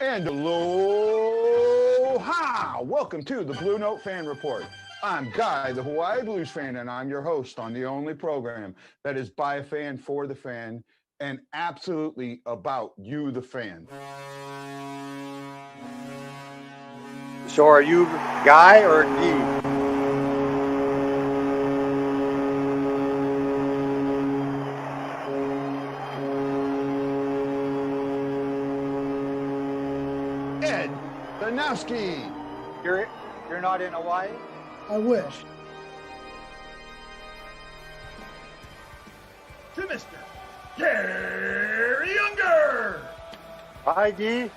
And aloha! Welcome to the Blue Note Fan Report. I'm Guy, the Hawaii Blues fan, and I'm your host on the only program that is by a fan, for the fan, and absolutely about you, the fan. So are you Guy or Guy? Ed Danowski. You're not in Hawaii? I wish. To Mr. Gary Younger. Hi, Guy.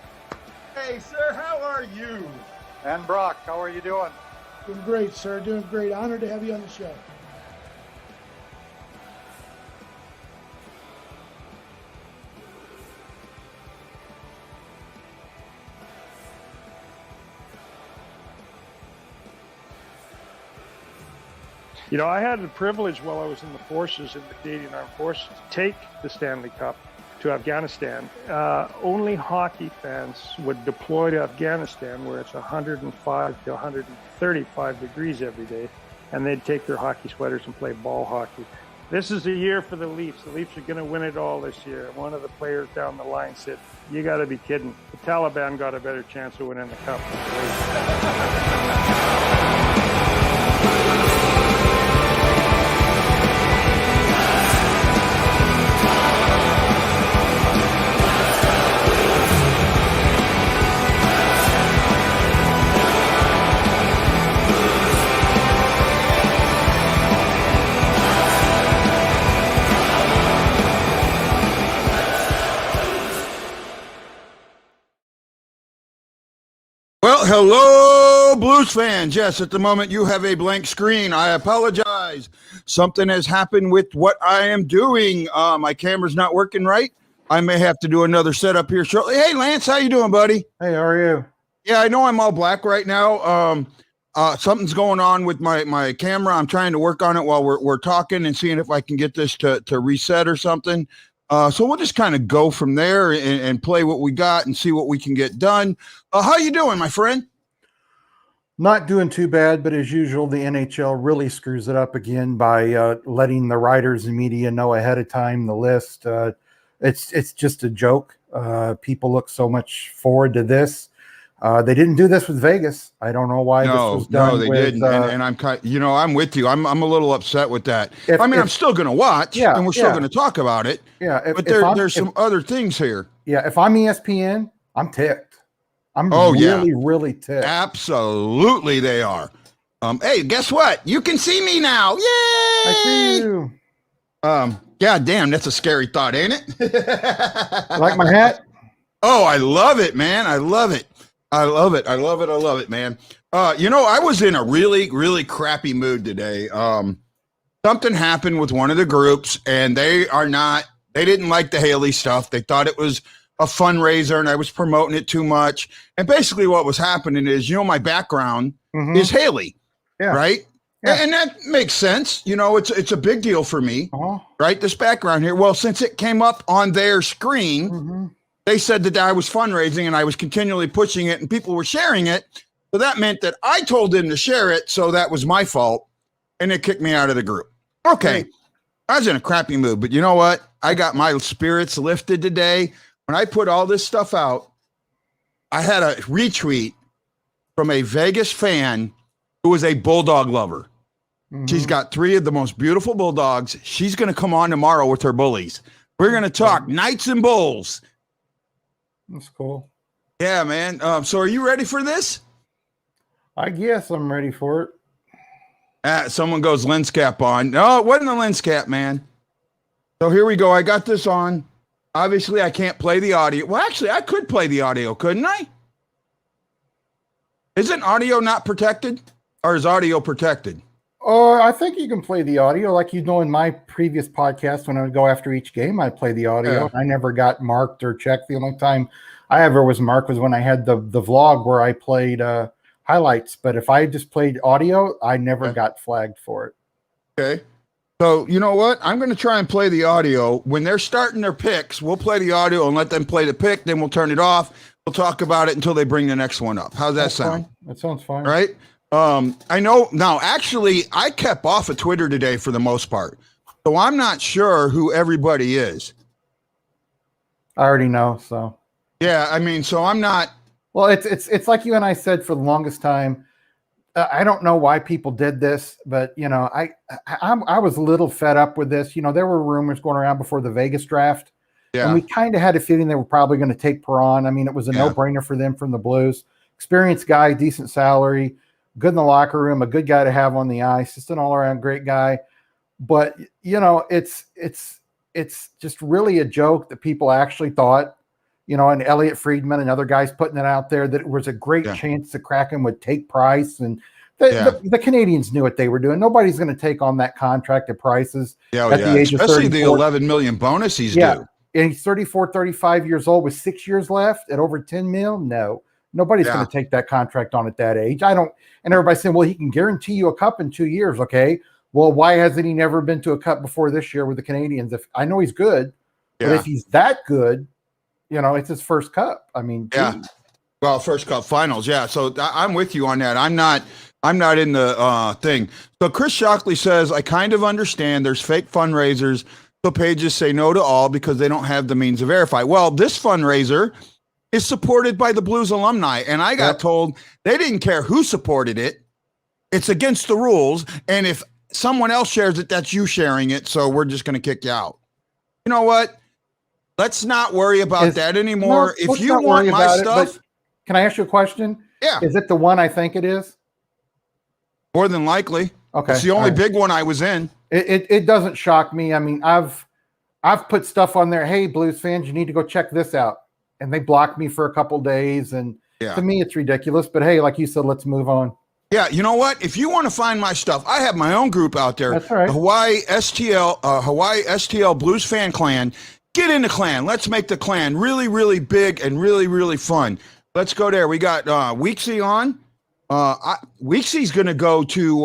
Hey, sir, how are you? And Brock, how are you doing? Doing great, sir. Doing great. Honored to have you on the show. You know, I had the privilege while I was in the forces, in the Canadian Armed Forces, to take the Stanley Cup to Afghanistan. Only hockey fans would deploy to Afghanistan where it's 105 to 135 degrees every day, and they'd take their hockey sweaters and play ball hockey. This is the year for the Leafs. The Leafs are going to win it all this year. One of the players down the line said, "You got to be kidding. The Taliban got a better chance of winning the cup." Well, hello, Blues fans. Yes, at the moment you have a blank screen. I apologize. Something has happened with what I am doing. My camera's not working right. I may have to do another setup here shortly. Hey, Lance, how you doing, buddy? Hey, how are you? Yeah, I know I'm all black right now. Something's going on with my camera. I'm trying to work on it while we're talking and seeing if I can get this to reset or something. So we'll just kind of go from there and play what we got and see what we can get done. How you doing, my friend? Not doing too bad, but as usual, the NHL really screws it up again by letting the writers and media know ahead of time the list. It's just a joke. People look so much forward to this. They didn't do this with Vegas. I don't know why this was done. No, they didn't. And I'm I'm with you. I'm a little upset with that. I'm still going to watch, and we're still going to talk about it. Yeah, but there's some other things here. Yeah, if I'm ESPN, I'm ticked. I'm really ticked. Absolutely, they are. Hey, guess what? You can see me now. Yay! I see you. God damn, that's a scary thought, ain't it? Like my hat? Oh, I love it, man. I love it. I love it, man. I was in a really, really crappy mood today. Something happened with one of the groups, and they didn't like the Haylee stuff. They thought it was a fundraiser, and I was promoting it too much. And basically what was happening is, my background is Haylee, right? Yeah. And that makes sense. It's a big deal for me, right? This background here. Well, since it came up on their screen, they said that I was fundraising and I was continually pushing it and people were sharing it. So that meant that I told them to share it. So that was my fault. And they kicked me out of the group. Okay. I was in a crappy mood, but you know what? I got my spirits lifted today. When I put all this stuff out, I had a retweet from a Vegas fan who is a bulldog lover. She's got 3 of the most beautiful bulldogs. She's going to come on tomorrow with her bullies. We're going to talk Knights and Bulls. That's cool. Yeah, man. So are you ready for this? I guess I'm ready for it. Someone goes lens cap on. No, it wasn't a lens cap, man. So here we go. I got this on. Obviously, I can't play the audio. Well, actually, I could play the audio, couldn't I? Isn't audio not protected? Or is audio protected? I think you can play the audio. Like in my previous podcast, when I would go after each game, I'd play the audio. Yeah. I never got marked or checked. The only time I ever was marked was when I had the vlog where I played highlights. But if I just played audio, I never got flagged for it. Okay. So you know what? I'm going to try and play the audio. When they're starting their picks, we'll play the audio and let them play the pick. Then we'll turn it off. We'll talk about it until they bring the next one up. How's that That's sound? fine. That sounds fine. Right? I know now, actually, I kept off of Twitter today for the most part. So I'm not sure who everybody is. I already know. So Yeah, I mean, so I'm not. well, it's like you and I said for the longest time. I don't know why people did this, but I was a little fed up with this. There were rumors going around before the Vegas draft, and we kind of had a feeling they were probably going to take Perron. I mean, it was a no-brainer for them from the Blues. Experienced guy, decent salary, good in the locker room, a good guy to have on the ice, just an all-around great guy. But it's just really a joke that people actually thought. And Elliot Friedman and other guys putting it out there that it was a great chance that Kraken would take Price. And the Canadians knew what they were doing. Nobody's going to take on that contract at Price's at the age especially of 34. the 11 million bonus he's due. And he's 34, 35 years old with 6 years left at over 10 mil. No, nobody's going to take that contract on at that age. I don't. And everybody's saying, well, he can guarantee you a cup in 2 years. Okay. Well, why hasn't he never been to a cup before this year with the Canadians? If I know he's good, but if he's that good, it's his first cup. I mean, well, first cup finals. Yeah. So I'm with you on that. I'm not in the thing. So Chris Shockley says, I kind of understand there's fake fundraisers. So pages say no to all because they don't have the means to verify. Well, this fundraiser is supported by the Blues alumni. And I got told they didn't care who supported it. It's against the rules. And if someone else shares it, that's you sharing it. So we're just going to kick you out. You know what? Let's not worry about that anymore. No, if you want my stuff. Can I ask you a question? Yeah. Is it the one I think it is? More than likely. Okay. It's the only big one I was in. It doesn't shock me. I mean, I've put stuff on there. Hey, Blues fans, you need to go check this out. And they blocked me for a couple days. And to me, it's ridiculous. But hey, like you said, let's move on. Yeah, you know what? If you want to find my stuff, I have my own group out there. That's right. The Hawaii STL Blues Fan Clan. Get in the clan. Let's make the clan really, really big and really, really fun. Let's go there. We got Weeksy on. Weeksy's going to go to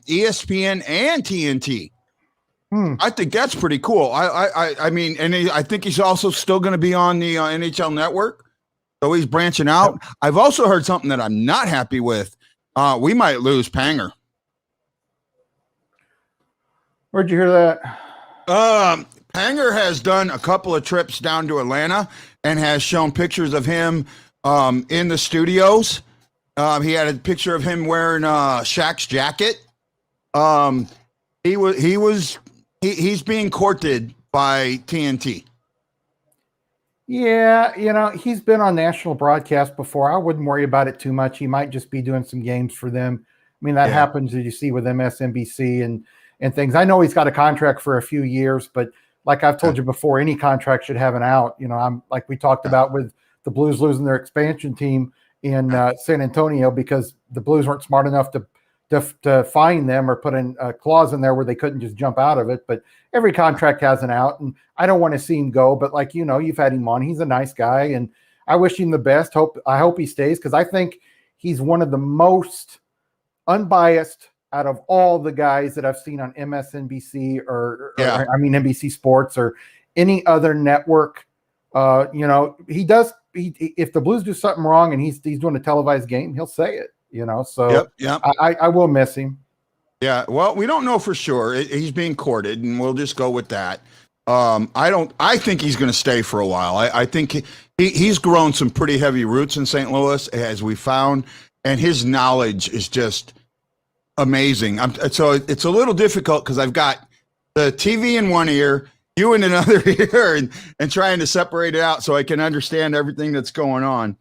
ESPN and TNT. I think that's pretty cool. I mean, and I think he's also still going to be on the NHL Network. So he's branching out. Yep. I've also heard something that I'm not happy with. We might lose Panger. Where'd you hear that? Panger has done a couple of trips down to Atlanta and has shown pictures of him in the studios. He had a picture of him wearing Shaq's jacket. He's being courted by TNT. Yeah, he's been on national broadcast before. I wouldn't worry about it too much. He might just be doing some games for them. I mean, that happens, as you see with MSNBC and things. I know he's got a contract for a few years, but like I've told you before, any contract should have an out. I'm like we talked about with the Blues losing their expansion team in San Antonio because the Blues weren't smart enough to fine them or put in a clause in there where they couldn't just jump out of it. But every contract has an out, and I don't want to see him go. But like you've had him on. He's a nice guy, and I wish him the best. I hope he stays because I think he's one of the most unbiased out of all the guys that I've seen on MSNBC or NBC Sports or any other network. He does. If the Blues do something wrong and he's doing a televised game, he'll say it. So I will miss him. Yeah, well, we don't know for sure. He's being courted, and we'll just go with that. I think he's going to stay for a while. I think he's grown some pretty heavy roots in St. Louis, as we found, and his knowledge is just amazing. So it's a little difficult because I've got the TV in one ear, you in another ear, and trying to separate it out so I can understand everything that's going on.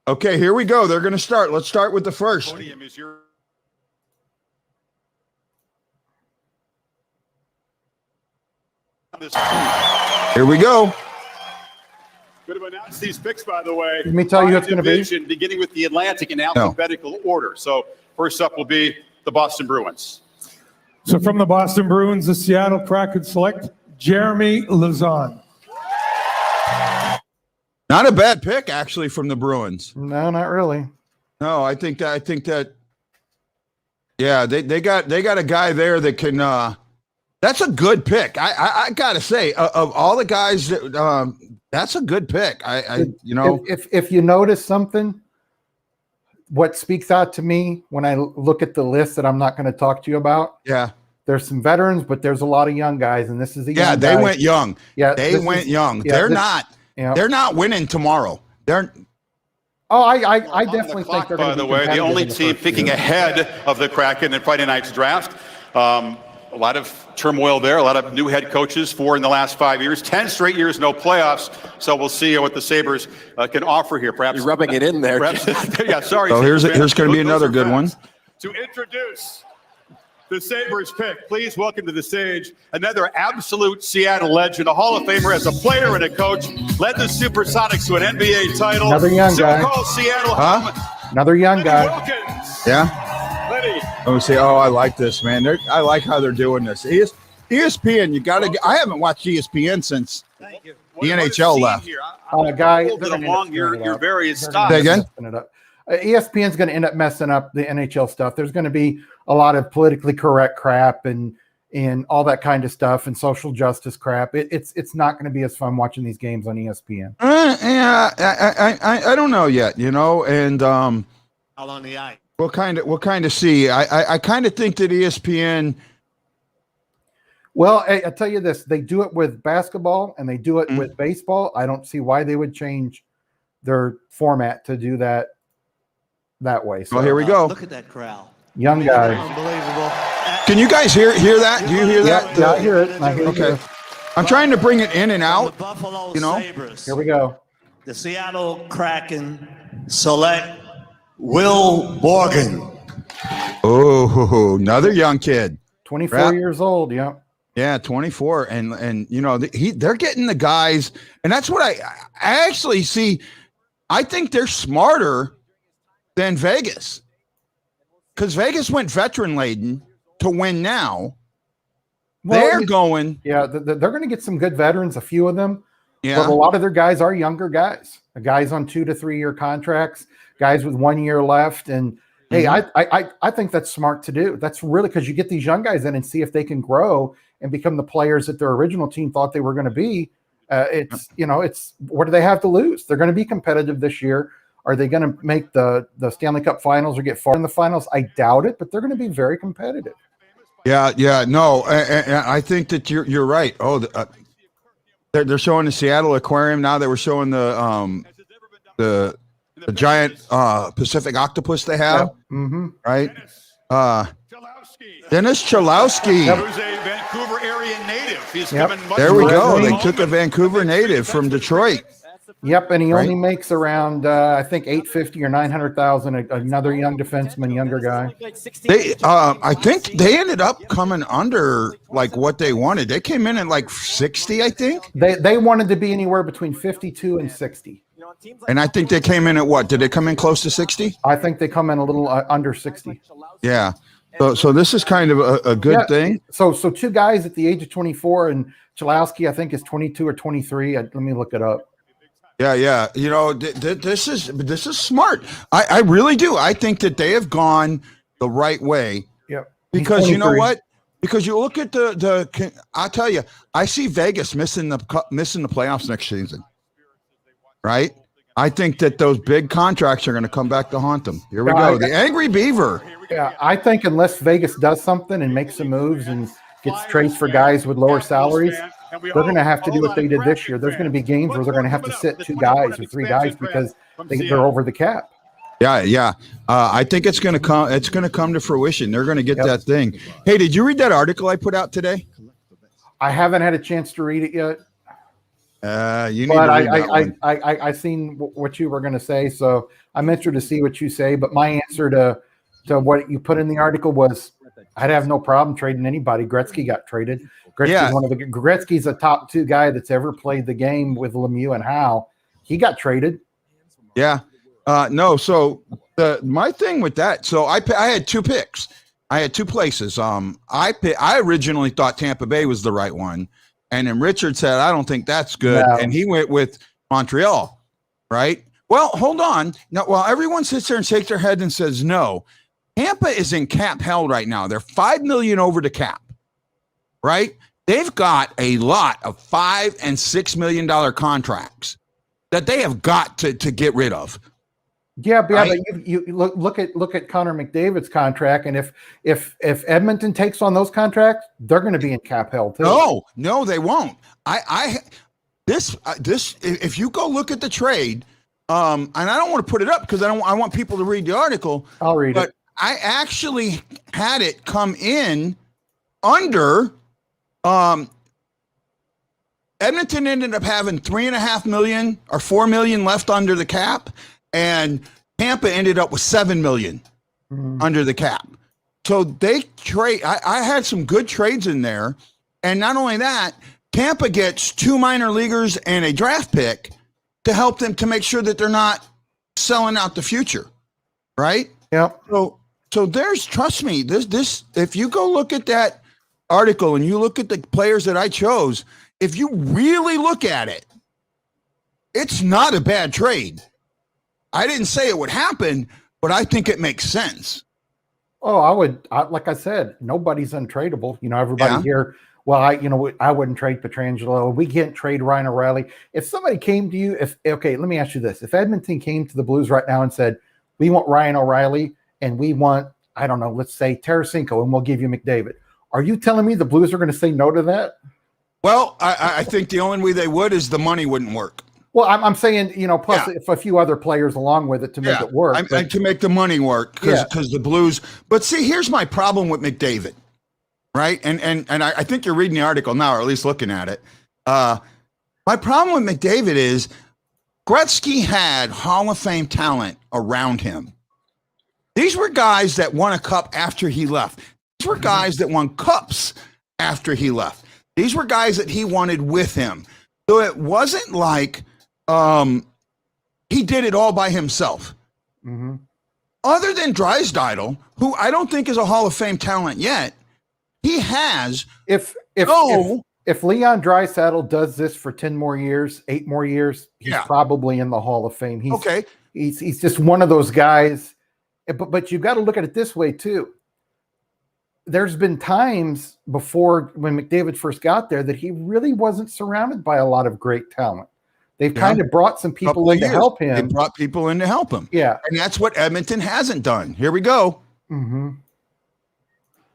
Okay, here we go. They're going to start. Let's start with the first. Podium is your. Here we go. Could have announced these picks, by the way. Let me tell you who it's going to be. Beginning with the Atlantic in alphabetical order. So first up will be the Boston Bruins. So from the Boston Bruins, the Seattle Kraken select Jeremy Lauzon. Not a bad pick, actually, from the Bruins. No, not really. No, I think that. Yeah, they got a guy there that can. That's a good pick. I gotta say, of all the guys that that's a good pick. If you notice something, what speaks out to me when I look at the list that I'm not going to talk to you about. Yeah. There's some veterans, but there's a lot of young guys, and this is the young they guy. went young. Yeah, they went young. Yeah, They're not winning tomorrow. I definitely think they're going to be By the way, the only team picking ahead of the Kraken in Friday night's draft. A lot of turmoil there, a lot of new head coaches, 4 in the last 5 years, 10 straight years, no playoffs. So we'll see what the Sabres can offer here. Perhaps you're rubbing it in there. Yeah, sorry. So here's going to be another good one. To introduce the Sabres pick, please welcome to the stage another absolute Seattle legend, a Hall of Famer as a player and a coach, led the Supersonics to an NBA title. Another young guy. So-called Seattle Another young guy. Wilkins. Yeah. Let me see. Oh, I like this, man. I like how they're doing this. ESPN, you got to. I haven't watched ESPN since the NHL left. Guy, along your various stops. Say again? ESPN's going to end up messing up the NHL stuff. There's going to be a lot of politically correct crap and all that kind of stuff and social justice crap. It's not going to be as fun watching these games on ESPN. Yeah, I don't know yet, and All on the ice. we'll kind of see. I kind of think that ESPN. Well, I tell you this: they do it with basketball and they do it with baseball. I don't see why they would change their format to do that way. So here we go. Look at that crowd. Young guy. Unbelievable. Can you guys hear that? Do you hear that? Yeah, I hear it. I hear Okay. it. I'm trying to bring it in and out. The Buffalo you know? Sabres. Here we go. The Seattle Kraken select Will Borgen. Oh, another young kid. 24 years old. Yeah. Yeah, 24, and they're getting the guys, and that's what I actually see. I think they're smarter than Vegas, because Vegas went veteran laden to win now. Well, they're going. Yeah, they're going to get some good veterans, a few of them. Yeah, but a lot of their guys are younger guys. Guys on 2 to 3 year contracts, guys with 1 year left, and. Hey, I think that's smart to do. That's really because you get these young guys in and see if they can grow and become the players that their original team thought they were going to be. It's what do they have to lose? They're going to be competitive this year. Are they going to make the Stanley Cup Finals or get far in the finals? I doubt it, but they're going to be very competitive. Yeah, no, I think that you're right. Oh, they're showing the Seattle Aquarium now. They were showing the giant Pacific octopus they have, right? Dennis Chalowski. Who's a Vancouver area native. He's coming much There we go. further They home took a than- Vancouver native from Detroit. Yep, and he Right. only makes around I think $850,000 or $900,000. Another young defenseman, younger guy. I think they ended up coming under like what they wanted. They came in at like 60, I think. They wanted to be anywhere between 52 and 60. And I think they came in at what? Did they come in close to 60? I think they come in a little under 60. Yeah. So this is kind of a good thing. So two guys at the age of 24, and Chalowski I think is 22 or 23. Let me look it up. Yeah. This is smart. I really do. I think that they have gone the right way. Yep. Because you know what? Because you look at the I'll tell you, I see Vegas missing the playoffs next season. Right? I think that those big contracts are going to come back to haunt them. Here we go. The Angry Beaver. Yeah, I think unless Vegas does something and makes some moves and gets trades for guys with lower salaries, they're going to have to do what they did this year. There's going to be games where they're going to have to sit 2 guys or 3 guys because they're over the cap. Yeah. I think it's going to come. It's going to come to fruition. They're going to get that thing. Hey, did you read that article I put out today? I haven't had a chance to read it yet. You need to read that one. I seen what you were going to say, so I'm interested to see what you say. But my answer to what you put in the article was, I'd have no problem trading anybody. Gretzky got traded. Gretzky's a top 2 guy that's ever played the game with Lemieux and Howe. He got traded. Yeah. No. So my thing with that. So I had 2 picks. I had 2 places. I originally thought Tampa Bay was the right one. And then Richard said, I don't think that's good. No. And he went with Montreal, right? Well, hold on. Now, while everyone sits there and shakes their head and says no, Tampa is in cap hell right now. They're $5 million over the cap, right? they've got a lot of $5 and $6 million contracts that they have got to get rid of. Yeah, but Right? you look at Connor McDavid's contract, and if Edmonton takes on those contracts, they're going to be in cap hell too. No, they won't. This if you go look at the trade, and I don't want to put it up because I want people to read the article. I'll read it. I actually had it come in under. Edmonton ended up having $3.5 million or $4 million left under the cap, and Tampa ended up with $7 million under the cap. So they trade. I had some good trades in there, and not only that, Tampa gets 2 minor leaguers and a draft pick to help them to make sure that they're not selling out the future, right? Yep. So there's, trust me, this if you go look at that article and you look at the players that I chose, if you really look at it, it's not a bad trade. I didn't say it would happen, but I think it makes sense. Oh, like I said, nobody's untradeable. Everybody here. Well, I wouldn't trade Pietrangelo. We can't trade Ryan O'Reilly. If somebody came to you, let me ask you this: if Edmonton came to the Blues right now and said, "We want Ryan O'Reilly and we want, I don't know, let's say Tarasenko, and we'll give you McDavid," are you telling me the Blues are going to say no to that? Well, I think the only way they would is the money wouldn't work. Well, I'm saying, plus if a few other players along with it to make it work. To make the money work because the Blues. But see, here's my problem with McDavid, right? And I think you're reading the article now, or at least looking at it. My problem with McDavid is Gretzky had Hall of Fame talent around him. These were guys that won a cup after he left. These were guys that won cups after he left. These were guys that he wanted with him. So it wasn't like he did it all by himself. Mm-hmm. Other than Drysdale, who I don't think is a Hall of Fame talent yet, he has. If Leon Draisaitl does this for 10 more years, 8 more years, he's probably in the Hall of Fame. He's just one of those guys. But you've got to look at it this way too. There's been times before when McDavid first got there that he really wasn't surrounded by a lot of great talent. They've kind of brought some people in to help him. They brought people in to help him. Yeah. And that's what Edmonton hasn't done. Here we go. Mm-hmm.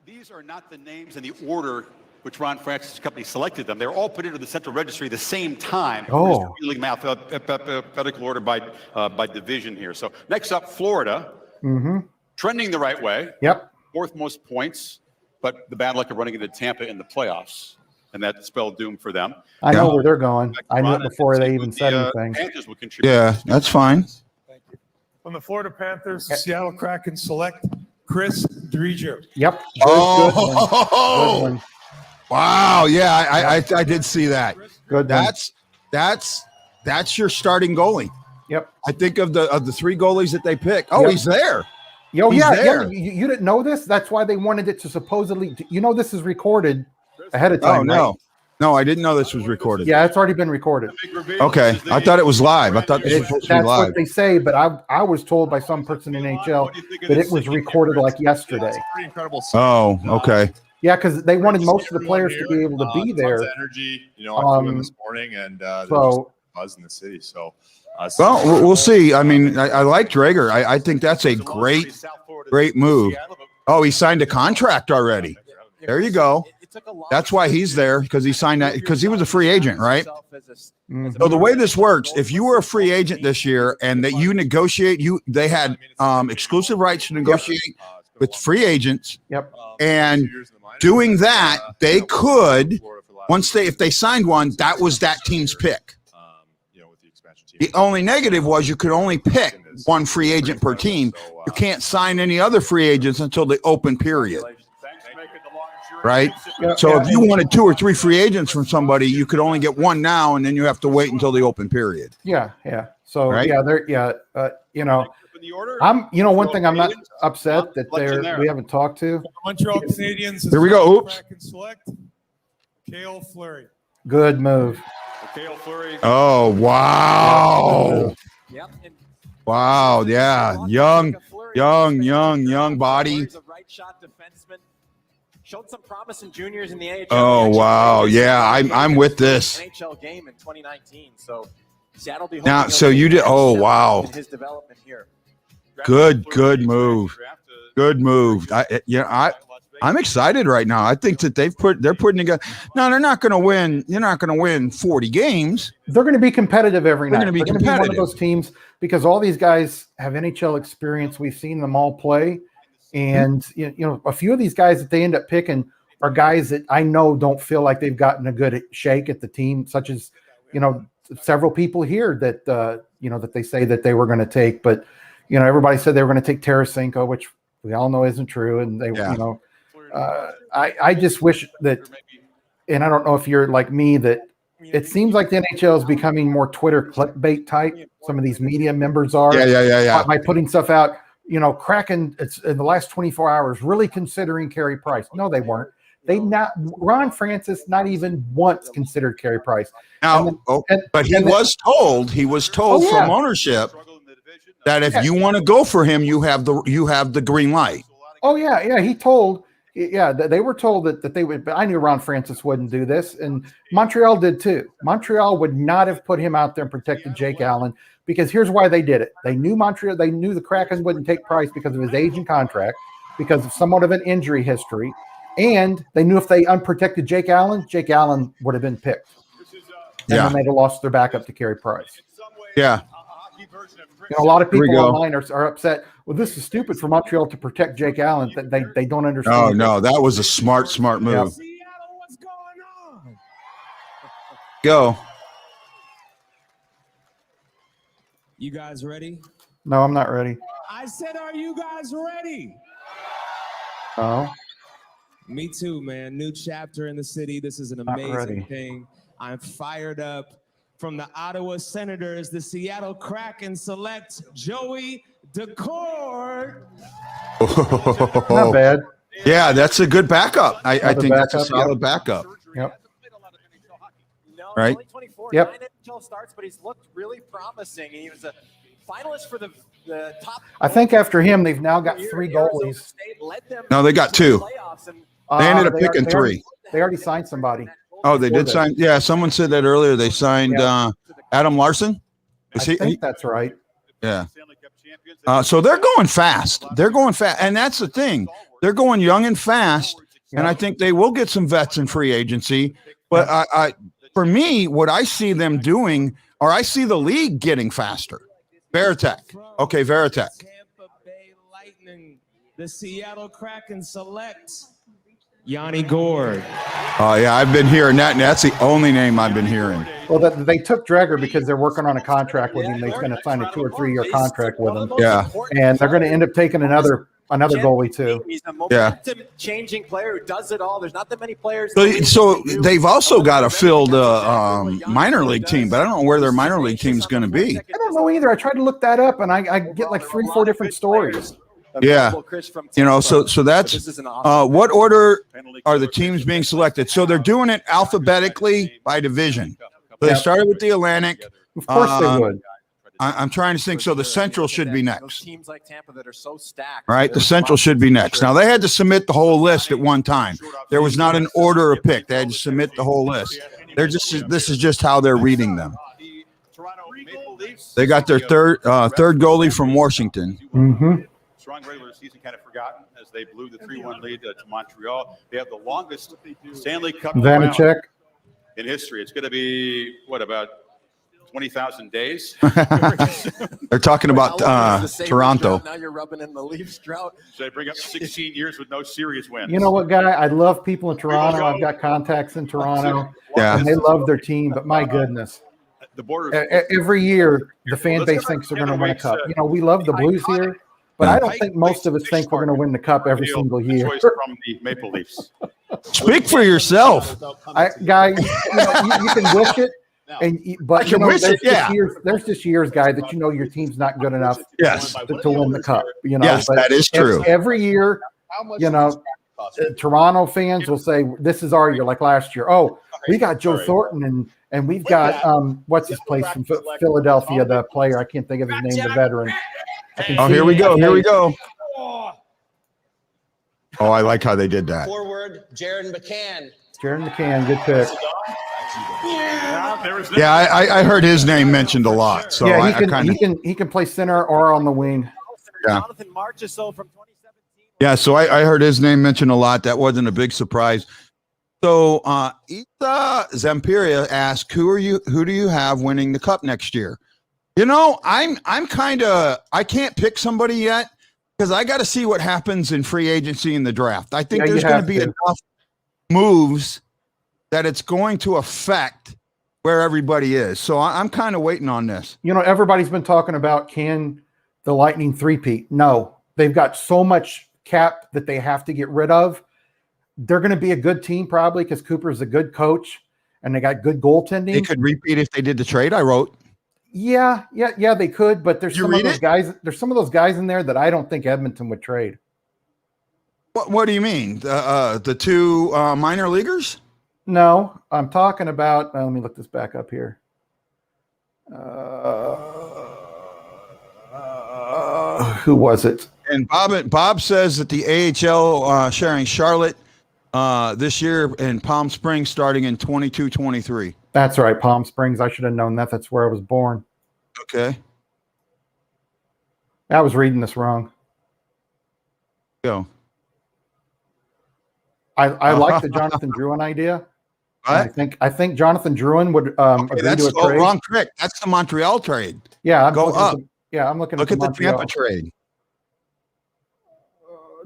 These are not the names in the order which Ron Francis' company selected them. They're all put into the central registry at the same time. Oh. There's no alphabetical order by division here. So next up, Florida. Mm-hmm. Trending the right way. Yep. Fourth most points, but the bad luck of running into Tampa in the playoffs, and that spelled doom for them. I know where they're going. I knew it before they even said anything. Panthers will contribute. Yeah, that's fine. Thank you. From the Florida Panthers, the Seattle Kraken select Chris Driedger. Yep. Good one. Wow. Yeah, I did see that. Good. That's your starting goalie. Yep. I think of the 3 goalies that they pick. Oh, he's there. You didn't know this? That's why they wanted it to supposedly. This is recorded ahead of time. Oh, no, I didn't know this was recorded. Yeah, it's already been recorded. Okay, I thought it was live. I thought this was supposed to be That's live. what they say, but I was told by some person in NHL that it was recorded like yesterday. Pretty incredible. Oh, okay. Yeah, because they wanted most of the players to be able to be there. Tons of energy, I flew in this morning, and there's just buzz in the city. So. Well, we'll see. I mean, I like Drager. I think that's a great move. Oh, he signed a contract already. There you go. That's why he's there, because he signed that, because he was a free agent, right? Mm-hmm. So the way this works, if you were a free agent this year and that you negotiate, they had exclusive rights to negotiate with free agents. Yep. And doing that, they could, if they signed one, that was that team's pick. The only negative was you could only pick one free agent per team. You can't sign any other free agents until the open period. Right? So if you wanted 2 or 3 free agents from somebody, you could only get one now, and then you have to wait until the open period. Yeah. So right? I'm one thing I'm not upset that we haven't talked to. Montreal Canadiens. Here we go. Oops. Select Cale Fleury. Good move. Oh, wow. Wow, yeah. Young body. Showed some promise in juniors in the NHL. Oh, wow. Yeah, I'm with this. NHL game in 2019. So Seattle be Now, so you did. Oh, wow. his development here. Good move. Good move. I'm excited right now. I think that they're putting together. Now they're not going to win. You're not going to win 40 games. They're going to be competitive every night. They're going to be one of competitive. those teams because all these guys have NHL experience. We've seen them all play, and you know a few of these guys that they end up picking are guys that I know don't feel like they've gotten a good shake at the team, such as several people here that that they say that they were going to take, but everybody said they were going to take Tarasenko, which we all know isn't true, and they I just wish that, and I don't know if you're like me, that it seems like the NHL is becoming more Twitter clickbait type. Some of these media members are. Yeah. By putting stuff out, Kraken, it's in the last 24 hours, really considering Carey Price. No, they weren't. Ron Francis not even once considered Carey Price. Now, but he was told from ownership that if you want to go for him, you have the green light. Oh yeah. They were told that they would, but I knew Ron Francis wouldn't do this, and Montreal did too. Montreal would not have put him out there and protected Jake Allen, because here's why they did it. They knew the Kraken wouldn't take Price because of his age and contract, because of somewhat of an injury history, and they knew if they unprotected Jake Allen would have been picked. And then they'd have lost their backup to Carey Price. Yeah. A lot of people online are upset. Well, this is stupid for Montreal to protect Jake Allen. They don't understand. Oh, no, that was a smart move. Yeah. Seattle, what's going on? Go. You guys ready? No, I'm not ready. I said, are you guys ready? Oh. Me too, man. New chapter in the city. This is an amazing thing. I'm fired up. From the Ottawa Senators, the Seattle Kraken select Joey Decourt. Not bad. Yeah, that's a good backup. I think that's a solid backup. Yep. Right. Yep. NHL starts, but he's looked really promising. He was a finalist for the top. I think after him, they've now got 3 goalies. No, they got 2. They ended up picking 3. They already signed somebody. Oh, they did sign. Yeah, someone said that earlier. They signed Adam Larson. I think that's right. Yeah. So they're going fast. And that's the thing. They're going young and fast. And I think they will get some vets in free agency. But for me, what I see them doing, or I see the league getting faster. Veritek. Okay, Veritek. Tampa Bay Lightning, the Seattle Kraken select Yanni Gourde. Oh, yeah, I've been hearing that, and that's the only name I've been hearing. Well, they took Dreger because they're working on a contract with him. They're going to sign a 2 or 3 year contract with him. Yeah. And they're going to end up taking another goalie, too. He's a momentum-changing player who does it all. There's not that many players. So they've also got a filled minor league team, but I don't know where their minor league team is going to be. I don't know either. I tried to look that up, and I get like 3 or 4 different stories. Yeah, so that's what order are the teams being selected? So they're doing it alphabetically by division. So they started with the Atlantic. Of course they would. I'm trying to think. So the Central should be next. Teams like Tampa that are so stacked. Right, the Central should be next. Now they had to submit the whole list at one time. There was not an order of pick. They had to submit the whole list. This is just how they're reading them. They got their third goalie from Washington. Mm-hmm. Strong regular season kind of forgotten as they blew the 3-1 lead to Montreal. They have the longest Stanley Cup Vanacek in history. It's going to be about 20,000 days. They're talking about Toronto. Now you're rubbing in the Leafs drought. So they bring up 16 years with no serious wins. You know what, Guy? I love people in Toronto. I've got contacts in Toronto. Yeah, and they love their team. But my goodness, the border every year the fan base thinks they're going to win a cup. We love the Blues here. But I don't think most of us think we're going to win the cup every single year. From the Maple Leafs. Speak for yourself, Guy. You can wish it, but there's just years, Guy, that your team's not good enough. Yes. to win the cup. Yes, but that is true. Every year, Toronto fans will say, "This is our year." Like last year, we got Joe Thornton and we've got what's his place from Philadelphia, the player. I can't think of his name, the veteran. Here we go. Oh, I like how they did that. Forward, Jared McCann. Jared McCann, good pick. Yeah, I heard his name mentioned a lot. So yeah, he can play center or on the wing. Yeah. Jonathan Marchessault from 2017. Yeah, so I heard his name mentioned a lot. That wasn't a big surprise. So Ita Zampiria asked, who do you have winning the cup next year? You know, I'm kind of, I can't pick somebody yet because I got to see what happens in free agency in the draft. I think there's going to be enough moves that it's going to affect where everybody is. So I'm kind of waiting on this. You know, everybody's been talking about, can the Lightning three-peat? No, they've got so much cap that they have to get rid of. They're going to be a good team probably because Cooper's a good coach and they got good goaltending. They could repeat if they did the trade I wrote. Yeah, they could, but there's some of those guys. There's some of those guys in there that I don't think Edmonton would trade. What do you mean? The two minor leaguers? No, I'm talking about. Let me look this back up here. Who was it? And Bob says that the AHL sharing Charlotte this year in Palm Springs starting in 22-23. That's right, Palm Springs. I should have known that. That's where I was born. Okay. I was reading this wrong. Go. I like the Jonathan Drouin idea. I think Jonathan Drouin would agree to a trade. Wrong trick. That's the Montreal trade. Yeah, I'm looking at the Tampa trade.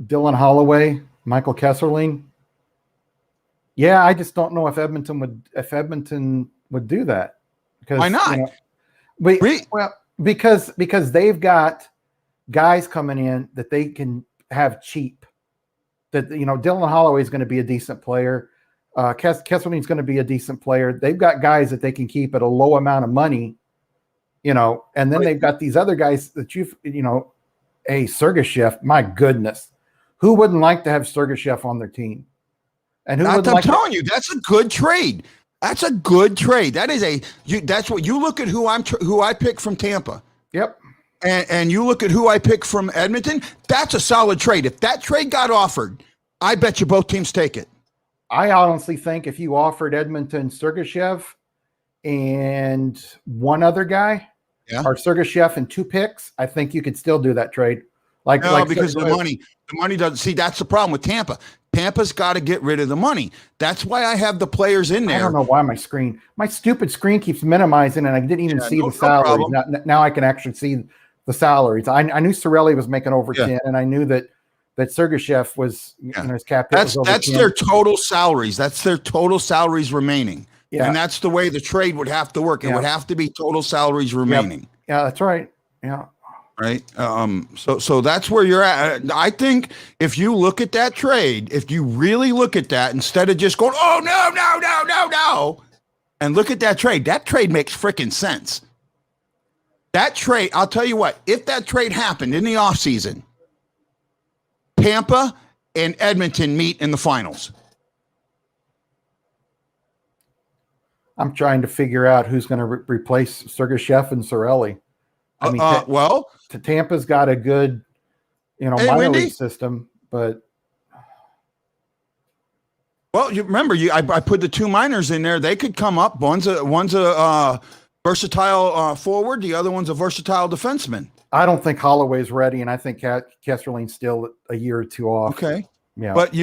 Dylan Holloway, Michael Kesserling. Yeah, I just don't know if Edmonton would do that. Because, why not? Well, because they've got guys coming in that they can have cheap. That Dylan Holloway is going to be a decent player. Kesseling's going to be a decent player. They've got guys that they can keep at a low amount of money. And then they've got these other guys that Sergachev. My goodness, who wouldn't like to have Sergachev on their team? And who? I'm telling you, that's a good trade. That's a good trade. That is that's what you look at who I pick from Tampa. Yep. And you look at who I pick from Edmonton. That's a solid trade. If that trade got offered, I bet you both teams take it. I honestly think if you offered Edmonton Sergachev and one other guy, or Sergachev and 2 picks, I think you could still do that trade. Because the money doesn't. See, that's the problem with Tampa. Tampa's got to get rid of the money. That's why I have the players in there. I don't know why my stupid screen keeps minimizing, and I didn't even see the salaries. Now I can actually see the salaries. I knew Cirelli was making over 10, and I knew that Sergachev was his cap. That's their total salaries. That's their total salaries remaining. Yeah. And that's the way the trade would have to work. It would have to be total salaries remaining. Yep. Yeah, that's right. Yeah. Right. So that's where you're at. I think if you look at that trade, if you really look at that instead of just going, oh no, and look at that trade makes freaking sense. That trade, I'll tell you what, if that trade happened in the offseason, Tampa and Edmonton meet in the finals. I'm trying to figure out who's going to replace Sergachev and Cirelli. I mean, Tampa's got a good, minor league system, but. Well, you remember, I put the 2 minors in there. They could come up. One's a versatile forward. The other one's a versatile defenseman. I don't think Holloway's ready, and I think Kesserling's still a year or 2 off. Okay. Yeah. But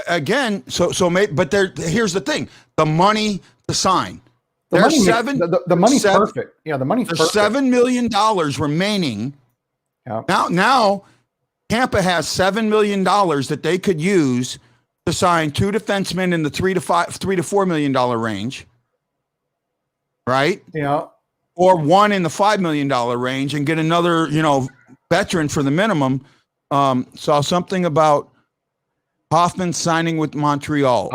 again, here's the thing: the money to sign. The money's perfect. Yeah, the money's perfect. $7 million remaining. Yep. Now, Tampa has $7 million that they could use to sign 2 defensemen in the $3 to $4 million range. Right? Yeah. Or 1 in the $5 million range and get another, veteran for the minimum. Saw something about Hoffman signing with Montreal.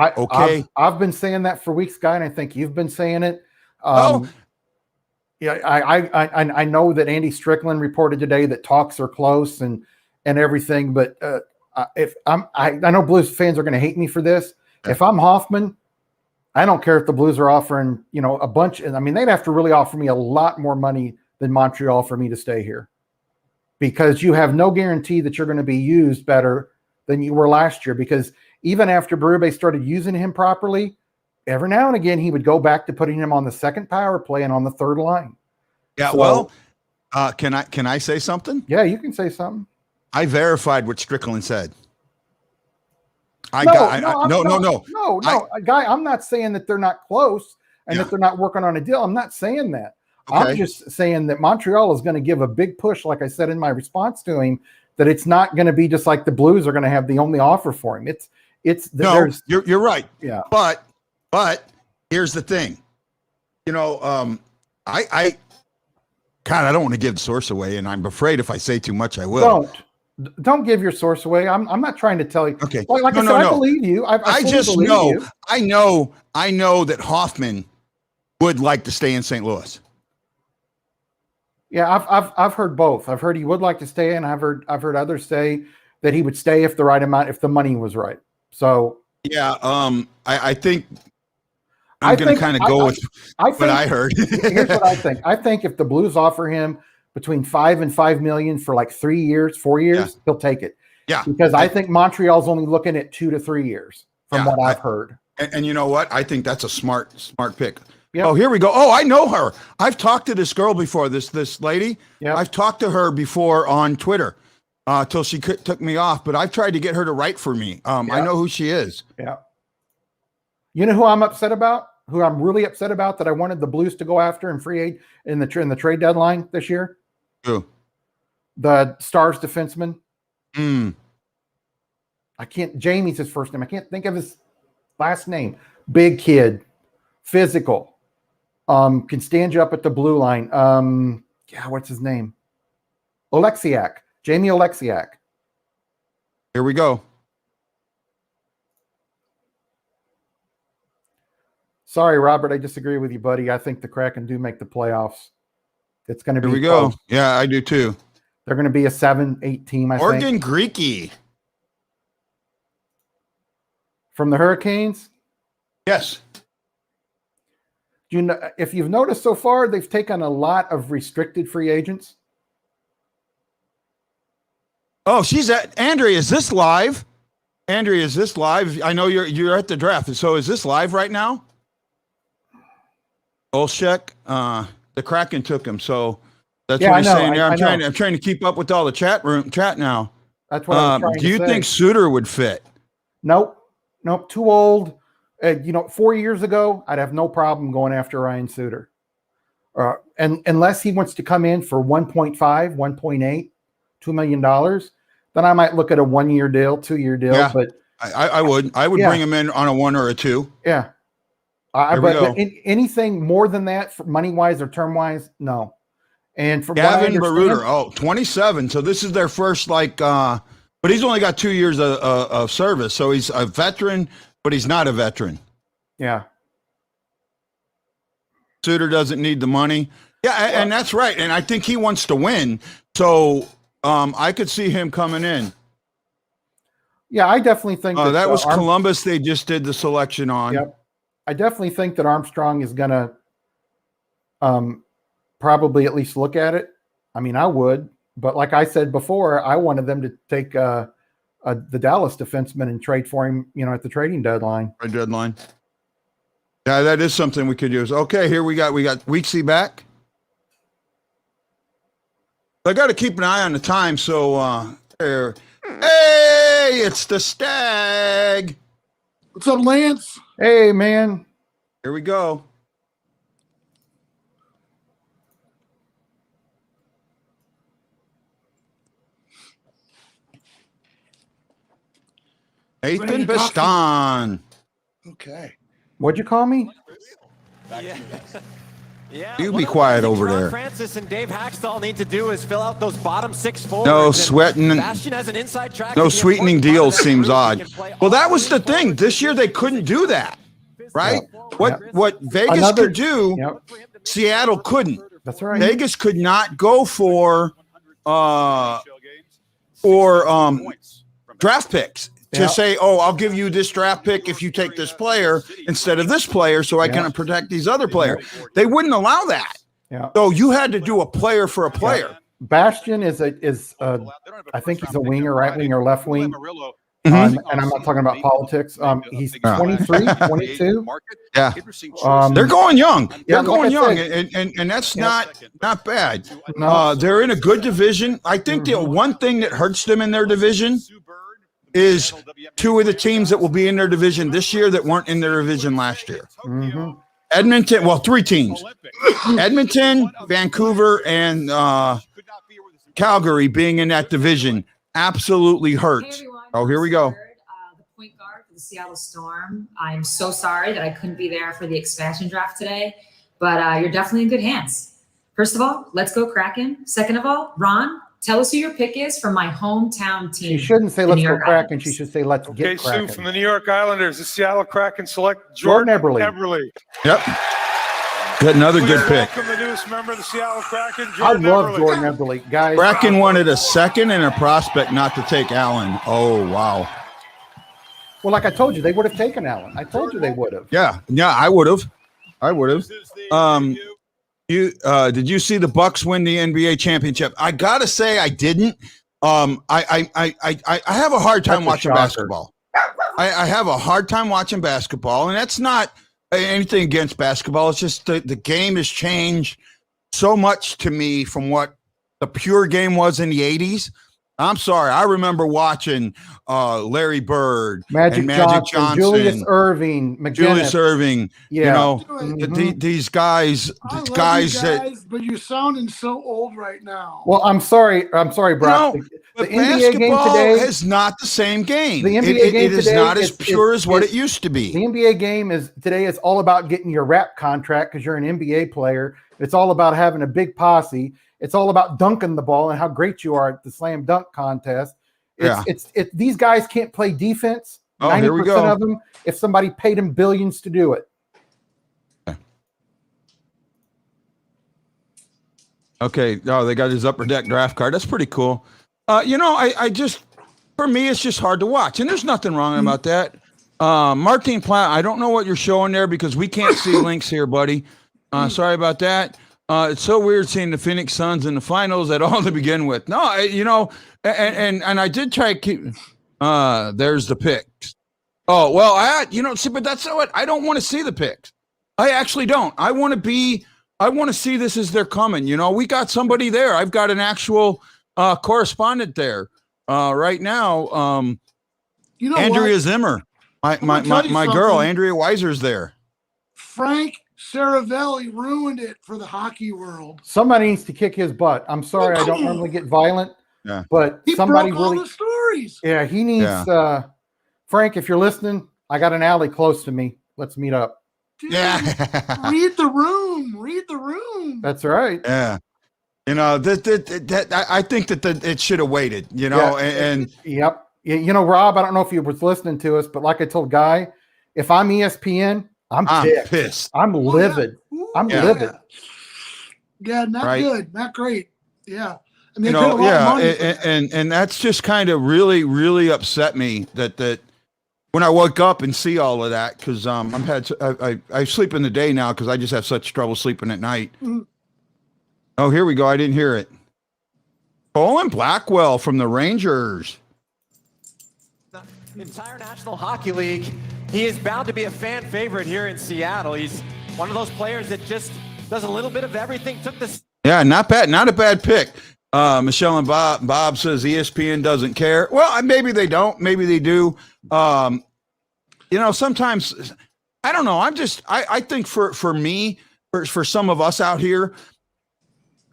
I've been saying that for weeks, Guy, and I think you've been saying it. Yeah, I know that Andy Strickland reported today that talks are close and everything, but I know Blues fans are going to hate me for this. Yeah. If I'm Hoffman, I don't care if the Blues are offering, a bunch. I mean, they'd have to really offer me a lot more money than Montreal for me to stay here, because you have no guarantee that you're going to be used better than you were last year, because even after Berube started using him properly, every now and again he would go back to putting him on the second power play and on the third line. Yeah, So, well, can I say something? Yeah, you can say something. I verified what Strickland said. No, Guy, I'm not saying that they're not close and that they're not working on a deal. I'm not saying that. Okay. I'm just saying that Montreal is going to give a big push, like I said in my response to him, that it's not going to be just like the Blues are going to have the only offer for him. You're right. Yeah. But here's the thing. You know, I don't want to give the source away, and I'm afraid if I say too much, I will. Don't give your source away. I'm not trying to tell you. Okay. Like I said, I believe you. I just believe know. you. I know that Hoffman would like to stay in St. Louis. Yeah, I've heard both. I've heard he would like to stay, and I've heard others say that he would stay if the right amount, if the money was right. So yeah, I think I'm going to kind of go with what I heard. Here's what I think. I think if the Blues offer him between $5 and $5 million for like 4 years, he'll take it. Yeah, because I think Montreal's only looking at 2 to 3 years from what I've heard. And you know what? I think that's a smart pick. Yep. Oh, here we go. Oh, I know her. I've talked to this girl before. This lady. Yeah. I've talked to her before on Twitter till she took me off. But I've tried to get her to write for me. I know who she is. Yeah. You know who I'm upset about? Who I'm really upset about that I wanted the Blues to go after in free aid in the trade deadline this year? Who? The Stars defenseman. Jamie's his first name. I can't think of his last name. Big kid, physical, can stand you up at the blue line. What's his name? Oleksiak. Jamie Oleksiak. Here we go. Sorry, Robert, I disagree with you, buddy. I think the Kraken do make the playoffs. It's going to be. Here we go. Yeah, I do too. They're going to be a 7-8 team, I think. Morgan Greeky. From the Hurricanes? Yes. Do you know, if you've noticed so far, they've taken a lot of restricted free agents. Oh, she's at Andrea. Is this live? Andrea, is this live? I know you're at the draft. So is this live right now? Olszek, the Kraken took him. So that's what he's saying there. I'm trying to keep up with all the chat now. That's what I'm trying to say. Do you think Suter would fit? Nope. Too old. 4 years ago, I'd have no problem going after Ryan Suter. And unless he wants to come in for 1.5, 1.8, $2 million, then I might look at a 1 year deal, 2 year deal. Yeah, but I would bring him in on a 1 or a 2. Yeah. But anything more than that, money wise or term wise, no. And for Gavin Berube, 27. So this is their first but he's only got 2 years of service. So he's a veteran, but he's not a veteran. Yeah. Suter doesn't need the money. Yeah, and that's right. And I think he wants to win. So I could see him coming in. Yeah, I definitely think that was Columbus they just did the selection on. Yep. I definitely think that Armstrong is going to probably at least look at it. I mean, I would. But like I said before, I wanted them to take the Dallas defenseman and trade for him, at the trading deadline. Yeah, that is something we could use. Okay, here we got Weeksy back. I got to keep an eye on the time. So there. Hey, it's the Stag. What's up, Lance? Hey, man. Here we go. Nathan Baston. Okay. What'd you call me? Yeah. You be quiet over there. Francis and Dave Haxtell need to do is fill out those bottom 6 forwards. No sweating. Bastion has an inside track. No sweetening deals seems odd. Well, that was the thing. This year they couldn't do that, right? What Vegas could do, Seattle couldn't. That's right. Vegas could not go for draft picks. To say, I'll give you this draft pick if you take this player instead of this player so I can protect these other players. They wouldn't allow that. Yeah. So you had to do a player for a player. Bastion is I think he's a winger, right wing or left wing. Mhm. and I'm not talking about politics. He's 23, 22. Yeah. They're going young. They're going young, and that's not bad. No. They're in a good division. I think the one thing that hurts them in their division is two of the teams that will be in their division this year that weren't in their division last year. Edmonton, well, three teams. Edmonton, Vancouver, and Calgary being in that division absolutely hurts. Oh, here we go. The point guard for the Seattle Storm. I'm so sorry that I couldn't be there for the expansion draft today, but you're definitely in good hands. First of all, let's go Kraken. Second of all, Ron, tell us who your pick is for my hometown team. She shouldn't say the let's New go York Kraken. Islanders. She should say let's get Sue, Kraken. from the New York Islanders, the Seattle Kraken select Jordan Jordan Eberle. Yep. Got another good Please pick. welcome the newest member of the Seattle Kraken, I Jordan love Eberle. Jordan Eberle, guys. Kraken wanted a second and a prospect not to take Allen. Oh, wow. Well, like I told you, they would have taken Allen. I told you they would have. Yeah, I would have. You did you see the Bucks win the NBA championship? I gotta say I didn't. I have a hard time That's a watching shocker. basketball. I have a hard time watching basketball, and that's not anything against basketball. It's just the game has changed so much to me from what the pure game was in the 80s. I'm sorry. I remember watching Larry Bird, Magic and Magic Johnson, Julius Irving, McGinnis. Julius Irving. Yeah. You know, Mhm. these guys, I love guys you that. guys, but you're sounding so old right now. Well, I'm sorry, Brock. No, the but NBA game basketball today is not the same game. The NBA game it is today not as is- pure is- as what is- it used to be. The NBA game is today is all about getting your rap contract because you're an NBA player. It's all about having a big posse. It's all about dunking the ball and how great you are at the slam dunk contest. These guys can't play defense. Oh, here we go. of them, if somebody paid them billions to do it. Okay. Oh, they got his upper deck draft card. That's pretty cool. I just, for me, it's just hard to watch, and there's nothing wrong about that. Martin Platt, I don't know what you're showing there because we can't see links here, buddy. Sorry about that. It's so weird seeing the Phoenix Suns in the finals at all to begin with. No, and I did try to keep. There's the picks. Oh well, see, but that's what I don't want to see the picks. I actually don't. I want to see this as they're coming. We got somebody there. I've got an actual correspondent there right now. Andrea what? Zimmer, my gonna tell you girl, something. Andrea Weiser's there. Frank Saravelli ruined it for the hockey world. Somebody needs to kick his butt. I'm sorry, I don't normally get violent, Yeah. but He somebody broke all really. the stories. Yeah, he needs. Frank, if you're listening, I got an alley close to me. Let's meet up. Dude, Yeah. read the room. Read the room. That's right. Yeah. I think that it should have waited, and Yep. Rob, I don't know if you was listening to us, but like I told Guy, if I'm ESPN, I'm pissed. I'm livid. Ooh, I'm Yeah. livid. Yeah, not Right. good. Not great. Yeah. And they paid a lot of money. and that's just kind of really, really upset me that when I woke up and see all of that, because I sleep in the day now because I just have such trouble sleeping at night. Mhm. Oh, here we go. I didn't hear it. Colin Blackwell from the Rangers. The entire National Hockey League, he is bound to be a fan favorite here in Seattle. He's one of those players that just does a little bit of everything. Took this. Yeah, not bad. Not a bad pick. Michelle and Bob says ESPN doesn't care. Well, maybe they don't. Maybe they do. Sometimes I don't know. I think for me, for some of us out here,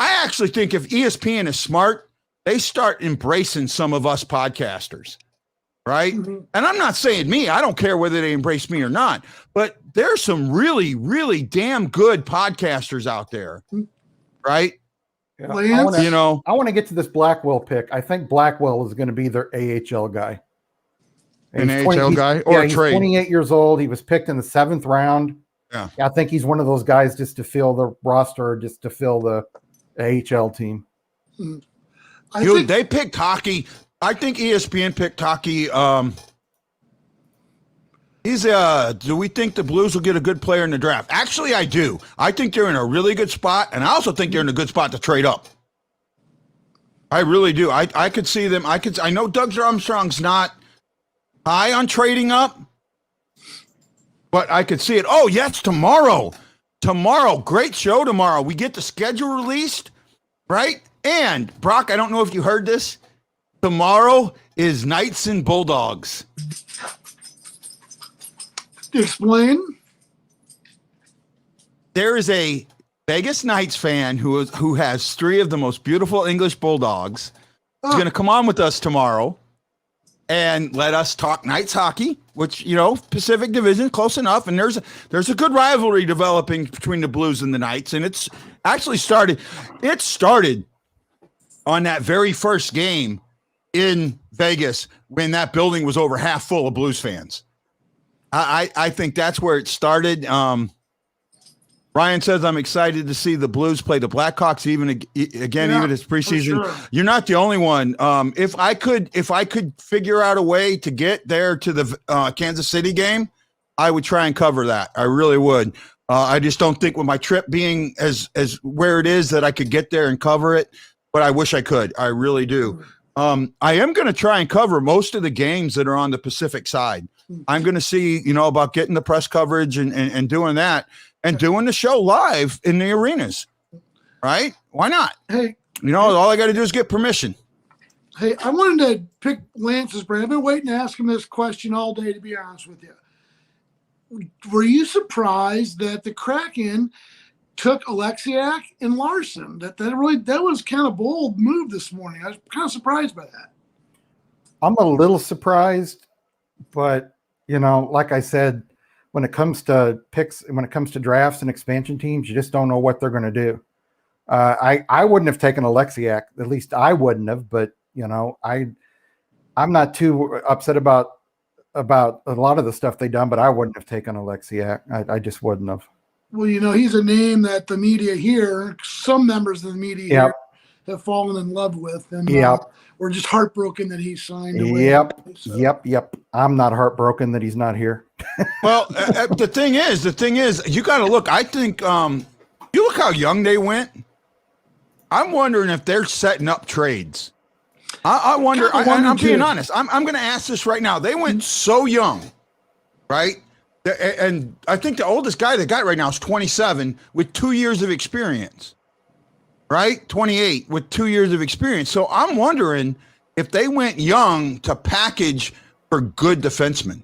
I actually think if ESPN is smart, they start embracing some of us podcasters. Right. Mhm. And I'm not saying me. I don't care whether they embrace me or not. But there's some really, really damn good podcasters out there. Right. Yeah, Lance? I want to get to this Blackwell pick. I think Blackwell is going to be their AHL guy. An He's AHL guy or a he's trade? 28 years old. He was picked in the 7th round. Yeah. I think he's one of those guys just to fill the roster, just to fill the AHL team. They picked hockey. I think ESPN picked hockey. Do we think the Blues will get a good player in the draft? Actually, I do. I think they're in a really good spot, and I also think they're in a good spot to trade up. I really do. I could see them. I know Doug Armstrong's not high on trading up, but I could see it. Oh, yes, tomorrow. Tomorrow, great show tomorrow. We get the schedule released, right? And Brock, I don't know if you heard this. Tomorrow is Knights and Bulldogs. Explain. There is a Vegas Knights fan who has 3 of the most beautiful English bulldogs. He's going to come on with us tomorrow and let us talk Knights hockey, which, Pacific Division, close enough. And there's a good rivalry developing between the Blues and the Knights. And it's actually started. It started on that very first game in Vegas when that building was over half full of Blues fans. I think that's where it started. Ryan says, I'm excited to see the Blues play the Blackhawks even as preseason. Sure. You're not the only one. If I could figure out a way to get there to the Kansas City game, I would try and cover that. I really would. I just don't think with my trip being as where it is that I could get there and cover it, but I wish I could. I really do. I am going to try and cover most of the games that are on the Pacific side. I'm going to see, about getting the press coverage and doing that. And doing the show live in the arenas, right? Why not? Hey, all I got to do is get permission. Hey, I wanted to pick Lance's brain. I've been waiting to ask him this question all day, to be honest with you. Were you surprised that the Kraken took Alexiak and Larson? That was kind of bold move this morning. I was kind of surprised by that. I'm a little surprised, but like I said, when it comes to picks, when it comes to drafts and expansion teams, you just don't know what they're going to do. I wouldn't have taken Alexiak. At least I wouldn't have. But I'm not too upset about a lot of the stuff they done. But I wouldn't have taken Alexiak. I just wouldn't have. Well, he's a name that the media here, some members of the media here, have fallen in love with, and we're just heartbroken that he signed away. Yep. I'm not heartbroken that he's not here. Well, the thing is, you got to look. I think you look how young they went. I'm wondering if they're setting up trades. I wonder. I'm being honest. I'm going to ask this right now. They went so young, right? And I think the oldest guy they got right now is 27 with 2 years of experience. Right? 28 with 2 years of experience. So I'm wondering if they went young to package for good defensemen.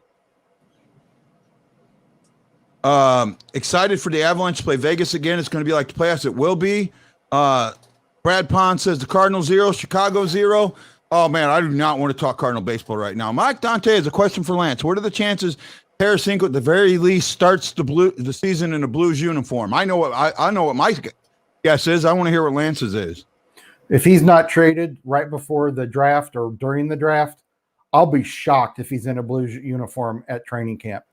Excited for the Avalanche to play Vegas again. It's going to be like the playoffs. It will be. Brad Pond says the Cardinals 0, Chicago 0. Oh, man, I do not want to talk Cardinal baseball right now. Mike Dante has a question for Lance. What are the chances Tarasenko at the very least starts the season in a Blues uniform? I know what my guess is. I want to hear what Lance's is. If he's not traded right before the draft or during the draft, I'll be shocked if he's in a Blues uniform at training camp.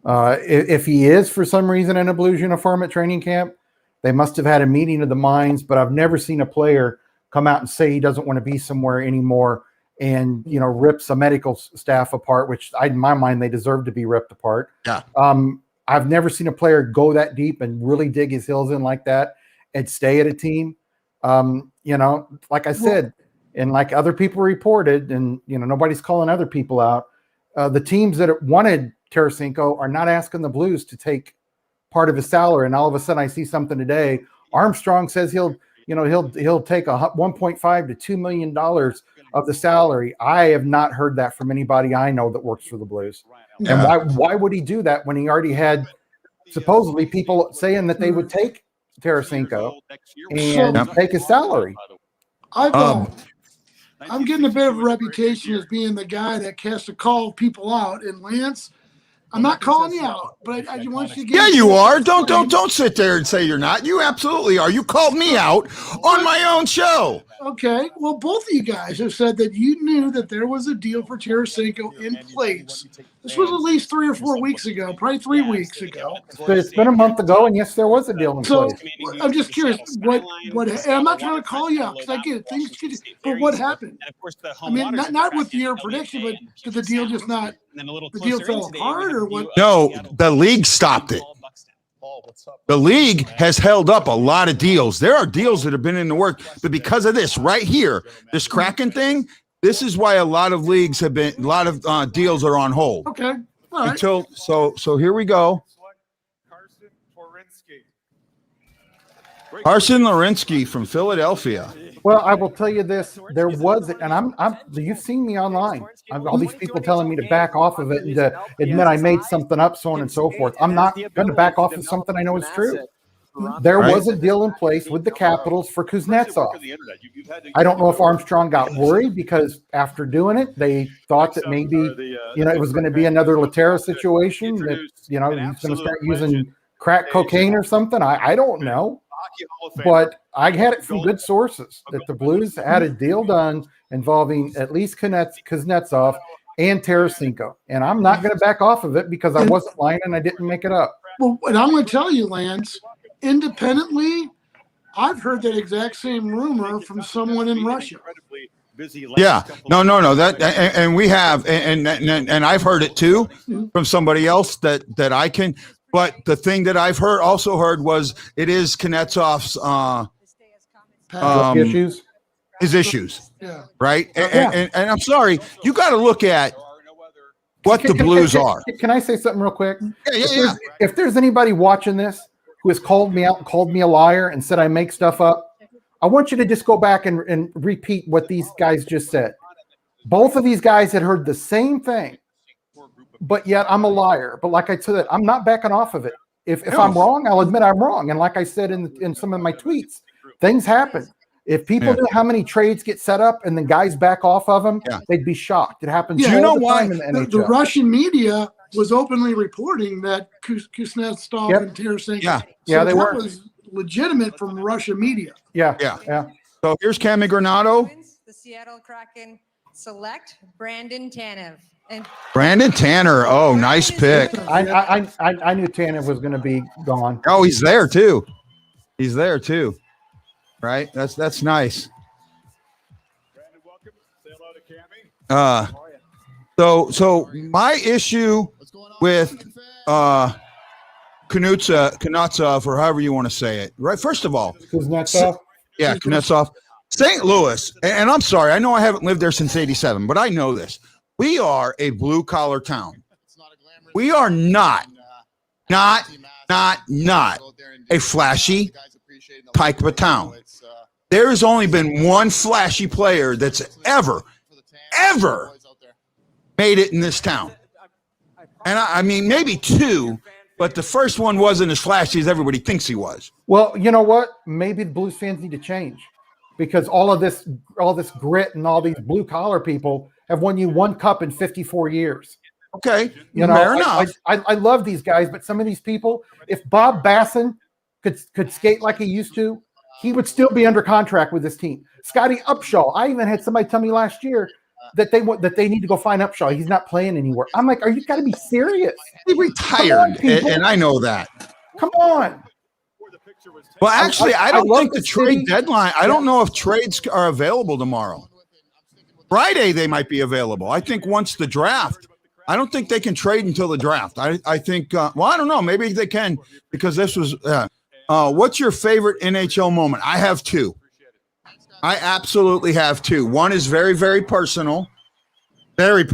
If he is for some reason in a Blues uniform at training camp, they must have had a meeting of the minds, but I've never seen a player come out and say he doesn't want to be somewhere anymore and, rips a medical staff apart, which in my mind, they deserve to be ripped apart. Yeah. I've never seen a player go that deep and really dig his heels in like that and stay at a team. Like I said, and like other people reported, and, nobody's calling other people out. The teams that wanted Tarasenko are not asking the Blues to take part of his salary. And all of a sudden I see something today. Armstrong says he'll take a $1.5 to $2 million of the salary. I have not heard that from anybody I know that works for the Blues. Yeah. And why would he do that when he already had supposedly people saying that they would take Tarasenko and take his salary? I'm getting a bit of a reputation as being the guy that has to call people out. And Lance, I'm not calling you out, but I want you to get. Yeah, you are. Don't sit there and say you're not. You absolutely are. You called me out on my own show. Okay. Well, both of you guys have said that you knew that there was a deal for Tarasenko in place. This was at least 3 or 4 weeks ago, probably 3 weeks ago. But it's been a month ago, and yes, there was a deal in place. So I'm just curious, what? And I'm not trying to call you out because I get it. Things, but what happened? I mean, not with your prediction, but did the deal just not? The deal fell apart, or what? No, the league stopped it. The league has held up a lot of deals. There are deals that have been in the work, but because of this right here, this Kraken thing, This is why a lot of leagues have been, a lot of deals are on hold. Okay. All right. Until so here we go. Carson Lorinsky from Philadelphia. Well, I will tell you this: there was, and you've seen me online. All these people telling me to back off of it and to admit I made something up, so on and so forth. I'm not going to back off of something I know is true. There was a deal in place with the Capitals for Kuznetsov. I don't know if Armstrong got worried because after doing it, they thought that maybe it was going to be another Laterra situation. That he's going to start using crack cocaine or something. I don't know. But I had it from good sources that the Blues had a deal done involving at least Kuznetsov and Tarasenko. And I'm not going to back off of it because I wasn't lying and I didn't make it up. Well, and I'm going to tell you, Lance, independently, I've heard that exact same rumor from someone in Russia. Yeah, no. That and we have, and I've heard it too from somebody else that I can. But the thing that I've also heard was it is Kuznetsov's issues. His issues, yeah. Right? And I'm sorry, you got to look at what the Blues are. Can I say something real quick? Yeah. If there's anybody watching this who has called me out and called me a liar and said I make stuff up, I want you to just go back and repeat what these guys just said. Both of these guys had heard the same thing. But yet I'm a liar. But like I said, I'm not backing off of it. If I'm wrong, I'll admit I'm wrong. And like I said in some of my tweets, things happen. If people knew how many trades get set up and then guys back off of them, they'd be shocked. It happens. Yeah, all you know the why? time in the NHL. The Russian media was openly reporting that Kuznetsov and Tarasenko. Yeah, they that were. Was legitimate from Russian media. Yeah. So here's Cami Granato. The Seattle Kraken select Brandon Tanev. And Brandon Tanner. Oh, nice pick. I knew Tanev was going to be gone. Oh, he's there too. Right? That's nice. So my issue with Kuznetsov, or however you want to say it, right? First of all, Kuznetsov. Yeah, Kuznetsov. St. Louis, and I'm sorry, I know I haven't lived there since '87, but I know this. We are a blue-collar town. We are not a flashy type of a town. There has only been one flashy player that's ever made it in this town. And I mean, maybe two, but the first one wasn't as flashy as everybody thinks he was. Well, you know what? Maybe the Blues fans need to change because all this grit and all these blue-collar people have won you one cup in 54 years. Okay, fair enough. I love these guys, but some of these people, if Bob Basson could skate like he used to, he would still be under contract with this team. Scotty Upshaw. I even had somebody tell me last year that they need to go find Upshaw. He's not playing anywhere. I'm like, are you got to be serious? He retired, and I know that. Come on. Well, actually, I don't think the trade deadline. I don't know if trades are available tomorrow. Friday they might be available. I think once the draft. I don't think they can trade until the draft. I think. Well, I don't know. Maybe they can because this was. What's your favorite NHL moment? I have two. I absolutely have two. One is very, very personal, and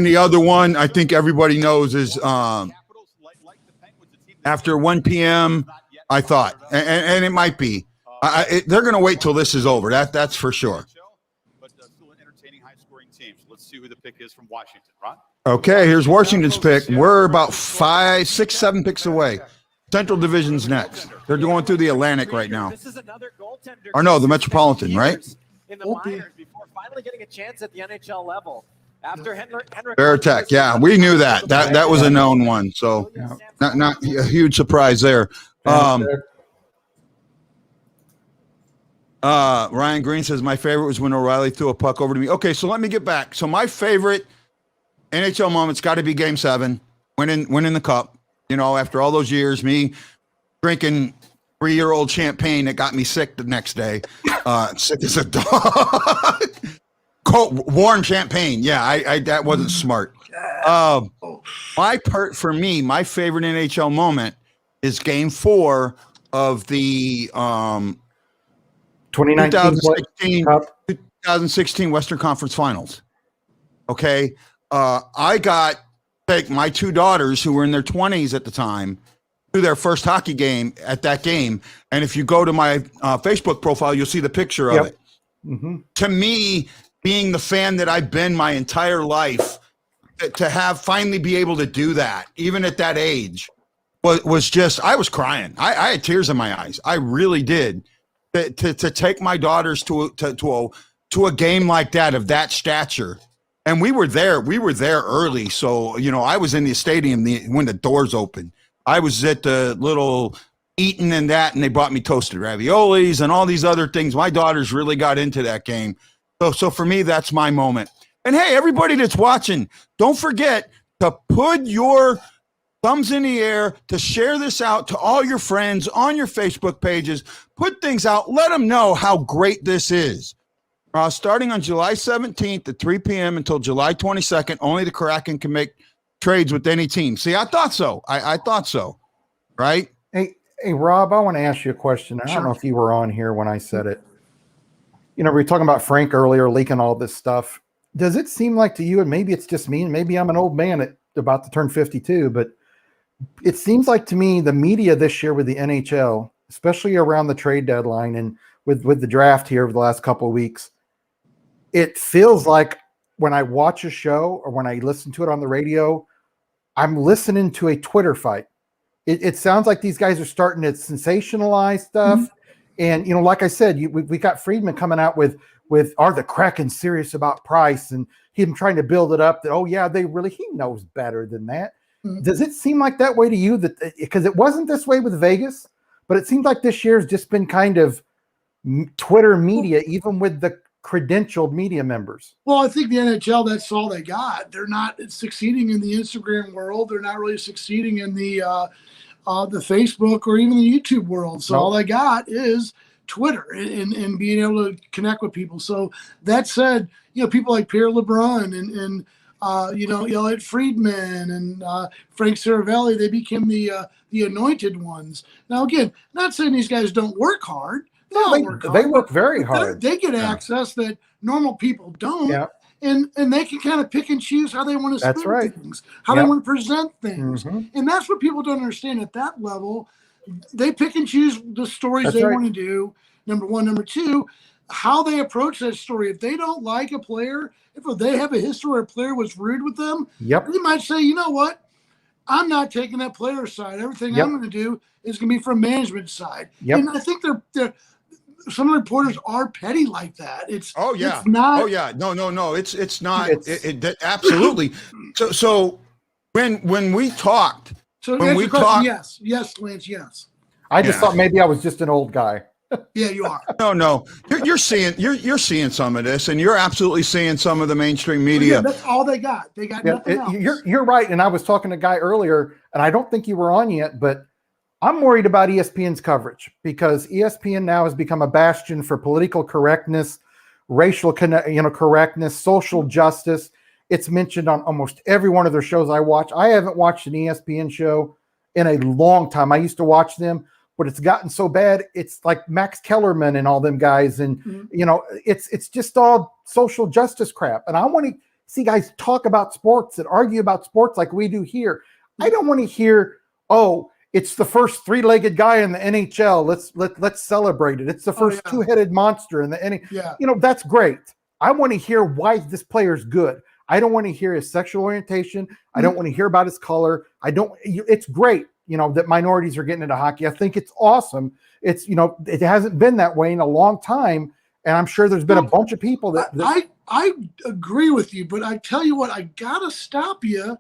the other one I think everybody knows is after 1 p.m. I thought, and it might be. They're going to wait till this is over. That's for sure. But still entertaining, high-scoring teams. Let's see who the pick is from Washington, Ron. Okay, here's Washington's pick. We're about 5, 6, 7 picks away. Central Division's next. They're going through the Atlantic right now. Or no, the Metropolitan, right? In the minors before finally getting a chance at the NHL level. After Henrik Veritek, yeah, we knew that. That was a known one. So not a huge surprise there. Ryan Green says my favorite was when O'Reilly threw a puck over to me. Okay, so let me get back. So my favorite NHL moment's got to be Game 7, winning the cup. You know, after all those years, me drinking 3-year-old champagne that got me sick the next day. Sick as a dog. Cold, warm champagne. Yeah, I that wasn't smart. For me, my favorite NHL moment is Game 4 of the 2016 2016 Western Conference Finals. Okay. I got take my two daughters who were in their 20s at the time to their first hockey game at that game. And if you go to my Facebook profile, you'll see the picture of it. Mm-hmm. To me, being the fan that I've been my entire life, to have finally be able to do that, even at that age, was just, I was crying. I had tears in my eyes. I really did. To take my daughters to a game like that, of that stature. And we were there early. So, I was in the stadium when the doors opened. I was at the little eating and that, and they brought me toasted raviolis and all these other things. My daughters really got into that game. So for me, that's my moment. And hey, everybody that's watching, don't forget to put your thumbs in the air, to share this out to all your friends on your Facebook pages. Put things out. Let them know how great this is. Starting on July 17th at 3 p.m. until July 22nd, only the Kraken can make trades with any team. See, I thought so. I thought so. Right? Hey, Rob, I want to ask you a question. I don't know if you were on here when I said it. We were talking about Frank earlier, leaking all this stuff. Does it seem like to you, and maybe it's just me, and maybe I'm an old man about to turn 52, but it seems like to me the media this year with the NHL, especially around the trade deadline and with the draft here over the last couple of weeks, it feels like when I watch a show or when I listen to it on the radio, I'm listening to a Twitter fight. It sounds like these guys are starting to sensationalize stuff. Mm-hmm. And, like I said, we got Friedman coming out with are the Kraken serious about price, and him trying to build it up that, oh, yeah, he knows better than that. Mm-hmm. Does it seem like that way to you? Because it wasn't this way with Vegas, but it seems like this year's just been kind of Twitter media, even with the credentialed media members. Well, I think the NHL, that's all they got. They're not succeeding in the Instagram world. They're not really succeeding in the Facebook or even the YouTube world. So all they got is Twitter and being able to connect with people. So that said, people like Pierre LeBrun and Elliot Friedman and Frank Saravelli, they became the anointed ones. Now, again, not saying these guys don't work hard. They work very hard. They get access that normal people don't. Yeah. And they can kind of pick and choose how they want to spin things, how they want to present things. Mm-hmm. And that's what people don't understand at that level. They pick and choose the stories they want to do, number one. Number two, how they approach that story. If they don't like a player, if they have a history where a player was rude with them, they might say, you know what? I'm not taking that player's side. Everything I'm going to do is going to be from management side. And I think they're some reporters are petty like that. It's not. No. It's not. Absolutely. So when we talked, yes, Lance, yes. I just thought maybe I was just an old guy. Yeah, you are. No. You're seeing some of this, and you're absolutely seeing some of the mainstream media. Yeah, that's all they got. They got nothing else. You're right. And I was talking to Guy earlier, and I don't think you were on yet, but I'm worried about ESPN's coverage because ESPN now has become a bastion for political correctness, racial correctness, social justice. It's mentioned on almost every one of their shows I watch. I haven't watched an ESPN show in a long time. I used to watch them, but it's gotten so bad. It's like Max Kellerman and all them guys. And, it's just all social justice crap. And I want to see guys talk about sports and argue about sports like we do here. I don't want to hear, it's the first three-legged guy in the NHL. Let's celebrate it. It's the first two-headed monster in the NHL. Yeah. That's great. I want to hear why this player's good. I don't want to hear his sexual orientation. I don't want to hear about his color. It's great, that minorities are getting into hockey. I think it's awesome. It's, it hasn't been that way in a long time. And I'm sure there's been a bunch of people that I agree with you, but I tell you what, I gotta stop you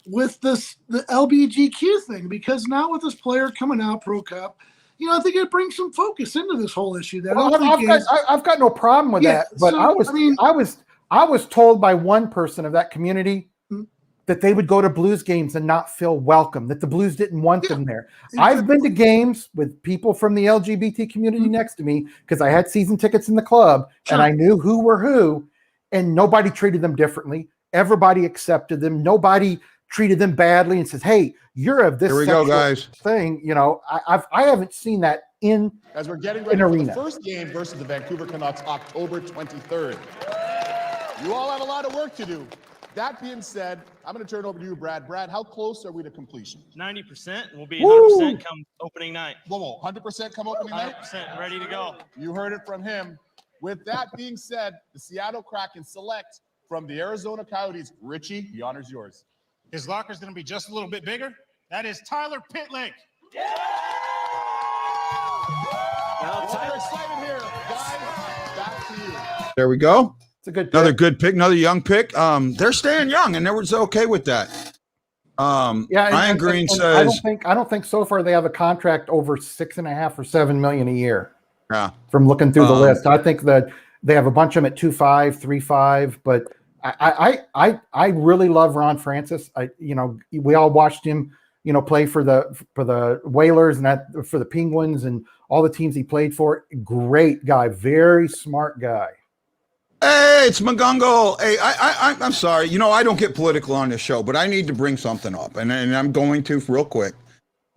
with the LBGQ thing, because now with this player coming out Pro Cup, I think it brings some focus into this whole issue. I've got no problem with that, but I was told by one person of that community that they would go to Blues games and not feel welcome, that the Blues didn't want them there. Exactly. I've been to games with people from the LGBT community next to me because I had season tickets in the club and I knew who were who, and nobody treated them differently. Everybody accepted them. Nobody treated them badly and says, hey, you're of this Here we go, guys. thing. I haven't seen that in as we're getting ready an for arena. the first game versus the Vancouver Canucks, October 23rd. You all have a lot of work to do. That being said, I'm going to turn it over to you, Brad. Brad, how close are we to completion? 90%. We'll be 100% come opening night. Whoa, 100% come opening night? 100% ready to go. You heard it from him. With that being said, the Seattle Kraken select from the Arizona Coyotes. Richie, the honor's yours. His locker's going to be just a little bit bigger. That is Tyler Pitlick. Now, Tyler, excited here. Guys, back to you. There we go. It's a good pick. Another good pick, another young pick. They're staying young, and everyone's okay with that. Ryan Green says, I don't think so far they have a contract over $6.5 or $7 million a year. Yeah. From looking through the list, I think that they have a bunch of them at 2.5, 3.5, but I really love Ron Francis. We all watched him, play for the Whalers and that for the Penguins and all the teams he played for. Great guy, very smart guy. Hey, it's McGungle. Hey, I'm sorry. I don't get political on this show, but I need to bring something up, and I'm going to real quick.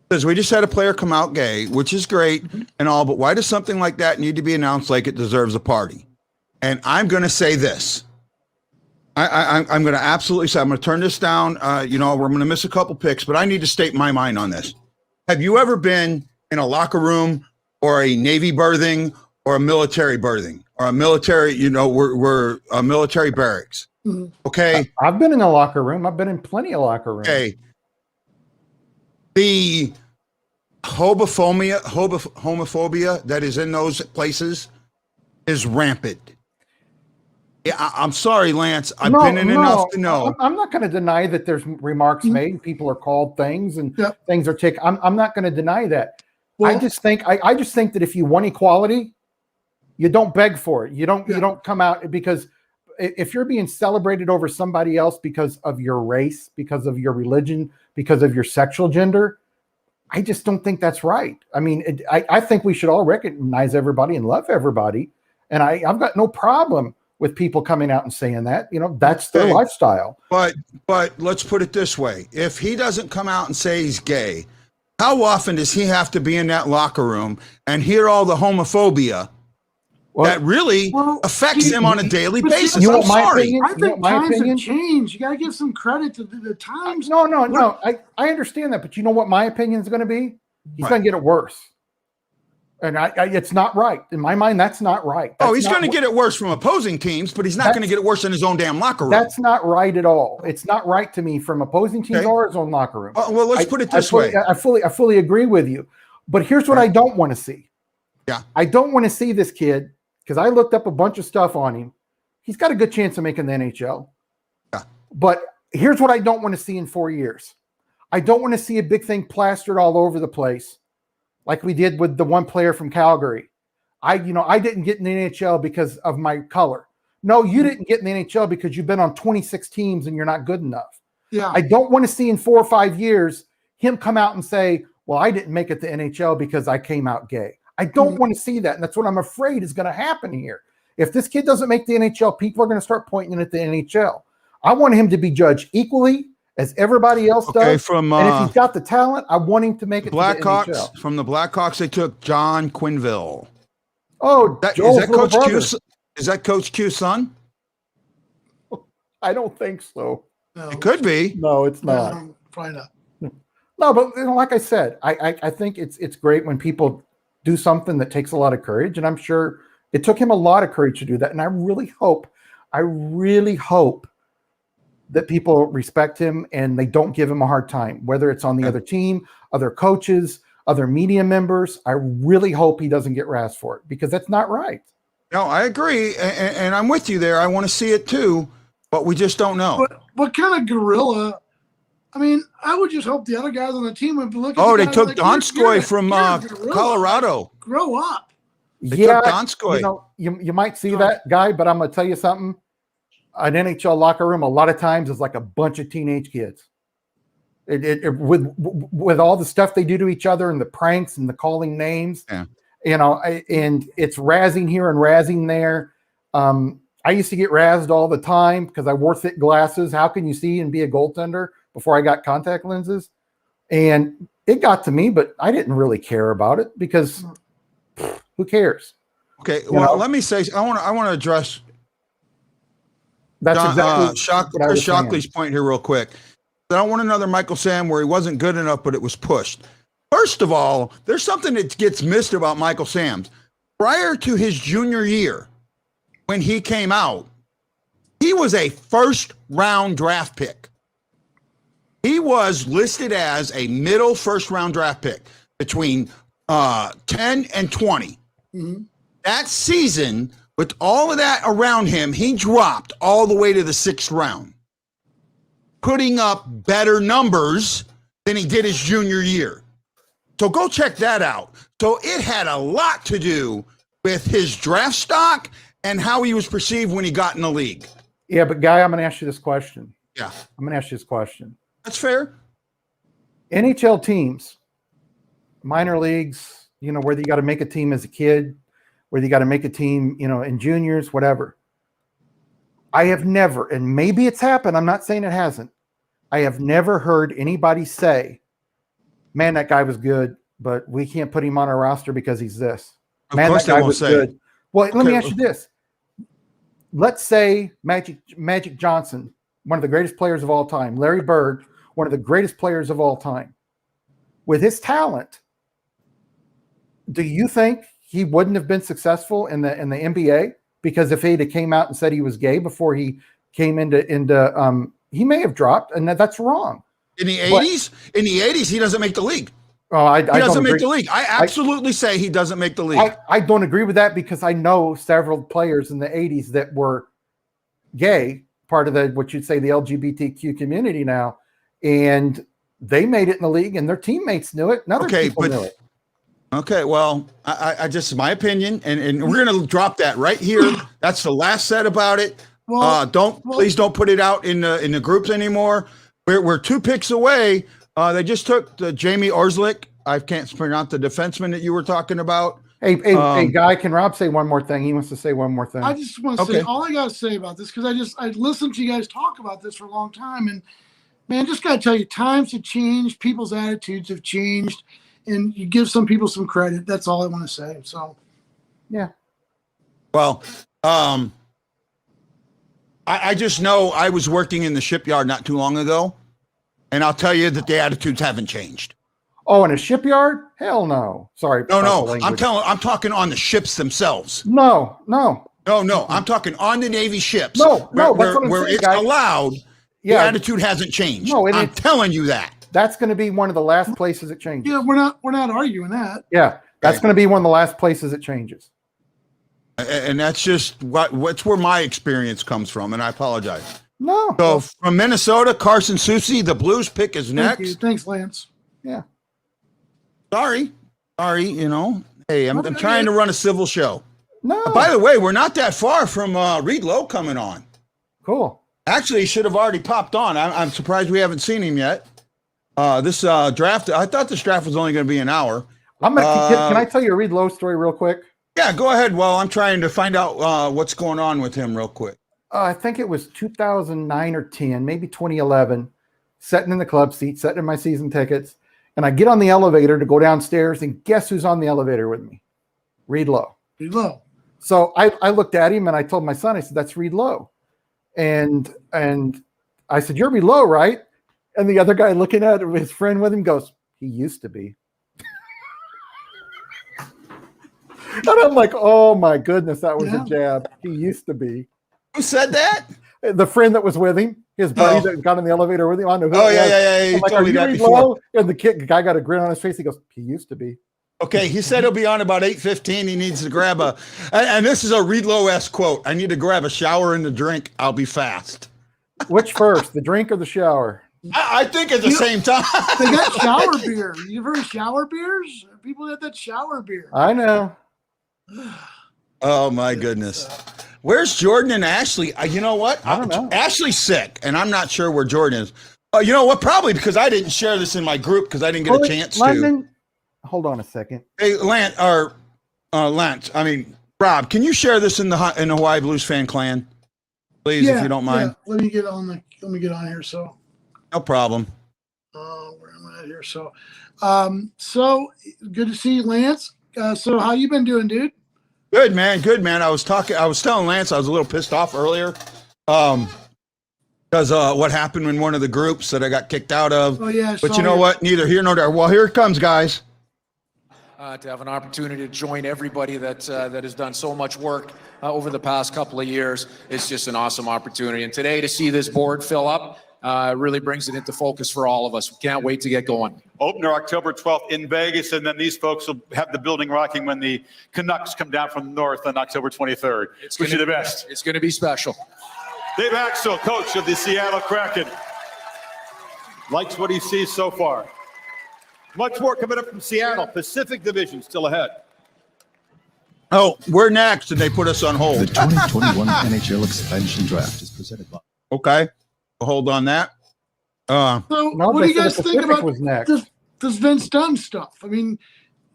Because we just had a player come out gay, which is great and all, but why does something like that need to be announced like it deserves a party? And I'm going to say this. I'm going to absolutely say, I'm going to turn this down. We're going to miss a couple picks, but I need to state my mind on this. Have you ever been in a locker room or a Navy berthing or a military berthing or a military, we're a military barracks? Okay. I've been in a locker room. I've been in plenty of locker rooms. Okay. The homophobia that is in those places is rampant. Yeah, I'm sorry, Lance. I've been in enough to know. I'm not going to deny that there's remarks made. People are called things, and things are taken. I'm not going to deny that. Well, I just think that if you want equality, you don't beg for it. You don't come out, because if you're being celebrated over somebody else because of your race, because of your religion, because of your sexual gender, I just don't think that's right. I mean, I think we should all recognize everybody and love everybody. And I've got no problem with people coming out and saying that, that's their lifestyle. But let's put it this way. If he doesn't come out and say he's gay, how often does he have to be in that locker room and hear all the homophobia that really affects him on a daily basis? I'm sorry. I think times have changed. You got to give some credit to the times. No. I understand that, but you know what my opinion is going to be? He's going to get it worse. And it's not right. In my mind, that's not right. He's going to get it worse from opposing teams, but he's not going to get it worse in his own damn locker room. That's not right at all. It's not right to me from opposing teams or his own locker room. Well, let's put it this way. I fully agree with you. But here's what I don't want to see. Yeah. I don't want to see this kid, because I looked up a bunch of stuff on him. He's got a good chance of making the NHL. Yeah. But here's what I don't want to see in 4 years. I don't want to see a big thing plastered all over the place, like we did with the one player from Calgary. I didn't get in the NHL because of my color. No, you didn't get in the NHL because you've been on 26 teams and you're not good enough. Yeah. I don't want to see in 4 or 5 years him come out and say, well, I didn't make it to NHL because I came out gay. I don't want to see that. And that's what I'm afraid is going to happen here. If this kid doesn't make the NHL, people are going to start pointing at the NHL. I want him to be judged equally as everybody else does. And if he's got the talent, I want him to make it to the NHL. From the Blackhawks, they took John Quinville. Oh, is that Coach Q's son? I don't think so. No. It could be. No, it's not. No, probably not. No, but like I said, I think it's great when people do something that takes a lot of courage, and I'm sure it took him a lot of courage to do that. And I really hope that people respect him and they don't give him a hard time, whether it's on the other team, other coaches, other media members. I really hope he doesn't get razzed for it, because that's not right. No, I agree, and I'm with you there. I want to see it too, but we just don't know. But what kind of gorilla? I mean, I would just hope the other guys on the team would be looking. They took Donskoy from Colorado. Grow up. They took Donskoy. You might see that guy, but I'm going to tell you something. An NHL locker room a lot of times is like a bunch of teenage kids. With all the stuff they do to each other and the pranks and the calling names, and it's razzing here and razzing there. I used to get razzed all the time because I wore thick glasses. How can you see and be a goaltender before I got contact lenses? And it got to me, but I didn't really care about it because Who cares? Okay. You Well, know? let me say, I want to address That's exactly what I Chris was saying. Shockley's point here real quick. I don't want another Michael Sam where he wasn't good enough, but it was pushed. First of all, there's something that gets missed about Michael Sam. Prior to his junior year, when he came out, he was a first-round draft pick. He was listed as a middle first-round draft pick between 10 and 20. Mm-hmm. That season, with all of that around him, he dropped all the way to the 6th round, putting up better numbers than he did his junior year. So go check that out. So it had a lot to do with his draft stock and how he was perceived when he got in the league. Yeah, but Guy, I'm going to ask you this question. Yeah. I'm going to ask you this question. That's fair. NHL teams, minor leagues, you know, whether you got to make a team as a kid, whether you got to make a team, you know, in juniors, whatever. I have never, and maybe it's happened, I'm not saying it hasn't. I have never heard anybody say, man, that guy was good, but we can't put him on our roster because he's this. Man, that guy was good. Well, let me ask you this. Let's say Magic Johnson, one of the greatest players of all time, Larry Bird, one of the greatest players of all time. With his talent, do you think he wouldn't have been successful in the NBA? Because if he'd have came out and said he was gay before he came into he may have dropped, and that's wrong. In the 80s, he doesn't make the league. Oh, he doesn't make the league. I absolutely say he doesn't make the league. I don't agree with that because I know several players in the 80s that were gay, part of the what you'd say the LGBTQ community now, and they made it in the league, and their teammates knew it. And other people knew it. Okay, well, I just my opinion, and we're gonna drop that right here. That's the last said about it. Well, please don't put it out in the groups anymore. We're 2 picks away. They just took the Jamie Orzlik. I can't pronounce the defenseman that you were talking about. Hey, Guy, can Rob say one more thing? He wants to say one more thing. I just want to say all I got to say about this because I listened to you guys talk about this for a long time, and man, just got to tell you, times have changed, people's attitudes have changed, and you give some people some credit. That's all I want to say. So, yeah. Well, I just know I was working in the shipyard not too long ago, and I'll tell you that the attitudes haven't changed. Oh, in a shipyard? Hell no. Sorry. No. I'm talking on the ships themselves. No. I'm talking on the Navy ships. No. Where it's allowed. Yeah. The attitude hasn't changed. No, I'm telling you that. That's going to be one of the last places it changes. Yeah, we're not arguing that. Yeah, that's going to be one of the last places it changes. And that's just what's where my experience comes from, and I apologize. No. So from Minnesota, Carson Soucy, the Blues pick is next. Thank you. Thanks, Lance. Yeah. Sorry, you know. Hey, I'm trying to run a civil show. No. By the way, we're not that far from Reed Lowe coming on. Cool. Actually, he should have already popped on. I'm surprised we haven't seen him yet. This draft, I thought this draft was only going to be an hour. Can I tell you a Reed Lowe story real quick? Yeah, go ahead. Well, I'm trying to find out what's going on with him real quick. I think it was 2009 or 10, maybe 2011, sitting in the club seat, sitting in my season tickets, and I get on the elevator to go downstairs, and guess who's on the elevator with me? Reed Lowe. Reed Lowe. So I looked at him, and I told my son, I said, that's Reed Lowe. And I said, you're Reed Lowe, right? And the other guy looking at his friend with him goes, he used to be. And I'm like, oh my goodness, that was a jab. He used to be. Who said that? The friend that was with him, his buddy that got in the elevator with him. I know who. Yeah. I'm like, are you Reed Lowe? And the guy got a grin on his face. He goes, he used to be. Okay, he said he'll be on about 8:15. He needs to grab and this is a Reed Lowe-esque quote. I need to grab a shower and a drink. I'll be fast. Which first, the drink or the shower? I think at the same time. They got shower beer. You've heard of shower beers? People get that shower beer. I know. Oh my goodness. Where's Jordan and Ashley? You know what? I don't know. Ashley's sick, and I'm not sure where Jordan is. You know what? Probably because I didn't share this in my group because I didn't get a chance to. Hold on a second. Hey, Lance, Rob, can you share this in the Hawaii Blues fan clan, please, if you don't mind? Yeah. Let me get on here. So. No problem. Where am I at here? So good to see you, Lance. So how you been doing, dude? Good, man. Good, man. I was telling Lance I was a little pissed off earlier. Because what happened in one of the groups that I got kicked out of. Oh, yeah. But you know what? Neither here nor there. Well, here it comes, guys. To have an opportunity to join everybody that has done so much work over the past couple of years. It's just an awesome opportunity. And today to see this board fill up really brings it into focus for all of us. We can't wait to get going. Opener October 12th in Vegas, and then these folks will have the building rocking when the Canucks come down from the north on October 23rd. Wish you the best. It's going to be special. Dave Axel, coach of the Seattle Kraken, likes what he sees so far. Much more coming up from Seattle. Pacific Division still ahead. Oh, we're next, and they put us on hold. The 2021 NHL expansion draft is presented by. Okay, hold on that. So what do you guys think about this Vince Dunn stuff? I mean,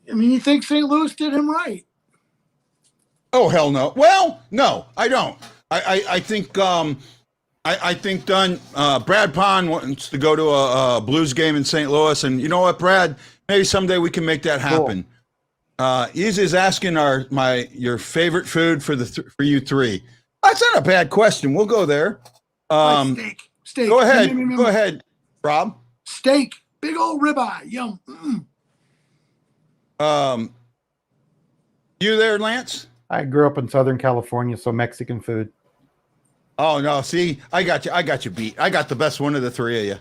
you think St. Louis did him right? Oh, hell no. Well, no, I don't. I think I think Dunn, Brad Pond wants to go to a Blues game in St. Louis, and you know what, Brad? Maybe someday we can make that happen. Cool. He's asking your favorite food for you three. That's not a bad question. We'll go there. Steak. Go ahead. Go ahead, Rob. Steak. Big old ribeye. Yum. You there, Lance? I grew up in Southern California, so Mexican food. Oh no! See, I got you beat. I got the best one of the three of you.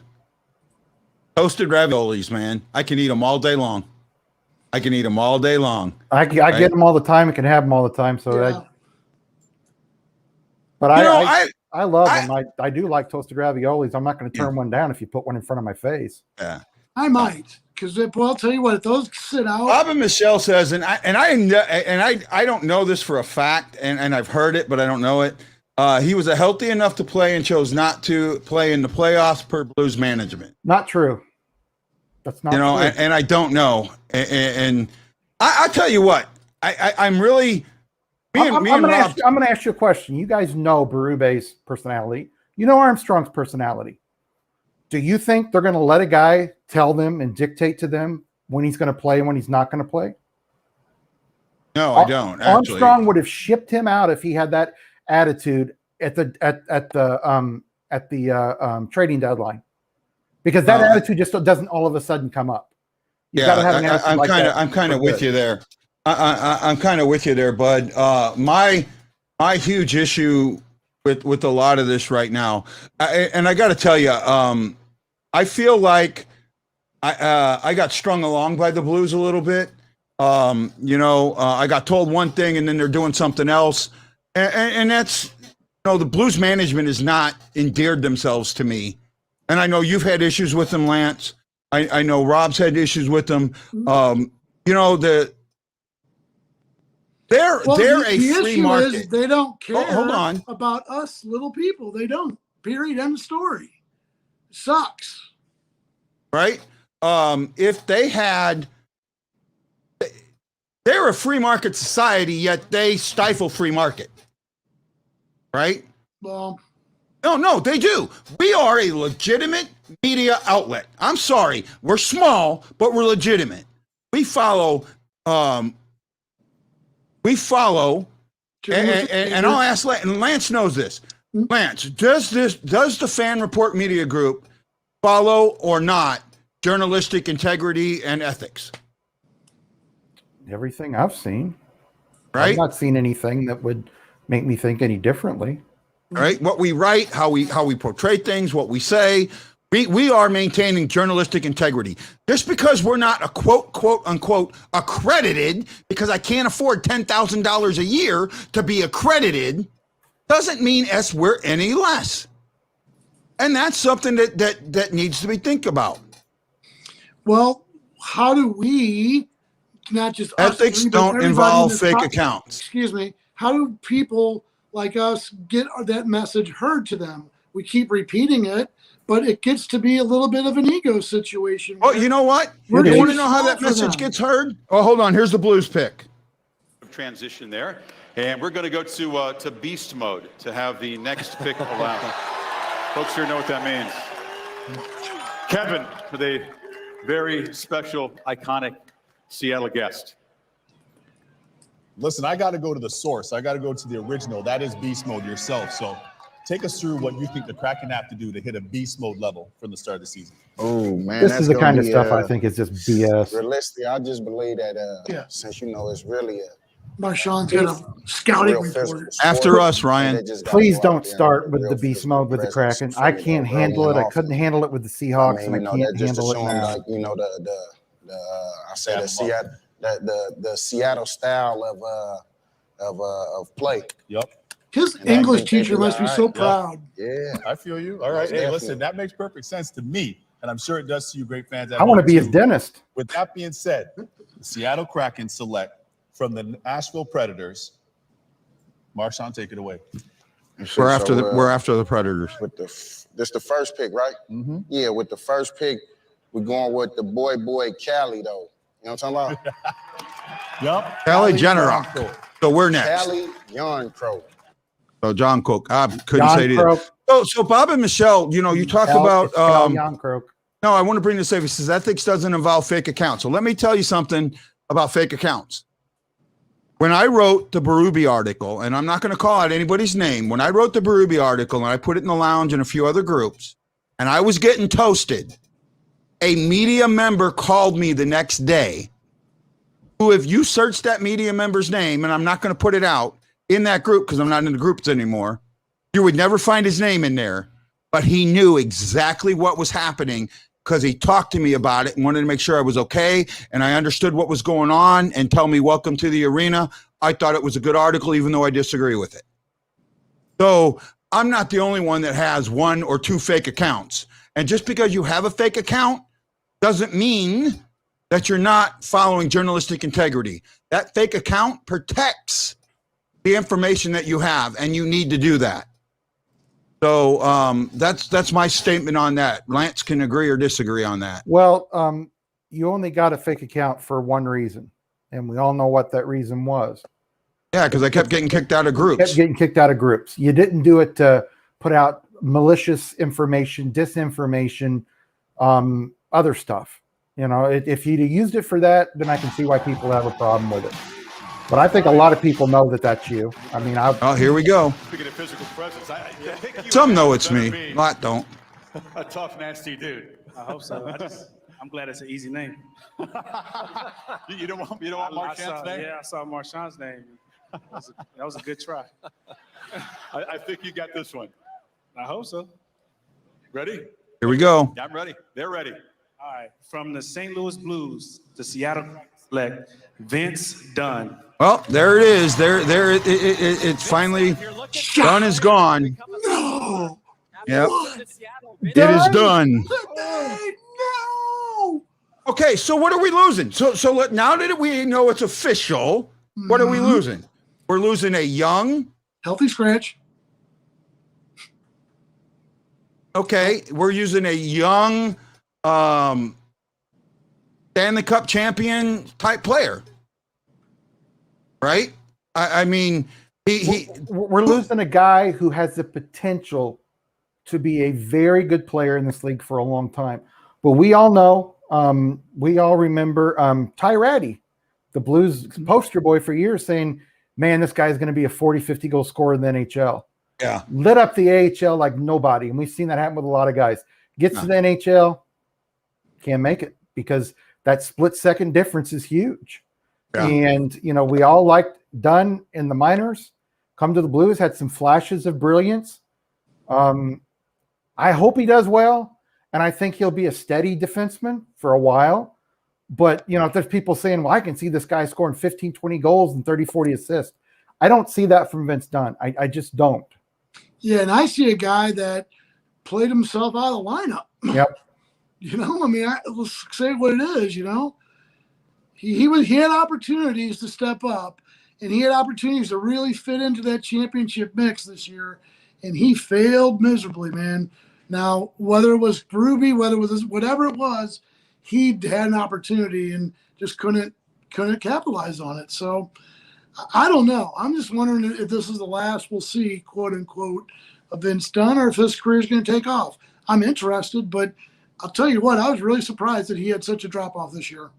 Toasted raviolis, man. I can eat them all day long. I get them all the time. I can have them all the time. So, yeah. I love them. I do like toasted raviolis. I'm not going to turn one down if you put one in front of my face. Yeah, I might, because I'll tell you what, if those sit out. Bob and Michelle says, and I don't know this for a fact, and I've heard it, but I don't know it. He was healthy enough to play and chose not to play in the playoffs per Blues management. Not true. That's not true. And I don't know. And I'll tell you what, I'm really. I'm going to ask you a question. You guys know Berube's personality. You know Armstrong's personality. Do you think they're going to let a guy tell them and dictate to them when he's going to play and when he's not going to play? No, I don't. Actually. Armstrong would have shipped him out if he had that attitude at the trading deadline, because that attitude just doesn't all of a sudden come up. I'm kind of with you there. I'm kind of with you there, bud. My huge issue with a lot of this right now, and I got to tell you, I feel like I got strung along by the Blues a little bit. I got told one thing and then they're doing something else, and that's. The Blues management has not endeared themselves to me. And I know you've had issues with them, Lance. I know Rob's had issues with them. They're a free market. Is they don't care hold on. about us little people. They don't. Period. End of story. Sucks. Right? If they had... They're a free market society, yet they stifle free market. Right? Well, no, they do. We are a legitimate media outlet. I'm sorry, we're small, but we're legitimate. We follow. And I'll ask Lance. And Lance knows this. Lance, does the Fan Report Media Group follow or not journalistic integrity and ethics? Everything I've seen. Right. I've not seen anything that would make me think any differently. Right. What we write, how we portray things, what we say, we are maintaining journalistic integrity. Just because we're not a quote unquote accredited, because I can't afford $10,000 a year to be accredited, doesn't mean we're any less. And that's something that needs to be think about. Well, how do we, not just ethics don't involve fake accounts. Excuse me. How do people like us get that message heard to them? We keep repeating it, but it gets to be a little bit of an ego situation. Oh, you know what? You want to know how that message gets heard? Oh, hold on. Here's the Blues pick. Transition there. And we're going to go to beast mode to have the next pick allowed. Folks here know what that means. Kevin, with a very special, iconic Seattle guest. Listen, I got to go to the source. I got to go to the original. That is beast mode yourself. So take us through what you think the Kraken have to do to hit a beast mode level from the start of the season. Oh, man. This is the kind of stuff I think is just BS. Realistically, I just believe that since, it's really Marshawn's got a scouting report. After us, Ryan. Please don't start with the beast mode with the Kraken. I can't handle it. I couldn't handle it with the Seahawks, and I can't handle it now. The Seattle style of play. Yep. His English teacher must be so proud. Yeah, I feel you. All right. Hey, listen, that makes perfect sense to me, and I'm sure it does to you, great fans. I want to be his dentist. With that being said, the Seattle Kraken select from the Nashville Predators. Marshawn, take it away. We're after the Predators. With this the first pick, right? Mm-hmm. Yeah, with the first pick, we're going with the boy Cali though. You know what I'm talking about? Yep. Cali Generok. So we're next. Cali Yarn Crow. So John Cook. I couldn't say it either. So Bob and Michelle, you talk about no, I want to bring this up. He says ethics doesn't involve fake accounts. So let me tell you something about fake accounts. When I wrote the Berube article, and I'm not going to call out anybody's name, when I wrote the Berube article and I put it in the lounge and a few other groups, and I was getting toasted, a media member called me the next day, who, if you search that media member's name, and I'm not going to put it out in that group because I'm not in the groups anymore, you would never find his name in there, but he knew exactly what was happening because he talked to me about it and wanted to make sure I was okay and I understood what was going on and tell me welcome to the arena. I thought it was a good article, even though I disagree with it. So I'm not the only one that has one or two fake accounts. And just because you have a fake account doesn't mean that you're not following journalistic integrity. That fake account protects the information that you have, and you need to do that. So that's my statement on that. Lance can agree or disagree on that. Well, you only got a fake account for one reason, and we all know what that reason was. Yeah, because I kept getting kicked out of groups. Kept getting kicked out of groups. You didn't do it to put out malicious information, disinformation, other stuff. If you'd have used it for that, then I can see why people have a problem with it. But I think a lot of people know that that's you. I mean, oh, here we go. Speaking of physical presence, I think you some know it's me. A lot don't. A tough, nasty dude. I hope so. I'm glad it's an easy name. You don't want Marshawn's name? Yeah, I saw Marshawn's name. That was a good try. I think you got this one. I hope so. Ready? Here we go. I'm ready. They're ready. All right. From the St. Louis Blues, the Seattle select Vince Dunn. Well, there it is. It's finally Dunn is gone. No. Yep. It is done. No. Okay, so what are we losing? So now that we know it's official, what are we losing? We're losing a young, healthy scratch. Okay, we're using a young Stanley Cup champion type player, right? I mean, we're losing a guy who has the potential to be a very good player in this league for a long time. But we all know, we all remember Ty Ratty, the Blues poster boy for years, saying, man, this guy's going to be a 40, 50 goal scorer in the NHL. Yeah. Lit up the AHL like nobody. And we've seen that happen with a lot of guys. Gets to the NHL, can't make it because that split second difference is huge. Yeah. And, we all liked Dunn in the minors, come to the Blues, had some flashes of brilliance. I hope he does well. And I think he'll be a steady defenseman for a while. But, if there's people saying, well, I can see this guy scoring 15, 20 goals and 30, 40 assists. I don't see that from Vince Dunn. I just don't. Yeah, and I see a guy that played himself out of the lineup. Yep. Let's say what it is, He had opportunities to step up, and he had opportunities to really fit into that championship mix this year, and he failed miserably, man. Now, whether it was Berube, whether it was whatever it was, he had an opportunity and just couldn't capitalize on it. So I don't know. I'm just wondering if this is the last we'll see, quote unquote, of Vince Dunn, or if his career is going to take off. I'm interested, but I'll tell you what, I was really surprised that he had such a drop off this year.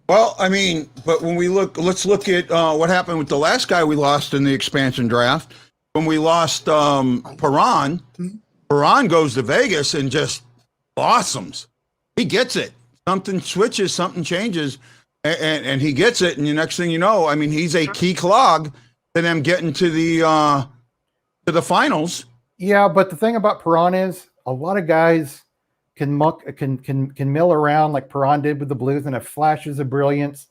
Well, I mean, but when we let's look at what happened with the last guy we lost in the expansion draft. When we lost Perron goes to Vegas and just blossoms. He gets it. Something switches, something changes, and he gets it. And the next thing you know, I mean, he's a key clog to them getting to the finals. Yeah, but the thing about Perron is a lot of guys can mill around like Perron did with the Blues and have flashes of brilliance,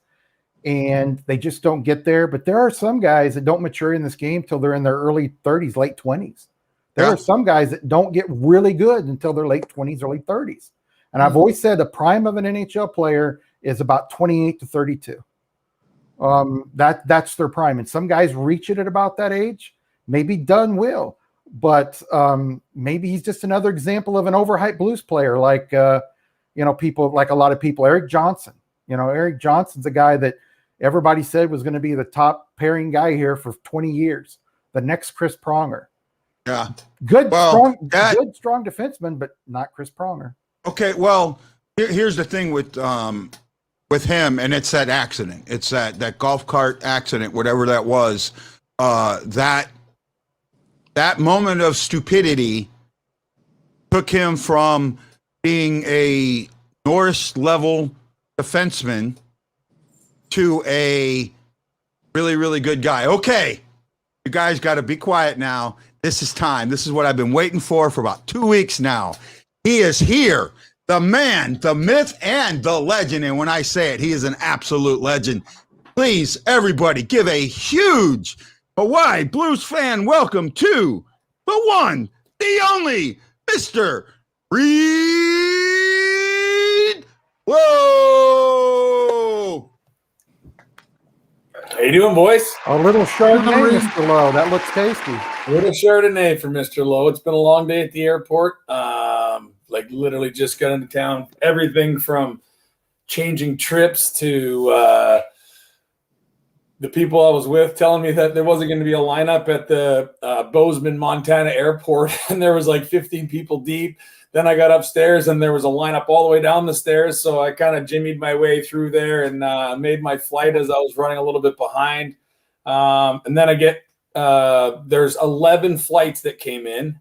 and they just don't get there. But there are some guys that don't mature in this game till they're in their early 30s, late 20s. There are some guys that don't get really good until their late 20s, early 30s. And I've always said the prime of an NHL player is about 28 to 32. That's their prime. And some guys reach it at about that age. Maybe Dunn will. But maybe he's just another example of an overhyped Blues player, like people, like a lot of people. Eric Johnson, Eric Johnson's a guy that everybody said was going to be the top pairing guy here for 20 years. The next Chris Pronger. Yeah, good strong defenseman, but not Chris Pronger. Okay, well, here's the thing with him, and it's that accident. It's that golf cart accident, whatever that was. That moment of stupidity took him from being a Norris level defenseman to a really, really good guy. Okay, you guys got to be quiet now. This is time. This is what I've been waiting for about 2 weeks now. He is here. The man, the myth, and the legend. And when I say it, he is an absolute legend. Please, everybody, give a huge Hawaii Blues fan welcome to the one, the only, Mr. Reed. Whoa! How you doing, boys? A little Chardonnay, Mr. Lowe. That looks tasty. A little Chardonnay for Mr. Lowe. It's been a long day at the airport. Like literally just got into town. Everything from changing trips to the people I was with telling me that there wasn't going to be a lineup at the Bozeman, Montana airport, and there was like 15 people deep. Then I got upstairs, and there was a lineup all the way down the stairs, so I kind of jimmied my way through there and made my flight as I was running a little bit behind. And then I get there's 11 flights that came in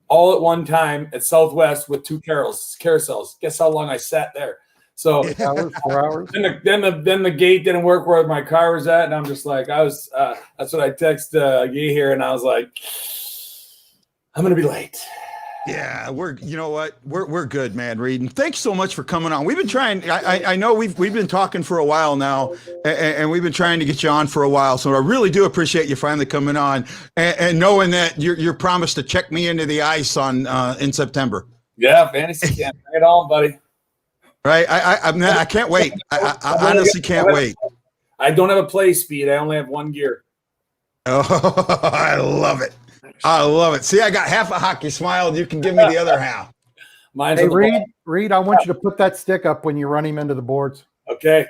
all at one time at Southwest with 2 carousels. Guess how long I sat there? So 4 hours. Then the gate didn't work where my car was at, and I'm just like, that's what I text Guy here, and I was like, I'm gonna be late. Yeah, we're good, man, Reed. And thanks so much for coming on. We've been trying. I know we've been talking for a while now, and we've been trying to get you on for a while. So I really do appreciate you finally coming on, and knowing that you're promised to check me into the ice on in September. Yeah, fantasy camp. Bring it on, buddy. Right, I can't wait. I honestly can't wait. I don't have a play speed. I only have 1 gear. Oh, I love it. I love it. See, I got half a hockey smile, and you can give me the other half. Hey, Reed, I want you to put that stick up when you run him into the boards. Okay,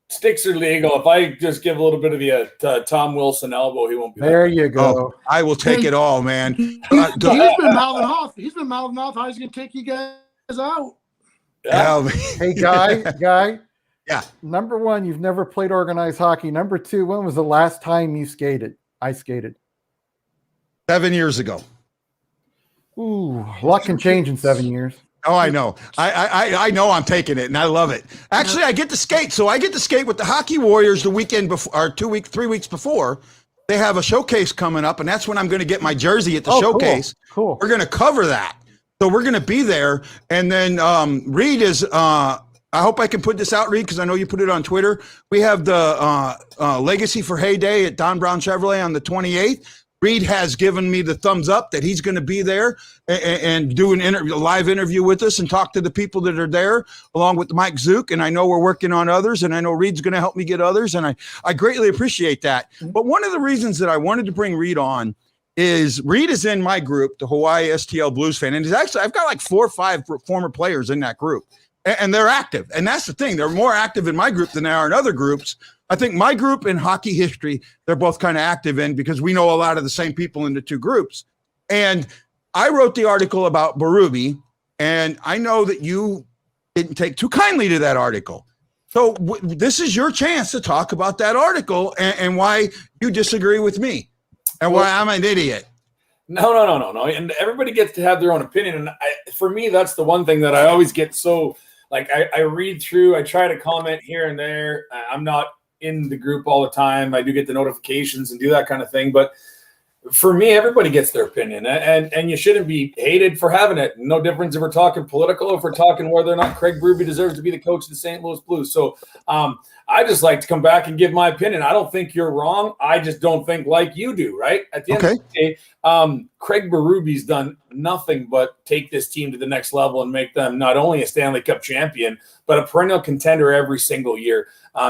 sticks are legal. If I just give a little bit of the Tom Wilson elbow, he won't be there. You go. Oh, I will take it all, man. He's been mouthing off. He's been mouthing off how he's going to take you guys out. Yeah. Hey, Guy. Yeah. Number 1, you've never played organized hockey. Number 2, when was the last time you skated? I skated 7 years ago. Ooh, a lot can change in 7 years. Oh, I know. I know I'm taking it, and I love it. Actually, I get to skate. So I get to skate with the Hockey Warriors the weekend before, or 3 weeks before. They have a showcase coming up, and that's when I'm going to get my jersey at the showcase. Cool. We're going to cover that. So we're going to be there. And then Reed is I hope I can put this out, Reed, because I know you put it on Twitter. We have the Legacy for Heyday at Don Brown Chevrolet on the 28th. Reed has given me the thumbs up that he's going to be there and do a live interview with us and talk to the people that are there, along with Mike Zook. And I know we're working on others, and I know Reed's going to help me get others, and I greatly appreciate that. But one of the reasons that I wanted to bring Reed on is Reed is in my group, the Hawaii STL Blues fan, and I've got like 4 or 5 former players in that group, and they're active. And that's the thing. They're more active in my group than they are in other groups. I think my group and hockey history, they're both kind of active in, because we know a lot of the same people in the 2 groups. And I wrote the article about Berube, and I know that you didn't take too kindly to that article. So this is your chance to talk about that article and why you disagree with me and why I'm an idiot. No. And everybody gets to have their own opinion. And for me, that's the one thing that I always get so like I read through, I try to comment here and there. I'm not in the group all the time. I do get the notifications and do that kind of thing. But for me, everybody gets their opinion, and you shouldn't be hated for having it. No difference if we're talking political, if we're talking whether or not Craig Berube deserves to be the coach of the St. Louis Blues. So I just like to come back and give my opinion. I don't think you're wrong. I just don't think like you do, right? At the end of the day, Craig Berube's done nothing but take this team to the next level and make them not only a Stanley Cup champion, but a perennial contender every single year.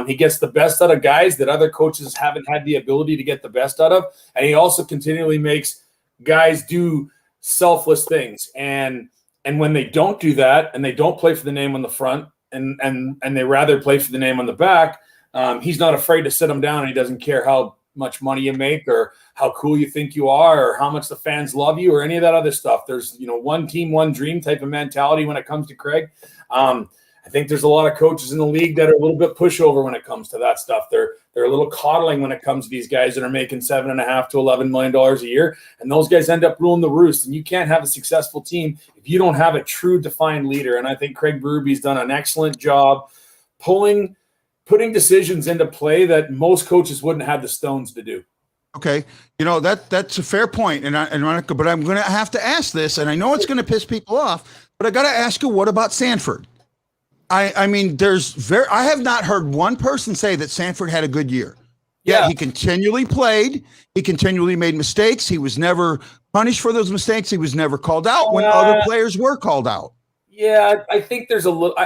He gets the best out of guys that other coaches haven't had the ability to get the best out of. And he also continually makes guys do selfless things. And when they don't do that and they don't play for the name on the front and they rather play for the name on the back, he's not afraid to sit them down, and he doesn't care how much money you make or how cool you think you are or how much the fans love you or any of that other stuff. There's, one team, one dream type of mentality when it comes to Craig. I think there's a lot of coaches in the league that are a little bit pushover when it comes to that stuff. They're a little coddling when it comes to these guys that are making $7.5 to $11 million a year, and those guys end up ruling the roost. And you can't have a successful team if you don't have a true defined leader. And I think Craig Berube's done an excellent job putting decisions into play that most coaches wouldn't have the stones to do. Okay, that's a fair point, but I'm going to have to ask this, and I know it's going to piss people off, but I got to ask you, what about Sanford? I mean, I have not heard one person say that Sanford had a good year. Yeah, he continually played. He continually made mistakes. He was never punished for those mistakes. He was never called out when other players were called out. Yeah, I think there's a little.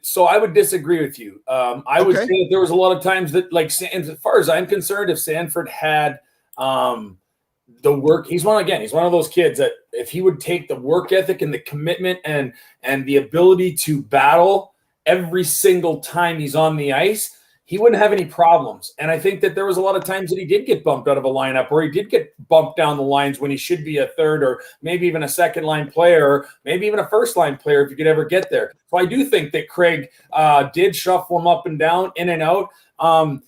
So I would disagree with you. I would say that there was a lot of times that, like, as far as I'm concerned, if Sanford had the work, he's one of those kids that if he would take the work ethic and the commitment and the ability to battle every single time he's on the ice, he wouldn't have any problems. And I think that there was a lot of times that he did get bumped out of a lineup, or he did get bumped down the lines when he should be a third or maybe even a second line player, or maybe even a first line player if you could ever get there. So I do think that Craig did shuffle him up and down, in and out.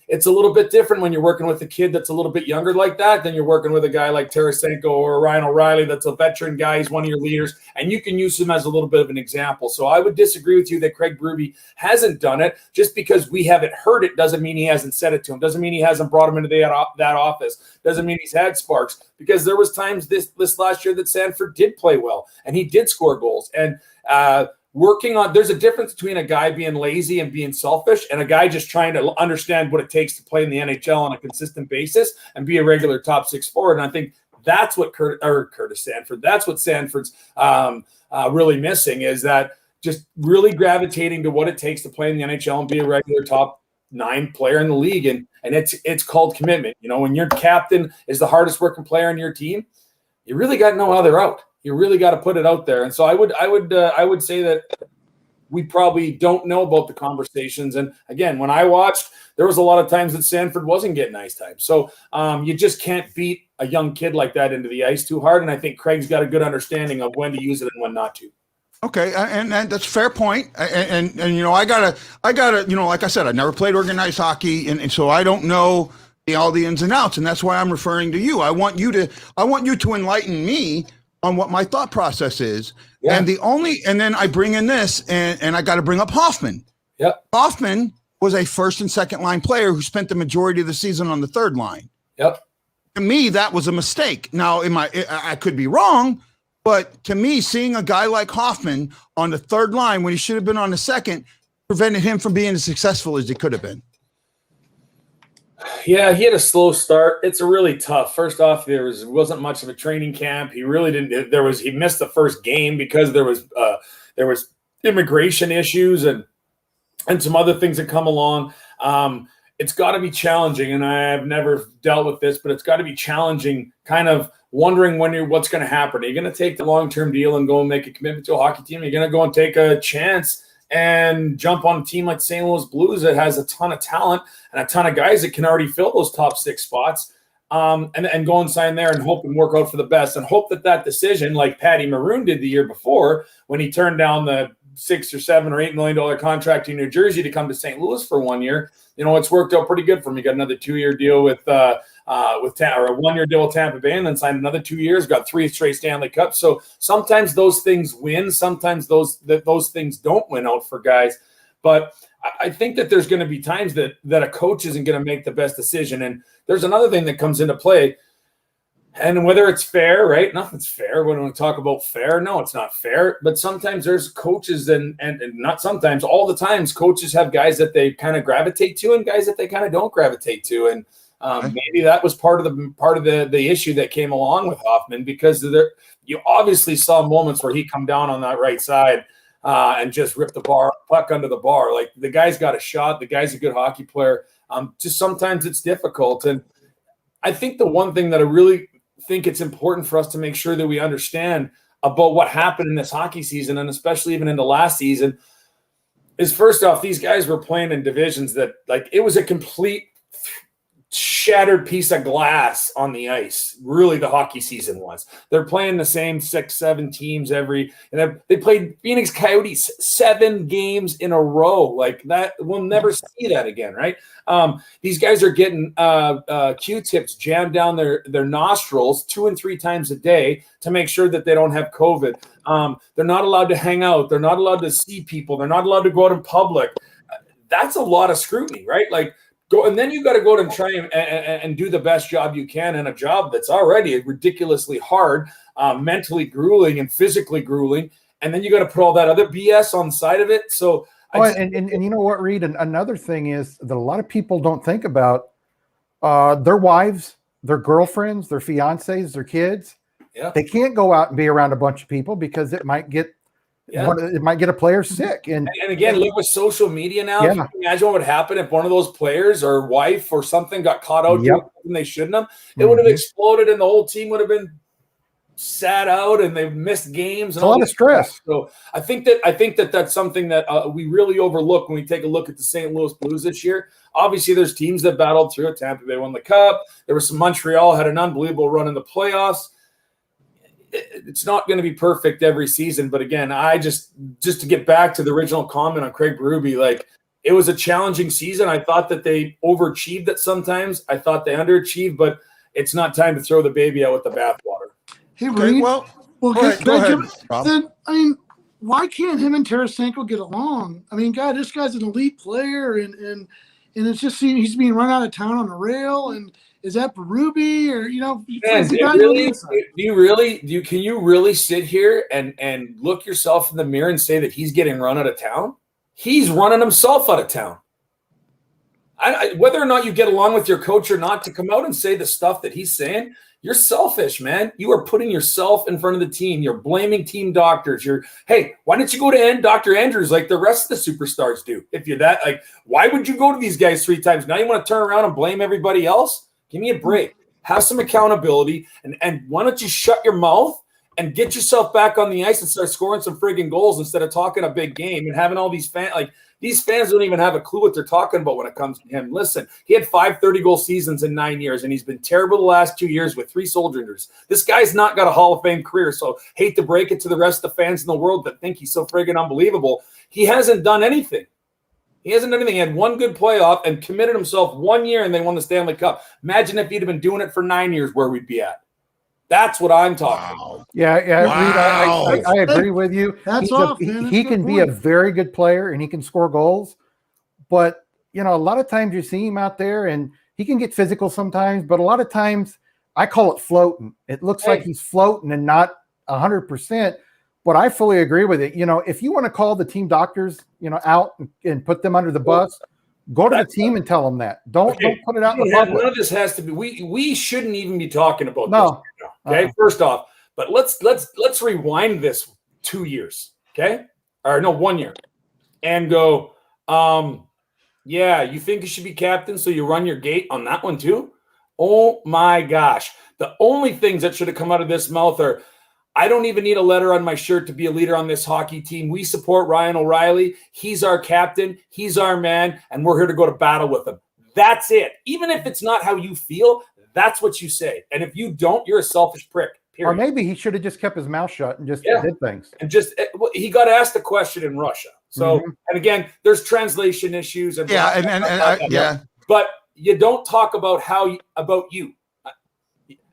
It's a little bit different when you're working with a kid that's a little bit younger like that than you're working with a guy like Tarasenko or Ryan O'Reilly that's a veteran guy. He's one of your leaders, and you can use him as a little bit of an example. So I would disagree with you that Craig Berube hasn't done it. Just because we haven't heard it doesn't mean he hasn't said it to him. Doesn't mean he hasn't brought him into that office. Doesn't mean he's had sparks, because there was times this last year that Sanford did play well and he did score goals. And there's a difference between a guy being lazy and being selfish and a guy just trying to understand what it takes to play in the NHL on a consistent basis and be a regular top six forward. And I think that's what Curtis Sanford, that's what Sanford's really missing, is that just really gravitating to what it takes to play in the NHL and be a regular top 9 player in the league. And it's called commitment. When your captain is the hardest working player in your team, you really got no other out. You really got to put it out there. And so I would say that we probably don't know about the conversations. And again, when I watched, there was a lot of times that Sanford wasn't getting ice time. So you just can't beat a young kid like that into the ice too hard. And I think Craig's got a good understanding of when to use it and when not to. Okay, and that's a fair point. And I gotta, like I said, I never played organized hockey, and so I don't know all the ins and outs, and that's why I'm referring to you. I want you to enlighten me on what my thought process is. Yeah. And then I bring in this, and I got to bring up Hoffman. Yep. Hoffman was a first and second line player who spent the majority of the season on the third line. Yep. To me, that was a mistake. Now, I could be wrong, but to me, seeing a guy like Hoffman on the third line when he should have been on the second prevented him from being as successful as he could have been. Yeah, he had a slow start. It's a really tough. First off, wasn't much of a training camp. He really didn't. He missed the first game because there was immigration issues and some other things that come along. It's got to be challenging, and I've never dealt with this, but it's got to be challenging. Kind of wondering what's going to happen. Are you going to take the long-term deal and go and make a commitment to a hockey team? Are you going to go and take a chance and jump on a team like St. Louis Blues that has a ton of talent and a ton of guys that can already fill those top 6 spots, and go and sign there and hope and work out for the best, and hope that decision, like Patty Maroon did the year before when he turned down the $6 or $7 or $8 million contract in New Jersey to come to St. Louis for 1 year. It's worked out pretty good for me. Got another 2-year deal with or a 1-year deal with Tampa Bay, and then signed another 2 years. Got 3 straight Stanley Cups. So sometimes those things win. Sometimes those things don't win out for guys. But I think that there's going to be times that a coach isn't going to make the best decision. And there's another thing that comes into play. And whether it's fair, right? Nothing's fair. When we talk about fair, no, it's not fair. But sometimes there's coaches and not sometimes, all the times, coaches have guys that they kind of gravitate to and guys that they kind of don't gravitate to. And maybe that was part of the issue that came along with Hoffman, because you obviously saw moments where he come down on that right side and just rip the puck under the bar. Like, the guy's got a shot. The guy's a good hockey player. Just sometimes it's difficult. And I think the one thing that I really think it's important for us to make sure that we understand about what happened in this hockey season, and especially even in the last season, is first off, these guys were playing in divisions that, like, it was a complete shattered piece of glass on the ice. Really, the hockey season was. They're playing the same 6-7 teams and they played Phoenix Coyotes 7 games in a row. Like that, we'll never see that again, right? These guys are getting Q-tips jammed down their nostrils 2 and 3 times a day to make sure that they don't have COVID. They're not allowed to hang out. They're not allowed to see people. They're not allowed to go out in public. That's a lot of scrutiny, right? Like, and then you got to go out and try and do the best job you can in a job that's already ridiculously hard, mentally grueling and physically grueling. And then you got to put all that other BS on the side of it. So, and you know what, Reed? Another thing is that a lot of people don't think about their wives, their girlfriends, their fiancés, their kids. Yeah. They can't go out and be around a bunch of people because it might get a player sick. And again, look with social media now. Yeah. Can you imagine what would happen if one of those players or wife or something got caught out doing something they shouldn't have? It would have exploded, and the whole team would have been sat out, and they've missed games. And a lot of stress. So I think that that's something that we really overlook when we take a look at the St. Louis Blues this year. Obviously, there's teams that battled through it. Tampa Bay won the Cup. There was some Montreal had an unbelievable run in the playoffs. It's not going to be perfect every season, but again, I just to get back to the original comment on Craig Berube, like, it was a challenging season. I thought that they overachieved it sometimes. I thought they underachieved, but it's not time to throw the baby out with the bathwater. Hey, Reed. Go then, ahead. I mean, why can't him and Tarasenko get along? I mean, God, this guy's an elite player, and it's just he's being run out of town on a rail. And is that Berube, or Man, can you really sit here and look yourself in the mirror and say that he's getting run out of town? He's running himself out of town. Whether or not you get along with your coach or not, to come out and say the stuff that he's saying, you're selfish, man. You are putting yourself in front of the team. You're blaming team doctors. Hey, why don't you go to Dr. Andrews like the rest of the superstars do? If you're that, like, why would you go to these guys 3 times? Now you want to turn around and blame everybody else? Give me a break. Have some accountability, and why don't you shut your mouth and get yourself back on the ice and start scoring some friggin' goals instead of talking a big game and having all these fans. Like, these fans don't even have a clue what they're talking about when it comes to him. Listen, he had 5 30-goal seasons in 9 years, and he's been terrible the last 2 years with 3 Soul Drinkers. This guy's not got a Hall of Fame career, so hate to break it to the rest of the fans in the world that think he's so friggin' unbelievable. He hasn't done anything. He hasn't done anything. He had 1 good playoff and committed himself 1 year, and they won the Stanley Cup. Imagine if he'd have been doing it for 9 years, where we'd be at. That's what I'm talking about. Yeah. Wow. Reed, I agree with you. That's off, man. He can be a very good player, and he can score goals. But, a lot of times you see him out there, and he can get physical sometimes. But a lot of times, I call it floating. It looks like he's floating and not 100%. But I fully agree with it. If you want to call the team doctors, out and put them under the bus, go to the team and tell them that. Don't put it out in the public. None of this has to be. We shouldn't even be talking about this right now, okay? First off, but let's rewind this 2 years, okay? Or no, 1 year, and go. Yeah, you think you should be captain, so you run your gate on that one too? Oh my gosh! The only things that should have come out of this mouth are, I don't even need a letter on my shirt to be a leader on this hockey team. We support Ryan O'Reilly. He's our captain. He's our man, and we're here to go to battle with him. That's it. Even if it's not how you feel, that's what you say. And if you don't, you're a selfish prick. Or maybe he should have just kept his mouth shut and just did things. And just he got asked a question in Russia. So and again, there's translation issues and but you don't talk about you.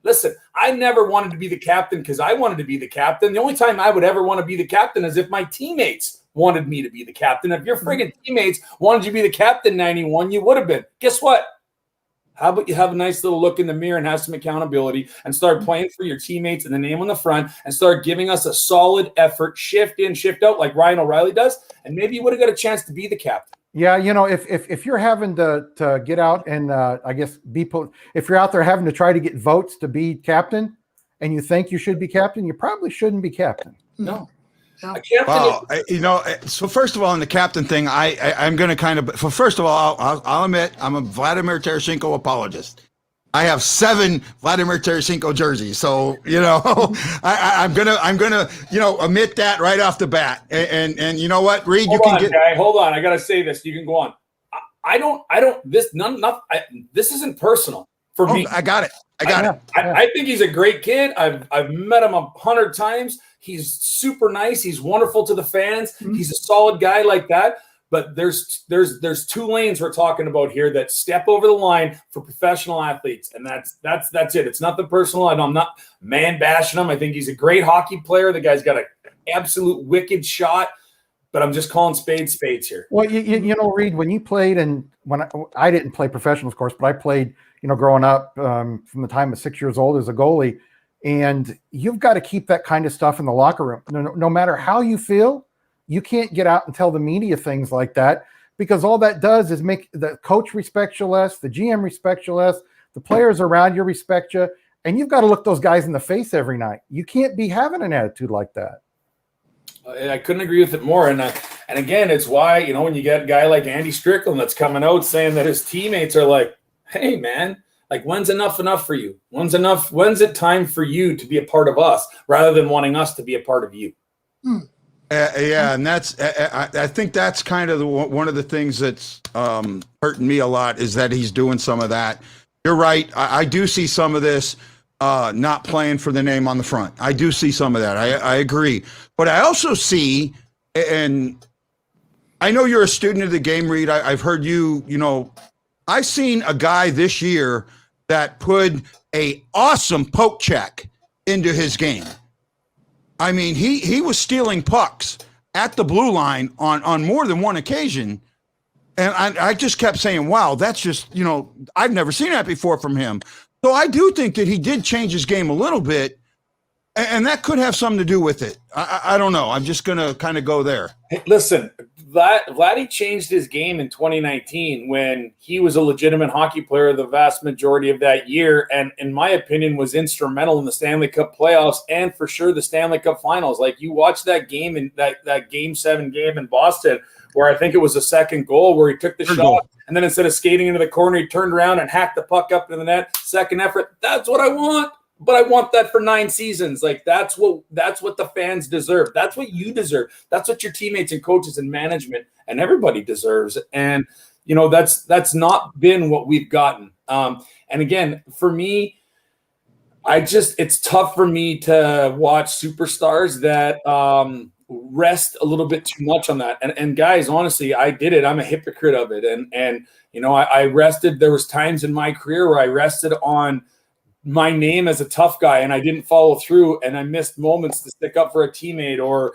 Listen, I never wanted to be the captain because I wanted to be the captain. The only time I would ever want to be the captain is if my teammates wanted me to be the captain. If your friggin' teammates wanted you to be the captain 91, you would have been. Guess what? How about you have a nice little look in the mirror and have some accountability and start playing for your teammates and the name on the front and start giving us a solid effort, shift in, shift out like Ryan O'Reilly does, and maybe you would have got a chance to be the captain. Yeah, if you're having to get out and I guess if you're out there having to try to get votes to be captain and you think you should be captain, you probably shouldn't be captain. No. Wow. So first of all, on the captain thing, I'm going to kind of, first of all, I'll admit I'm a Vladimir Tarasenko apologist. I have 7 Vladimir Tarasenko jerseys. So, I'm going to, admit that right off the bat. And you know what, Reed, Hold on. I got to say this. You can go on. This isn't personal for me. I got it. I think he's a great kid. I've met him 100 times. He's super nice. He's wonderful to the fans. He's a solid guy like that. But there's 2 lanes we're talking about here that step over the line for professional athletes, and that's it. It's nothing personal. I'm not man bashing him. I think he's a great hockey player. The guy's got an absolute wicked shot. But I'm just calling spades here. Well, Reed, when you played, and when I didn't play professional, of course, but I played, growing up from the time of 6 years old as a goalie, and you've got to keep that kind of stuff in the locker room. No matter how you feel, you can't get out and tell the media things like that, because all that does is make the coach respect you less, the GM respect you less, the players around you respect you, and you've got to look those guys in the face every night. You can't be having an attitude like that. I couldn't agree with it more. And again, it's why, when you get a guy like Andy Strickland that's coming out saying that his teammates are like, hey, man, like, when's enough for you? When's it time for you to be a part of us rather than wanting us to be a part of you? And that's I think that's kind of one of the things that's hurting me a lot is that he's doing some of that. You're right. I do see some of this not playing for the name on the front. I do see some of that. I agree. But I also see, and I know you're a student of the game, Reed. I've heard I've seen a guy this year that put a awesome poke check into his game. I mean, he was stealing pucks at the blue line on more than one occasion. And I just kept saying, wow, that's just, I've never seen that before from him. So I do think that he did change his game a little bit, and that could have something to do with it. I don't know. I'm just going to kind of go there. Hey, listen, Vladdy changed his game in 2019 when he was a legitimate hockey player the vast majority of that year, and in my opinion was instrumental in the Stanley Cup playoffs and for sure the Stanley Cup finals. Like, you watch that game in that Game 7 game in Boston where I think it was the second goal where he took the shot and then instead of skating into the corner, he turned around and hacked the puck up into the net. Second effort. That's what I want. But I want that for 9 seasons. Like, that's what the fans deserve. That's what you deserve. That's what your teammates and coaches and management and everybody deserves. And, that's not been what we've gotten. And again, for me, it's tough for me to watch superstars that rest a little bit too much on that. And guys, honestly, I did it. I'm a hypocrite of it. And I rested. There was times in my career where I rested on my name as a tough guy and I didn't follow through and I missed moments to stick up for a teammate or,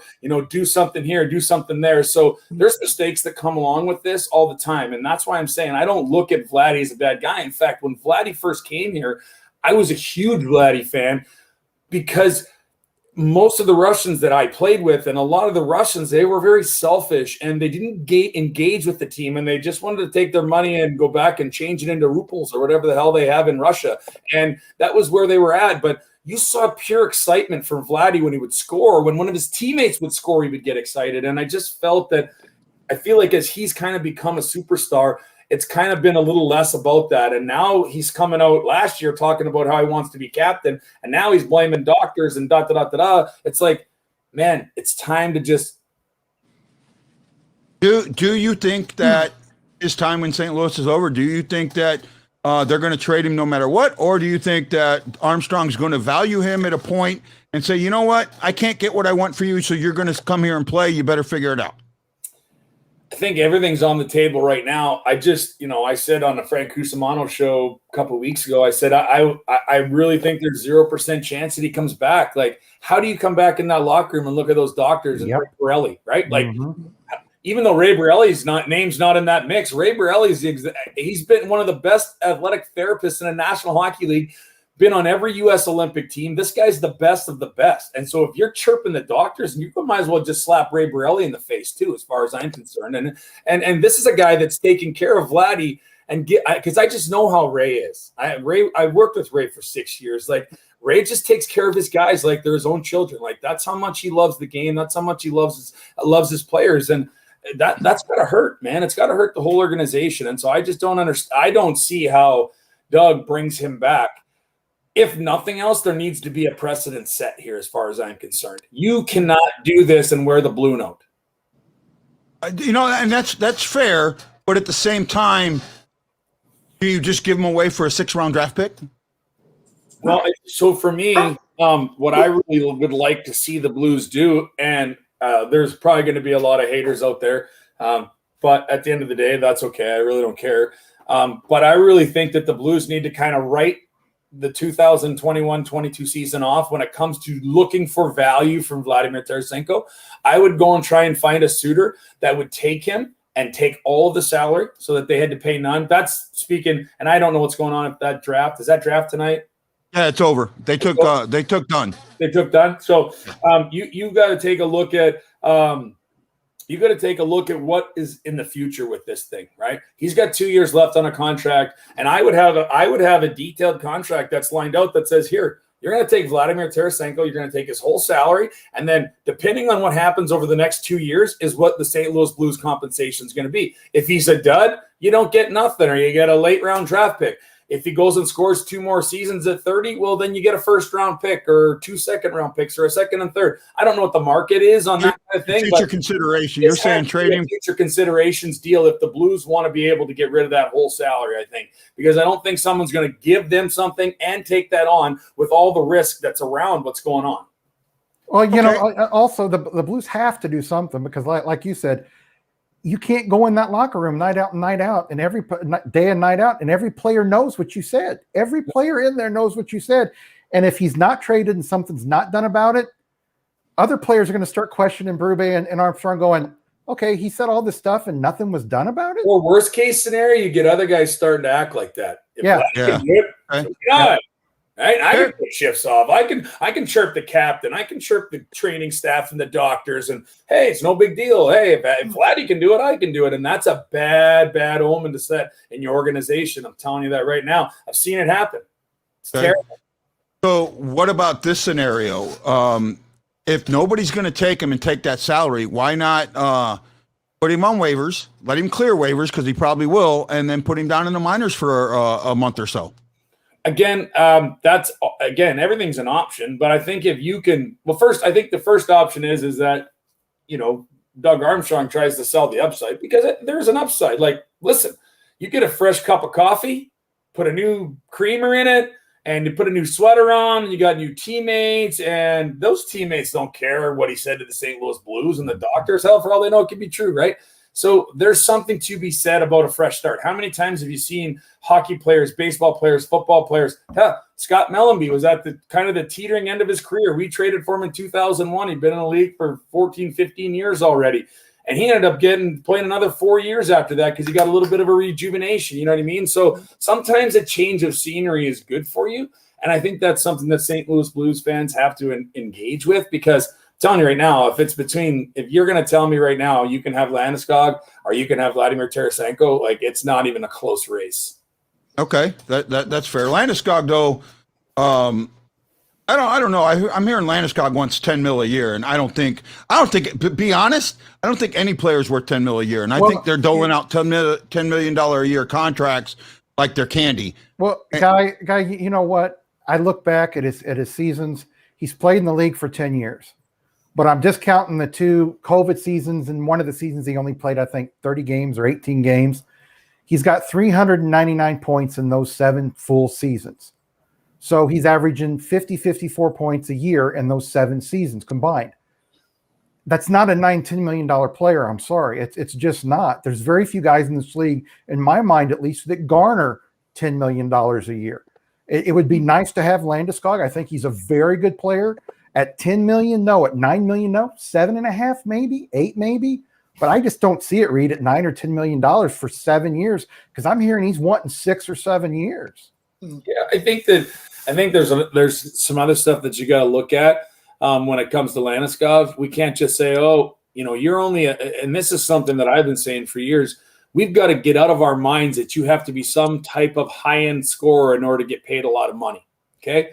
do something here, do something there. So there's mistakes that come along with this all the time. And that's why I'm saying I don't look at Vladdy as a bad guy. In fact, when Vladdy first came here, I was a huge Vladdy fan because most of the Russians that I played with and a lot of the Russians, they were very selfish and they didn't engage with the team and they just wanted to take their money and go back and change it into rubles or whatever the hell they have in Russia. And that was where they were at. But you saw pure excitement from Vladdy when he would score. When one of his teammates would score, he would get excited. And I just felt that I feel like as he's kind of become a superstar, it's kind of been a little less about that. And now he's coming out last year talking about how he wants to be captain. And now he's blaming doctors and da-da-da-da-da. It's like, man, it's time to just. Do you think that his time in St. Louis is over? Do you think that they're going to trade him no matter what? Or do you think that Armstrong's going to value him at a point and say, you know what, I can't get what I want for you, so you're going to come here and play. You better figure it out. I think everything's on the table right now. I just, I said on the Frank Cusimano show a couple of weeks ago, I said, I really think there's 0% chance that he comes back. Like, how do you come back in that locker room and look at those doctors and Ray Borelli, right? Like, even though Ray Borelli's name's not in that mix, Ray Borelli's, he's been one of the best athletic therapists in the National Hockey League, been on every U.S. Olympic team. This guy's the best of the best. And so if you're chirping the doctors, you might as well just slap Ray Borelli in the face too, as far as I'm concerned. And this is a guy that's taking care of Vladdy, and because I just know how Ray is. I worked with Ray for 6 years. Like, Ray just takes care of his guys like they're his own children. Like, that's how much he loves the game. That's how much he loves his players. And that's got to hurt, man. It's got to hurt the whole organization. And so I just don't understand. I don't see how Doug brings him back. If nothing else, there needs to be a precedent set here as far as I'm concerned. You cannot do this and wear the blue note. And that's fair. But at the same time, do you just give him away for a 6th-round draft pick? Well, so for me, what I really would like to see the Blues do, and there's probably going to be a lot of haters out there, but at the end of the day, that's okay. I really don't care. But I really think that the Blues need to kind of write the 2021-22 season off when it comes to looking for value from Vladimir Tarasenko. I would go and try and find a suitor that would take him and take all of the salary so that they had to pay none. That's speaking, and I don't know what's going on at that draft. Is that draft tonight? Yeah, it's over. They took Dunn. They took Dunn. So you got to take a look at what is in the future with this thing, right? He's got 2 years left on a contract, and I would have a detailed contract that's lined out that says, here, you're going to take Vladimir Tarasenko, you're going to take his whole salary, and then depending on what happens over the next 2 years is what the St. Louis Blues compensation is going to be. If he's a dud, you don't get nothing, or you get a late round draft pick. If he goes and scores 2 more seasons at 30, well, then you get a 1st-round pick or 2 second-round picks or a 2nd and 3rd. I don't know what the market is on that kind of thing. Future consideration. You're saying trading future considerations deal if the Blues want to be able to get rid of that whole salary, I think, because I don't think someone's going to give them something and take that on with all the risk that's around what's going on. Well, also the Blues have to do something because, like you said, you can't go in that locker room night out and night out, and every day and night out, and every player knows what you said. Every player in there knows what you said. And if he's not traded and something's not done about it, other players are going to start questioning Berube and Armstrong going, okay, he said all this stuff and nothing was done about it? Or worst case scenario, you get other guys starting to act like that. Right? I can put shifts off. I can chirp the captain. I can chirp the training staff and the doctors. And hey, it's no big deal. Hey, if Vladdy can do it, I can do it. And that's a bad omen to set in your organization. I'm telling you that right now. I've seen it happen. It's terrible. So what about this scenario? If nobody's going to take him and take that salary, why not put him on waivers, let him clear waivers because he probably will, and then put him down in the minors for a month or so? Again, everything's an option, but I think if you can, first, I think the first option is that, Doug Armstrong tries to sell the upside because there's an upside. Like, listen, you get a fresh cup of coffee, put a new creamer in it, and you put a new sweater on, and you got new teammates, and those teammates don't care what he said to the St. Louis Blues and the doctors. Hell, for all they know, it could be true, right? So there's something to be said about a fresh start. How many times have you seen hockey players, baseball players, football players? Scott Mellenby was at the kind of the teetering end of his career. We traded for him in 2001. He'd been in the league for 14, 15 years already. And he ended up playing another 4 years after that because he got a little bit of a rejuvenation. You know what I mean? So sometimes a change of scenery is good for you. And I think that's something that St. Louis Blues fans have to engage with because – telling you right now, if you're going to tell me right now you can have Landeskog or you can have Vladimir Tarasenko, like it's not even a close race. Okay, that's fair. Landeskog though, I don't know. I'm hearing Landeskog wants $10 million a year, and I don't think. To be honest, I don't think any player's worth $10 million a year, and I think they're doling out $10 million a year contracts like they're candy. Well, Guy, you know what? I look back at his seasons. He's played in the league for 10 years. But I'm discounting the 2 COVID seasons, and one of the seasons he only played, I think, 30 games or 18 games. He's got 399 points in those 7 full seasons. So he's averaging 54 points a year in those 7 seasons combined. That's not a $10 million player. I'm sorry. It's just not. There's very few guys in this league, in my mind at least, that garner $10 million a year. It would be nice to have Landeskog. I think he's a very good player. At 10 million, no. At 9 million, no. 7.5, maybe 8, maybe. But I just don't see it, Reed, at $9 or $10 million for 7 years, because I'm hearing he's wanting 6 or 7 years. Yeah, I think there's some other stuff that you got to look at when it comes to Landeskog. We can't just say, oh, you're only and this is something that I've been saying for years. We've got to get out of our minds that you have to be some type of high-end scorer in order to get paid a lot of money. Okay.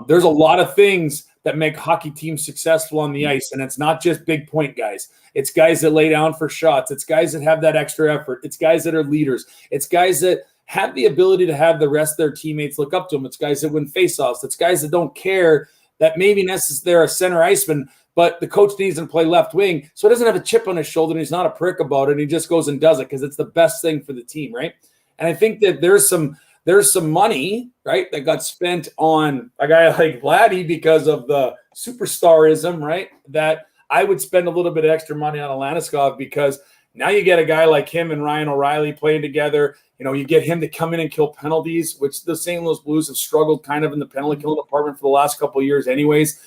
There's a lot of things that make hockey teams successful on the ice, and it's not just big point guys. It's guys that lay down for shots. It's guys that have that extra effort. It's guys that are leaders. It's guys that have the ability to have the rest of their teammates look up to them. It's guys that win faceoffs. It's guys that don't care that maybe they're a center iceman, but the coach needs him to play left wing, so he doesn't have a chip on his shoulder and he's not a prick about it. And he just goes and does it because it's the best thing for the team, right? And I think that there's some money, right, that got spent on a guy like Vladdy because of the superstarism, right, that I would spend a little bit of extra money on a Landeskog, because now you get a guy like him and Ryan O'Reilly playing together. You get him to come in and kill penalties, which the St. Louis Blues have struggled kind of in the penalty killing department for the last couple of years anyways.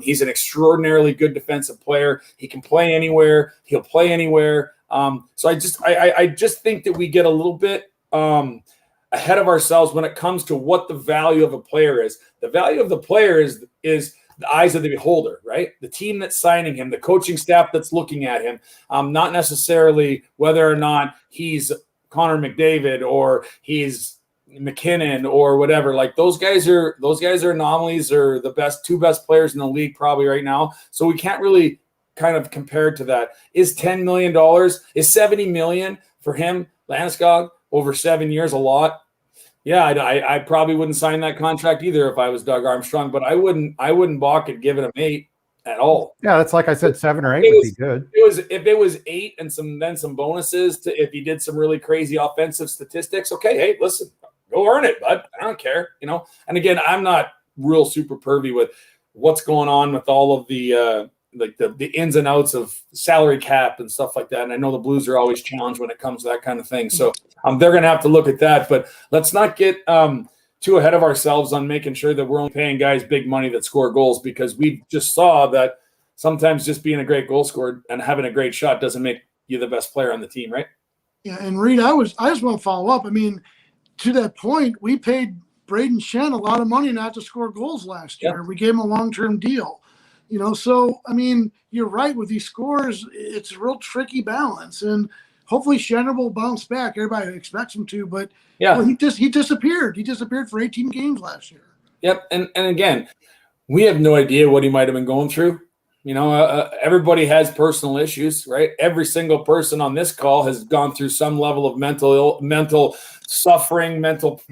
He's an extraordinarily good defensive player. He can play anywhere. He'll play anywhere. So I just think that we get a little bit ahead of ourselves when it comes to what the value of a player is. The value of the player is the eyes of the beholder, right? The team that's signing him, the coaching staff that's looking at him, not necessarily whether or not he's Connor McDavid or he's McKinnon or whatever. Like those guys are anomalies, or the two best players in the league probably right now. So we can't really kind of compare it to that. Is $10 million, is $70 million for him, Landeskog, over 7 years a lot? Yeah, I probably wouldn't sign that contract either if I was Doug Armstrong, but I wouldn't balk at giving him 8 at all. Yeah, that's like I said, 7 or 8 would be good. If it was 8 and some bonuses to if he did some really crazy offensive statistics, okay, hey, listen, go earn it, bud. I don't care, And again, I'm not real super pervy with what's going on with all of the the ins and outs of salary cap and stuff like that. And I know the Blues are always challenged when it comes to that kind of thing. So they're going to have to look at that. But let's not get too ahead of ourselves on making sure that we're only paying guys big money that score goals, because we just saw that sometimes just being a great goal scorer and having a great shot doesn't make you the best player on the team, right? Yeah, and Reed, I just want to follow up. I mean, to that point, we paid Braden Shen a lot of money not to score goals last year. We gave him a long-term deal. So, I mean, you're right with these scores. It's a real tricky balance, and hopefully Shenner will bounce back. Everybody expects him to, but he disappeared. He disappeared for 18 games last year. Yep. And again, we have no idea what he might've been going through. Everybody has personal issues, right? Every single person on this call has gone through some level of mental suffering, mental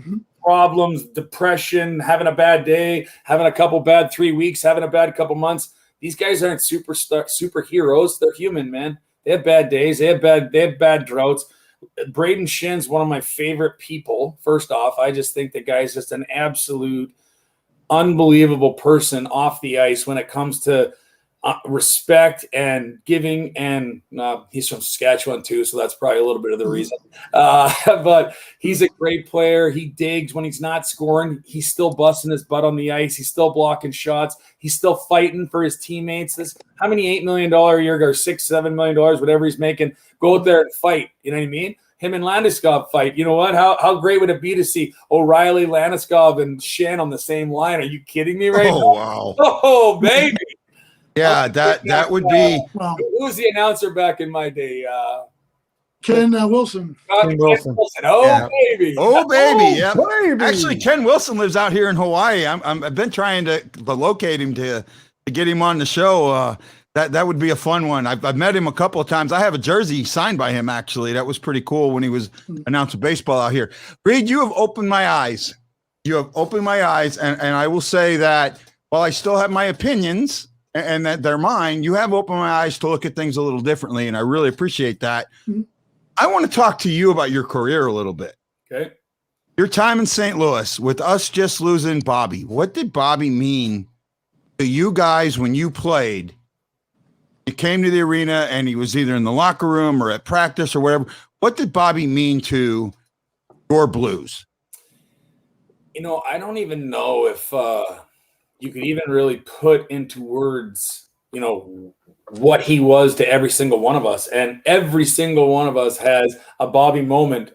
problems, depression, having a bad day, having a couple bad 3 weeks, having a bad couple months. These guys aren't superheroes. They're human, man. They have bad days. They have bad droughts. Braden Shen's one of my favorite people. First off, I just think the guy's just an absolute unbelievable person off the ice when it comes to respect and giving, and he's from Saskatchewan too, so that's probably a little bit of the reason. But he's a great player. He digs when he's not scoring. He's still busting his butt on the ice. He's still blocking shots. He's still fighting for his teammates. How many $8 million a year or $6-7 million, whatever he's making, go out there and fight. You know what I mean? Him and Landeskog fight. You know what? How great would it be to see O'Reilly, Landeskog, and Shen on the same line? Are you kidding me right now? Wow. Oh, baby. Yeah, that would be. Who was the announcer back in my day? Ken Wilson. Ken Wilson. Oh, Yeah. baby. Oh, baby. Yeah. baby. Actually, Ken Wilson lives out here in Hawaii. I've been trying to locate him to get him on the show. That would be a fun one. I've met him a couple of times. I have a jersey signed by him, actually. That was pretty cool when he was announcing baseball out here. Reed, you have opened my eyes. You have opened my eyes. And I will say that while I still have my opinions and that they're mine, you have opened my eyes to look at things a little differently. And I really appreciate that. I want to talk to you about your career a little bit. Okay. Your time in St. Louis with us just losing Bobby. What did Bobby mean to you guys when you played? You came to the arena and he was either in the locker room or at practice or whatever. What did Bobby mean to your Blues? I don't even know if you could even really put into words, what he was to every single one of us. And every single one of us has a Bobby moment.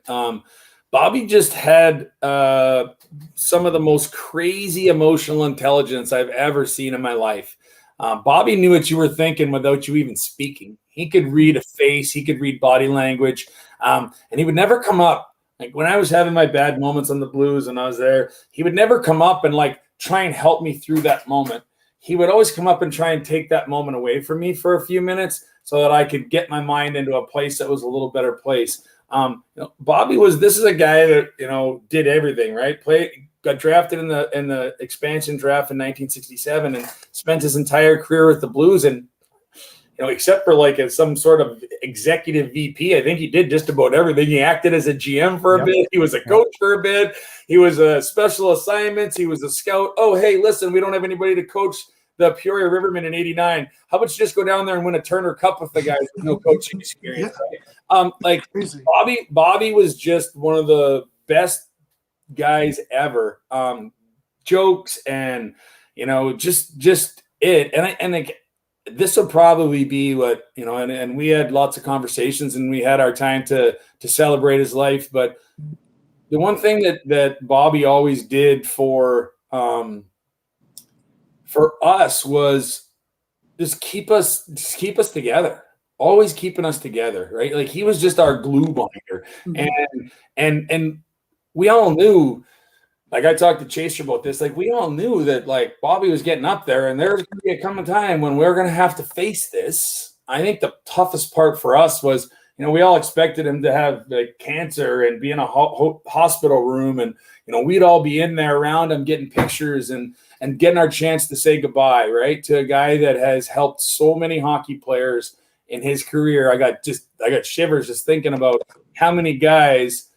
Bobby just had some of the most crazy emotional intelligence I've ever seen in my life. Bobby knew what you were thinking without you even speaking. He could read a face. He could read body language. And he would never come up. Like when I was having my bad moments on the Blues and I was there, he would never come up and try and help me through that moment. He would always come up and try and take that moment away from me for a few minutes so that I could get my mind into a place that was a little better place. Bobby this is a guy that, did everything, right? Got drafted in the expansion draft in 1967 and spent his entire career with the Blues. And, except for some sort of executive VP, I think he did just about everything. He acted as a GM for a bit. He was a coach for a bit. He was a special assignments. He was a scout. Oh, hey, listen, we don't have anybody to coach the Peoria Rivermen in '89. How about you just go down there and win a Turner Cup with the guys with no coaching experience? Right? Bobby was just one of the best guys ever. Jokes and just it. And this will probably be what and we had lots of conversations and we had our time to celebrate his life. But the one thing that Bobby always did for us was just keep us together, always keeping us together, right? He was just our glue binder. And we all knew, I talked to Chaser about this, we all knew that Bobby was getting up there and there was going to be a coming time when we were going to have to face this. I think the toughest part for us was, we all expected him to have cancer and be in a hospital room, and we'd all be in there around him getting pictures and getting our chance to say goodbye, right, to a guy that has helped so many hockey players in his career. I got shivers just thinking about how many guys'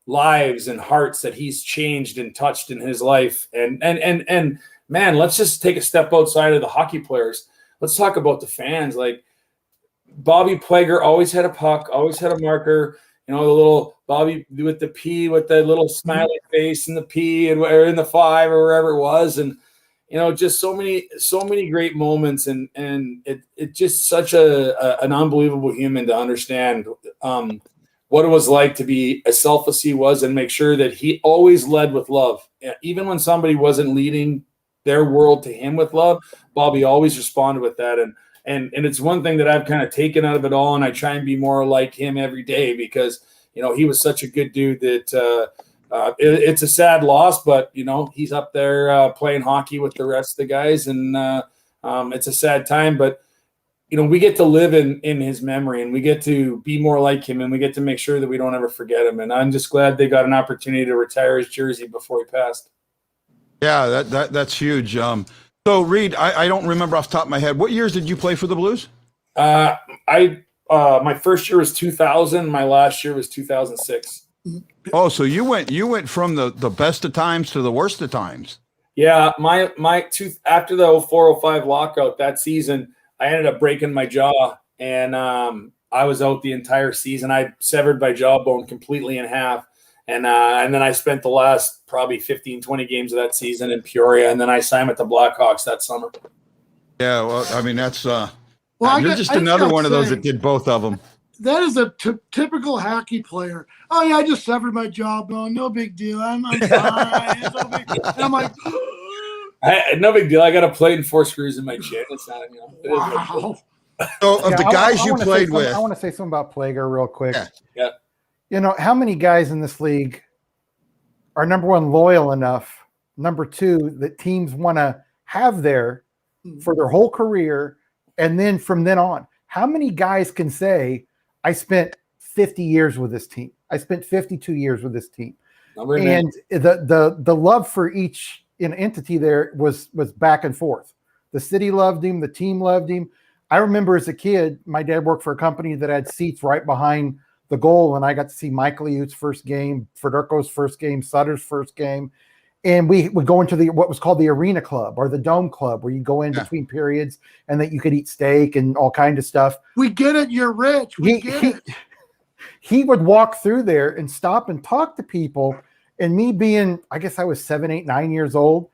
lives and hearts that he's changed and touched in his life. And man, let's just take a step outside of the hockey players. Let's talk about the fans. Bobby Plager always had a puck, always had a marker, the little Bobby with the P with the little smiley face and the P and in the 5 or wherever it was. And, just so many great moments. And it just such an unbelievable human to understand what it was like to be as selfless as he was and make sure that he always led with love. Even when somebody wasn't leading their world to him with love, Bobby always responded with that. And it's one thing that I've kind of taken out of it all, and I try and be more like him every day because, he was such a good dude that it's a sad loss, but, he's up there playing hockey with the rest of the guys, and it's a sad time, but, we get to live in his memory, and we get to be more like him, and we get to make sure that we don't ever forget him. And I'm just glad they got an opportunity to retire his jersey before he passed. Yeah, that's huge. So, Reed, I don't remember off the top of my head. What years did you play for the Blues? My first year was 2000. My last year was 2006. Oh, so you went from the best of times to the worst of times. Yeah, after the 04-05 lockout that season, I ended up breaking my jaw, and I was out the entire season. I severed my jawbone completely in half. And then I spent the last probably 15, 20 games of that season in Peoria, and then I signed with the Blackhawks that summer. Yeah, well, I mean, that's you're just another one of those that did both of them. That is a typical hockey player. Oh, yeah, I just severed my jawbone. No big deal. I'm fine. It's no big deal. And I'm like, no big deal. I got a plate and 4 screws in my chin. It's not, wow. So of the guys you played with. I want to say something about Plager real quick. Yeah. How many guys in this league are, number one, loyal enough, number two, that teams want to have there for their whole career, and then from then on? How many guys can say, I spent 50 years with this team. I spent 52 years with this team. And the love for each entity there was back and forth. The city loved him. The team loved him. I remember as a kid, my dad worked for a company that had seats right behind the goal, and I got to see Michael Eut's first game, Federico's first game, Sutter's first game. And we would go into what was called the Arena Club or the Dome Club, where you go in between periods and that you could eat steak and all kinds of stuff. We get it. You're rich. We get it. He would walk through there and stop and talk to people. And me being, I guess I was 7, 8, 9 years old,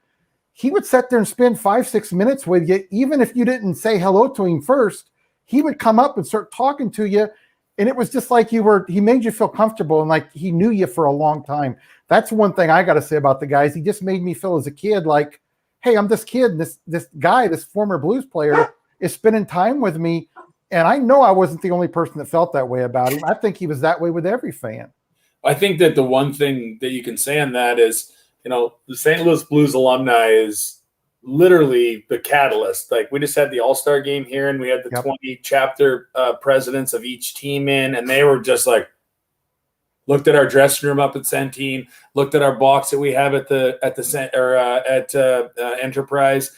he would sit there and spend 5, 6 minutes with you. Even if you didn't say hello to him first, he would come up and start talking to you. And it was just like he made you feel comfortable and like he knew you for a long time. That's one thing I got to say about the guys. He just made me feel as a kid like, hey, I'm this kid. And this guy, this former Blues player, is spending time with me. And I know I wasn't the only person that felt that way about him. I think he was that way with every fan. I think that the one thing that you can say on that is, the St. Louis Blues alumni is literally the catalyst. Like, we just had the All-Star game here, and we had the 20 chapter presidents of each team in, and they were just like, looked at our dressing room up at Centene, looked at our box that we have at Enterprise,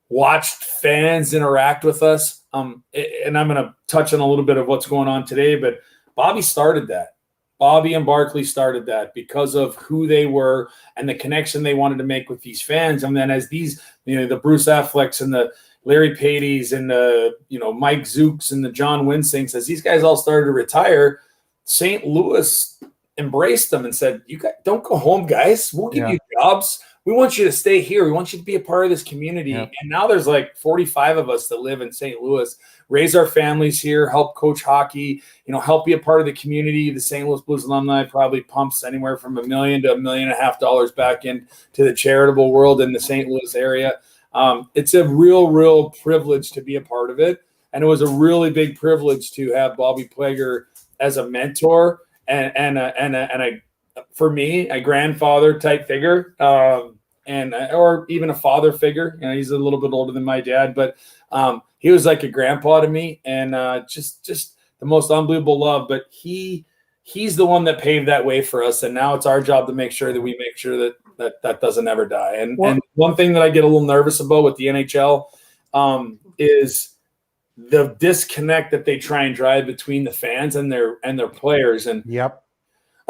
watched fans interact with us. And I'm going to touch on a little bit of what's going on today, but Bobby started that. Bobby and Barkley started that because of who they were and the connection they wanted to make with these fans. And then as these, the Bruce Afflecks and the Larry Patys and the, Mike Zooks and the John Winsinks, as these guys all started to retire, St. Louis embraced them and said, "You guys don't go home, guys. We'll give you jobs. We want you to stay here. We want you to be a part of this community." And now there's like 45 of us that live in St. Louis, raise our families here, help coach hockey, help be a part of the community. The St. Louis Blues alumni probably pumps anywhere from $1 million to $1.5 million back into the charitable world in the St. Louis area. It's a real privilege to be a part of it. And it was a really big privilege to have Bobby Plager as a mentor and for me, a grandfather type figure, or even a father figure. He's a little bit older than my dad, but he was like a grandpa to me, and just the most unbelievable love. But he's the one that paved that way for us, and now it's our job to make sure that we make sure that doesn't ever die. And one thing that I get a little nervous about with the NHL is the disconnect that they try and drive between the fans and their players. And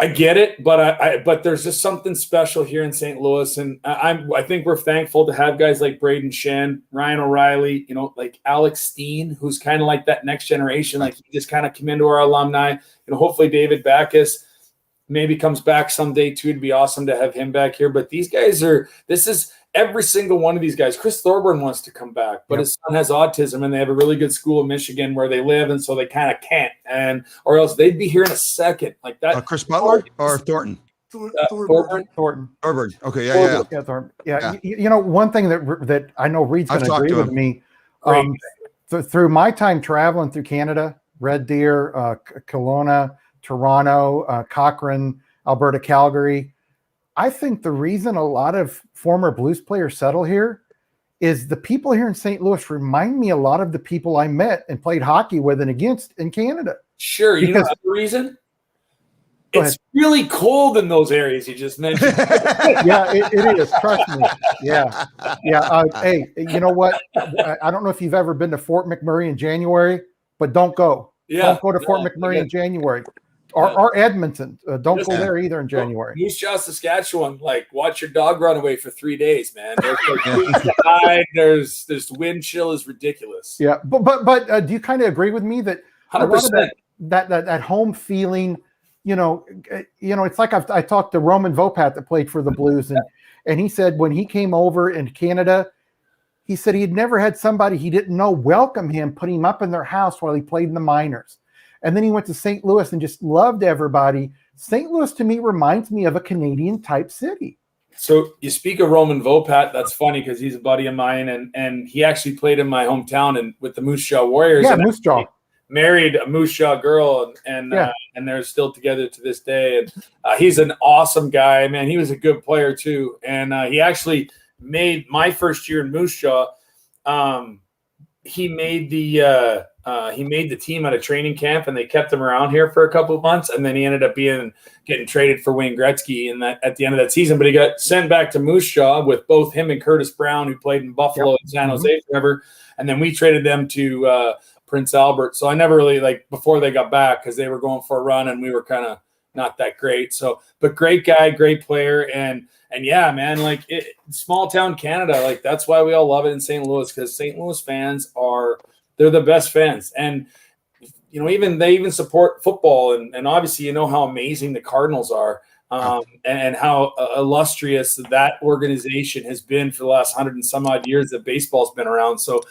I get it, but there's just something special here in St. Louis, and I think we're thankful to have guys like Braden Shen, Ryan O'Reilly, like Alex Steen, who's kind of like that next generation. Like, he just kind of come into our alumni. Hopefully David Backus maybe comes back someday too. It'd be awesome to have him back here. But these guys this is every single one of these guys. Chris Thorburn wants to come back, but his son has autism, and they have a really good school in Michigan where they live, and so they kind of can't. Or else they'd be here in a second, like that. Chris Butler or Thornton? Thorburn. Okay, yeah. Thorburn. Yeah. One thing that I know Reed's going to agree with me. Through my time traveling through Canada, Red Deer, Kelowna, Toronto, Cochrane, Alberta, Calgary, I think the reason a lot of former Blues players settle here is the people here in St. Louis remind me a lot of the people I met and played hockey with and against in Canada. Sure. You know the reason? It's really cold in those areas you just mentioned. Yeah, it is. Trust me. Yeah. Hey, you know what? I don't know if you've ever been to Fort McMurray in January, but don't go. Don't go to Fort McMurray in January. Or Edmonton. Don't go there either in January. Moose Jaw, Saskatchewan, watch your dog run away for 3 days, man. There's to hide. There's wind chill is ridiculous. Yeah, but do you kind of agree with me that 100% that home feeling, it's like I talked to Roman Vopat that played for the Blues, and he said when he came over in Canada, he said he had never had somebody he didn't know welcome him, put him up in their house while he played in the minors. And then he went to St. Louis and just loved everybody. St. Louis, to me, reminds me of a Canadian-type city. So you speak of Roman Vopat. That's funny because he's a buddy of mine, and he actually played in my hometown and with the Moose Jaw Warriors. Yeah, Moose Jaw. Married a Moose Jaw girl, and they're still together to this day. And he's an awesome guy, man. He was a good player too, and he actually made my first year in Moose Jaw. He made the team at a training camp, and they kept him around here for a couple of months, and then he ended up getting traded for Wayne Gretzky at the end of that season. But he got sent back to Moose Jaw with both him and Curtis Brown, who played in Buffalo and San Jose forever. And then we traded them to Prince Albert. So I never really before they got back, because they were going for a run and we were kind of not that great. So, but great guy, great player. And yeah, man, small town Canada, that's why we all love it in St. Louis, because St. Louis fans they're the best fans. And, they even support football. And obviously, how amazing the Cardinals are. And how illustrious that organization has been for the last 100 and some odd years that baseball's been around. So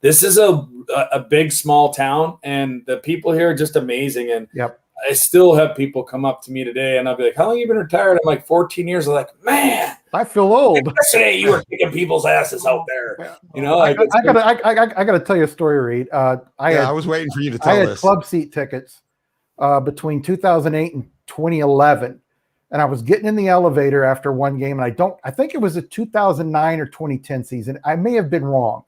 this is a big, small town, and the people here are just amazing. And I still have people come up to me today, and I'll be like, how long have you been retired? I'm like, 14 years. They're like, man, I feel old. Yesterday you were kicking people's asses out there. I gotta tell you a story, Reed. I was waiting for you to tell I had this. club seat tickets between 2008 and 2011. And I was getting in the elevator after one game, and I think it was a 2009 or 2010 season. I may have been wrong.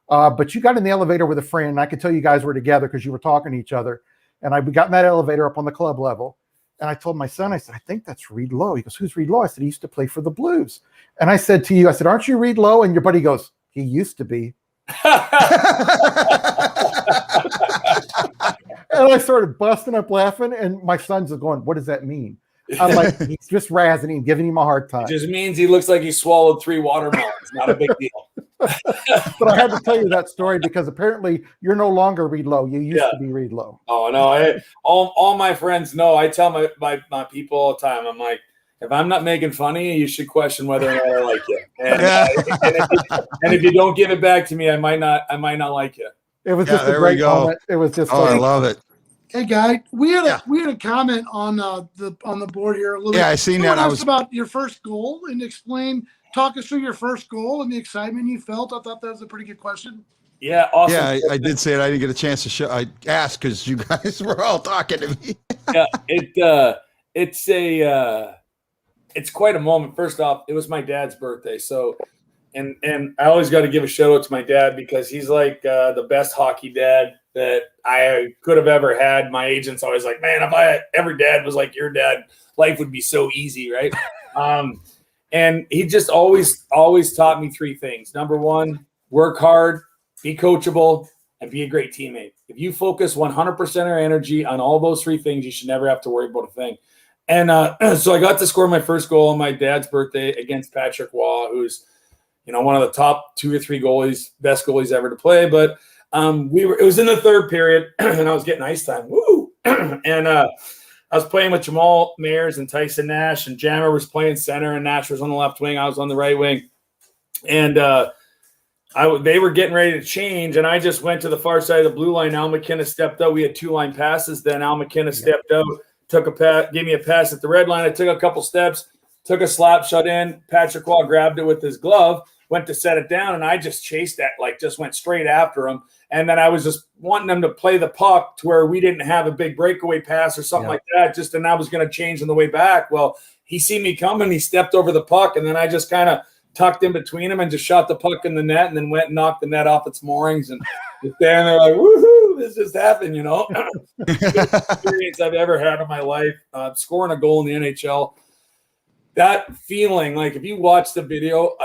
But you got in the elevator with a friend, and I could tell you guys were together because you were talking to each other. And we got in that elevator up on the club level. And I told my son, I said, I think that's Reed Lowe. He goes, who's Reed Lowe? I said, he used to play for the Blues. And I said to you, I said, aren't you Reed Lowe? And your buddy goes, he used to be. And I started busting up laughing, and my son's going, what does that mean? I'm like, he's just razzing him, giving him a hard time. It just means he looks like he swallowed 3 watermelons. Not a big deal. But I had to tell you that story because apparently you're no longer Reed Lowe. You used to be Reed Lowe. Oh, no. All my friends know. I tell my people all the time, I'm like, if I'm not making fun of you, you should question whether or not I like you. And if you don't give it back to me, I might not like you. It was just a great moment. It was just I love it. Hey, Guy, we had a comment on the board here a little bit. Yeah, I seen that. I was about your first goal and talk us through your first goal and the excitement you felt. I thought that was a pretty good question. Yeah, awesome. Yeah, I did say it. I didn't get a chance to show. I asked because you guys were all talking to me. It's quite a moment. First off, it was my dad's birthday, so and I always got to give a shout out to my dad because he's like the best hockey dad that I could have ever had. My agent's always like, man, if every dad was like your dad, life would be so easy, right? And he just always taught me 3 things. Number 1, work hard, be coachable, and be a great teammate. If you focus 100% of your energy on all those 3 things, you should never have to worry about a thing. And so I got to score my first goal on my dad's birthday against Patrick Waugh, who's one of the top 2 or 3 best goalies ever to play. But it was in the 3rd period, and I was getting ice time. Woo! And I was playing with Jamal Mayers and Tyson Nash, and Jammer was playing center, and Nash was on the left wing. I was on the right wing. And they were getting ready to change, and I just went to the far side of the blue line. Al McKinnon stepped out. We had 2-line passes. Then Al McKinnon stepped out, gave me a pass at the red line. I took a couple steps, took a slap shot in. Patrick Waugh grabbed it with his glove, went to set it down, and I just chased that, just went straight after him. And then I was just wanting them to play the puck to where we didn't have a big breakaway pass or something like that. And I was going to change on the way back. Well, he seen me coming. He stepped over the puck, and then I just kind of tucked in between them and just shot the puck in the net, and then went and knocked the net off its moorings. And just there, and they're like, woohoo, this just happened, Best experience I've ever had in my life. Scoring a goal in the NHL. That feeling, if you watch the video,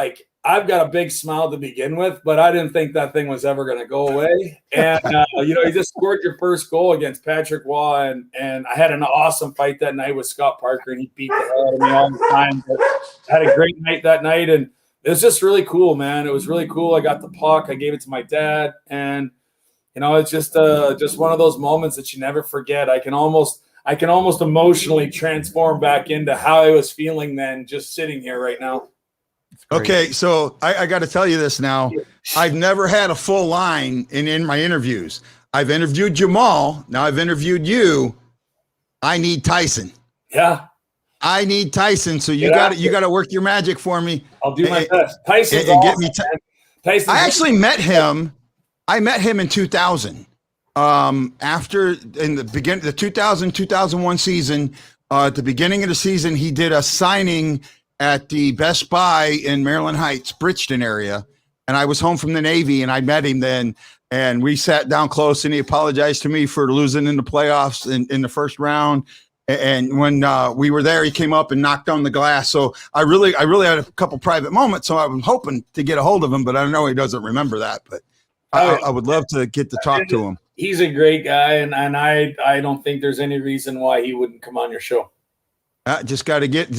I've got a big smile to begin with, but I didn't think that thing was ever going to go away. And, you just scored your first goal against Patrick Waugh, and I had an awesome fight that night with Scott Parker, and he beat the hell out of me all the time. But I had a great night that night, and it was just really cool, man. It was really cool. I got the puck. I gave it to my dad, and, it's just one of those moments that you never forget. I can almost emotionally transform back into how I was feeling then just sitting here right now. Okay, so I got to tell you this now. I've never had a full line in my interviews. I've interviewed Jamal. Now I've interviewed you. I need Tyson. Yeah. I need Tyson. So you got to work your magic for me. I'll do my best. Tyson's and awesome, get me. Tyson's I actually met him. I met him in 2000. After in the 2000-2001 season. At the beginning of the season, he did a signing at the Best Buy in Maryland Heights, Bridgeton area. And I was home from the Navy, and I met him then, and we sat down close, and he apologized to me for losing in the playoffs in the first round. And when we were there, he came up and knocked on the glass. So I really had a couple private moments. So I was hoping to get a hold of him, but I know he doesn't remember that, but I would love to get to talk to him. he's a great guy, and I don't think there's any reason why he wouldn't come on your show. Just got to get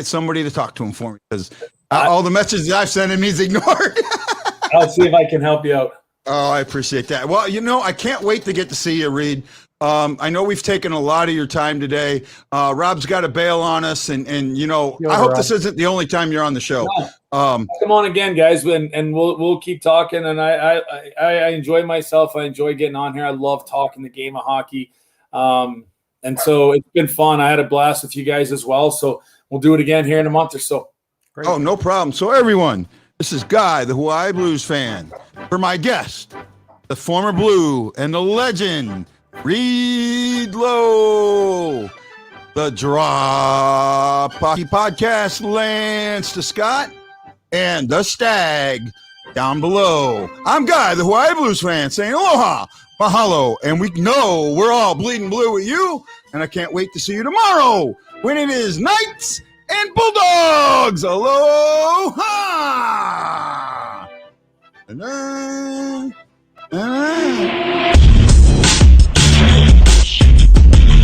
somebody to talk to him for me, because all the messages I've sent him, he's ignored. I'll see if I can help you out. Oh, I appreciate that. Well, I can't wait to get to see you, Reed. I know we've taken a lot of your time today. Rob's got to bail on us, and I hope this isn't the only time you're on the show. No. Come on again, guys, and we'll keep talking. And I enjoy myself. I enjoy getting on here. I love talking the game of hockey. And so it's been fun. I had a blast with you guys as well. So we'll do it again here in a month or so. Great. Oh, no problem. So everyone, this is Guy, the Hawaii Blues fan. For my guest, the former Blue and the legend, Reed Lowe. The Drop Hockey Podcast, Lance to Scott, and the Stag down below. I'm Guy, the Hawaii Blues fan, saying aloha, mahalo, and we know we're all bleeding blue with you, and I can't wait to see you tomorrow when it is Knights and Bulldogs. Aloha!